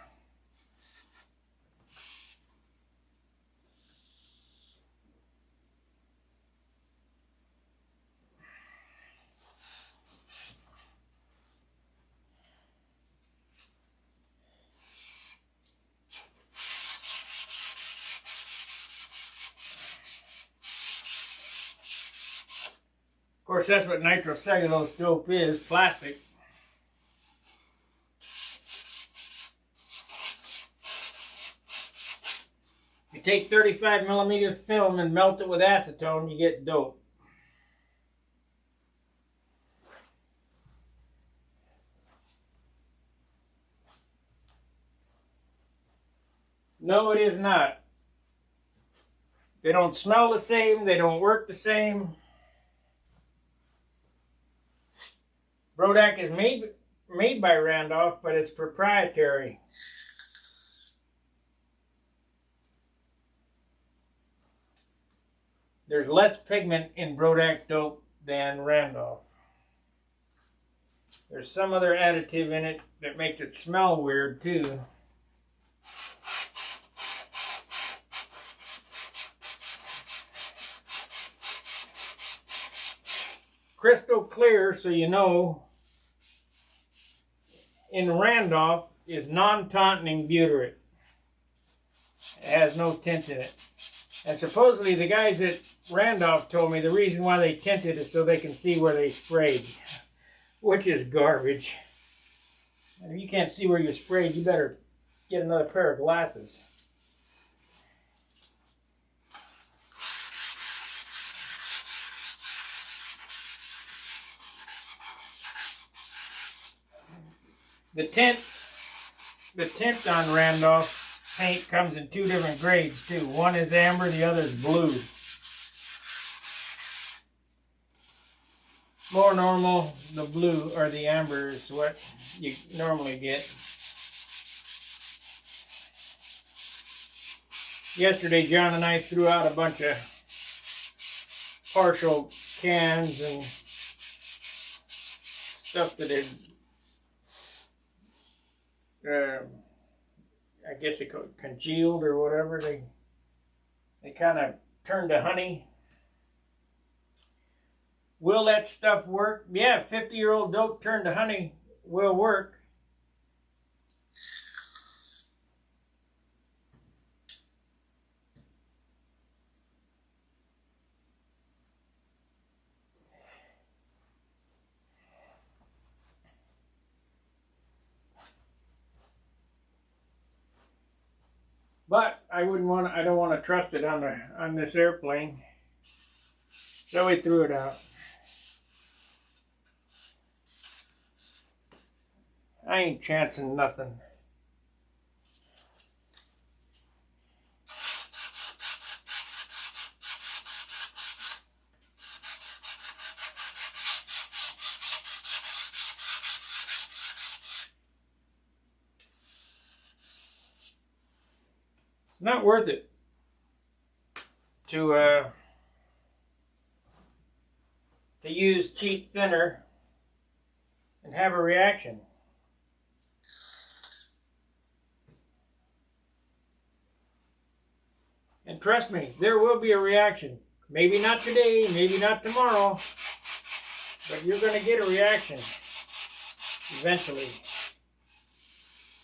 course, that's what nitrocellulose dope is, plastic. You take 35 millimeter film and melt it with acetone, you get dope. No, it is not. They don't smell the same, they don't work the same. Brodak is made by Randolph, but it's proprietary. There's less pigment in Brodak dope than Randolph. There's some other additive in it that makes it smell weird too. Crystal clear, so you know, in Randolph is non-tauntauning butyrate. It has no tint in it. And supposedly the guys at Randolph told me the reason why they tinted is so they can see where they sprayed, which is garbage. And if you can't see where you sprayed, you better get another pair of glasses. The tint on Randolph paint comes in two different grades too. One is amber, the other is blue. More normal, the blue or the amber is what you normally get. Yesterday, John and I threw out a bunch of partial cans and stuff that had I guess they call it congealed or whatever. They kind of turned to honey. Will that stuff work? Yeah, 50-year-old dope turned to honey will work. But I don't want to trust it on this airplane. So we threw it out. I ain't chancing nothing. Not worth it to use cheap thinner and have a reaction. And trust me, there will be a reaction. Maybe not today, maybe not tomorrow, but you're going to get a reaction eventually. I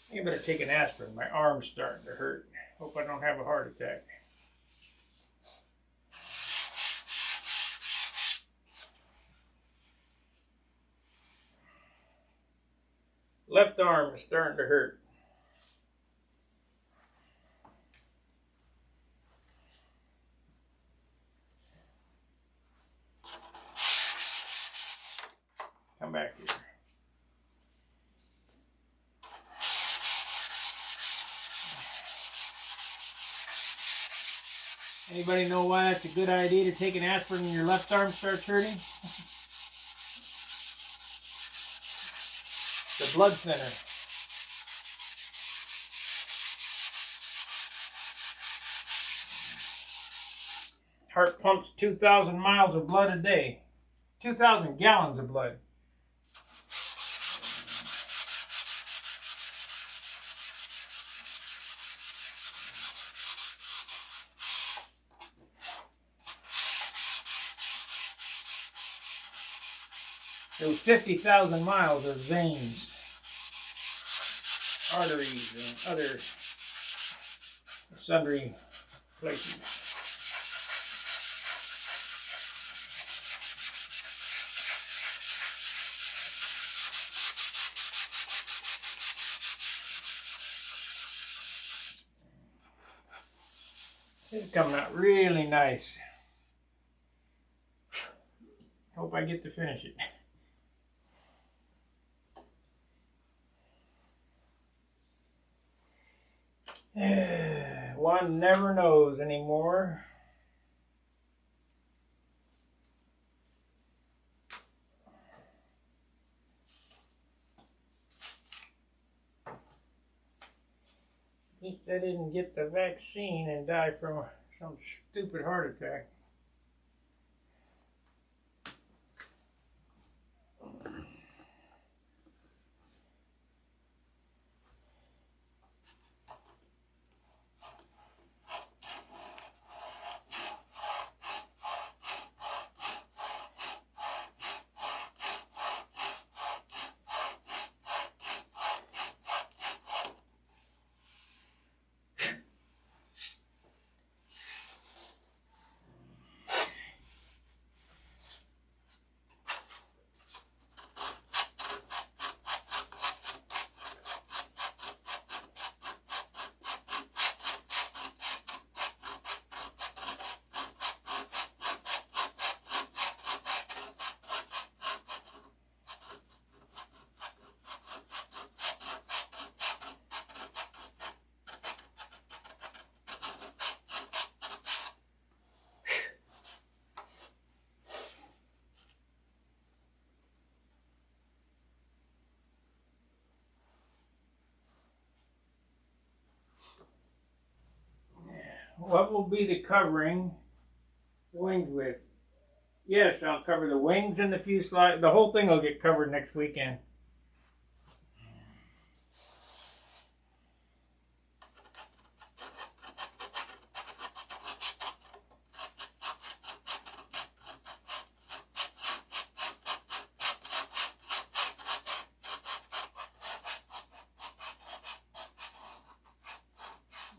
think I better take an aspirin. My arm's starting to hurt. Hope I don't have a heart attack. Left arm is starting to hurt. Come back here. Anybody know why it's a good idea to take an aspirin when your left arm starts hurting? The blood thinner. Heart pumps 2,000 miles of blood a day. 2,000 gallons of blood. There was 50,000 miles of veins, arteries, and other sundry places. It's coming out really nice. Hope I get to finish it. One never knows anymore. At least I didn't get the vaccine and die from some stupid heart attack. What will be the covering the wings with? Yes, I'll cover the wings and the fuselage. The whole thing will get covered next weekend.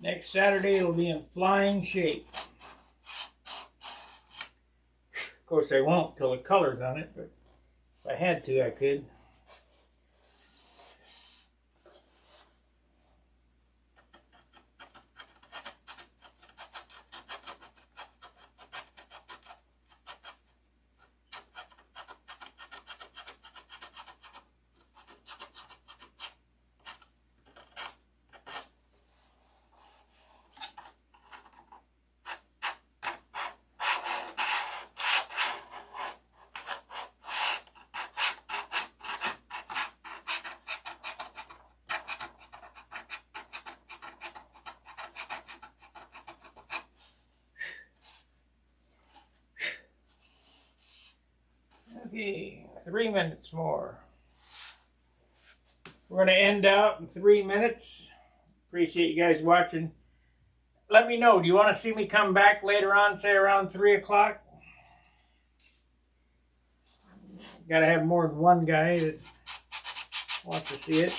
Next Saturday it'll be in flying shape. Of course I won't till the color's on it, but if I had to, I could. Okay, 3 minutes more. We're going to end out in 3 minutes. Appreciate you guys watching. Let me know, do you want to see me come back later on, say around 3 o'clock? Got to have more than one guy that wants to see it.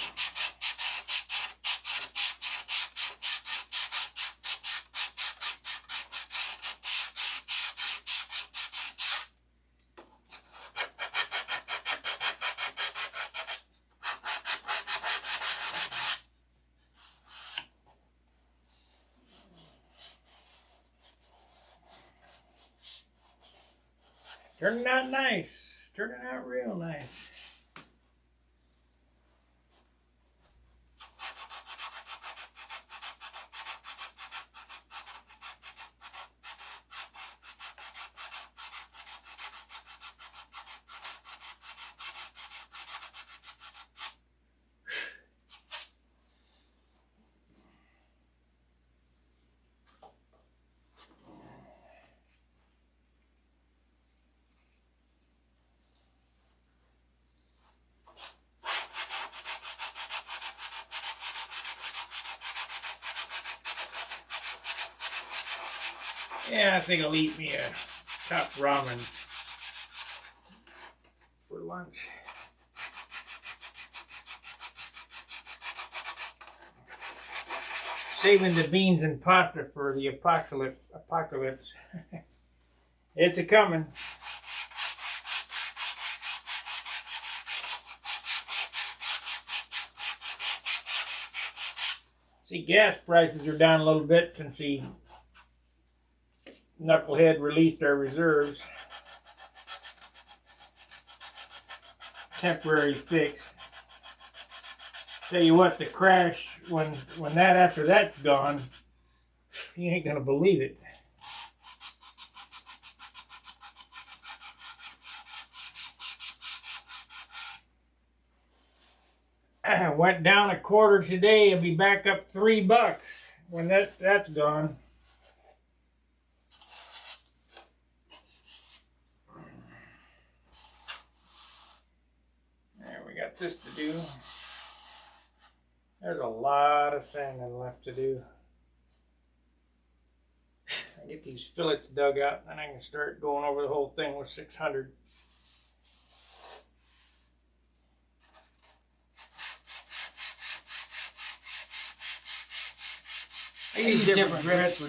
Turning out nice. Turning out real nice. Yeah, I think I'll eat me a chopped ramen for lunch. Saving the beans and pasta for the apocalypse. It's a coming. See, gas prices are down a little bit since the Knucklehead released our reserves. Temporary fix. Tell you what, the crash, when that after that's gone, you ain't gonna believe it. Went down a quarter today. It'll be back up $3 when that's gone. There, we got this to do. There's a lot of sanding left to do. I get these fillets dug out, and then I can start going over the whole thing with 600. I use different grits for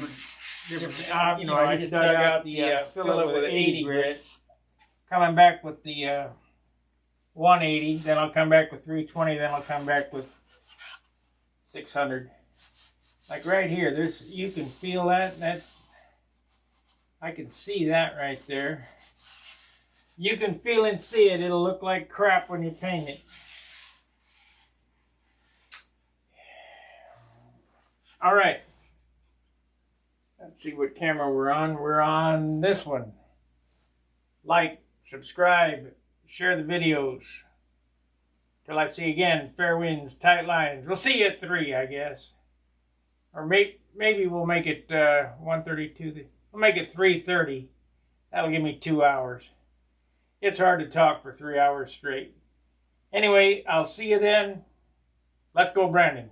different, you know, I just dug out the fillet with 80 grit. Coming back with the 180, then I'll come back with 320, then I'll come back with 600. Like right here, there's, you can feel that. I can see that right there. You can feel and see it. It'll look like crap when you paint it. All right. Let's see what camera we're on. We're on this one. Like, subscribe, share the videos. Till I see you again, fair winds, tight lines. We'll see you at 3, I guess. Or maybe we'll make it 1:32. We'll make it 3:30. That'll give me 2 hours. It's hard to talk for 3 hours straight. Anyway, I'll see you then. Let's go, Brandon.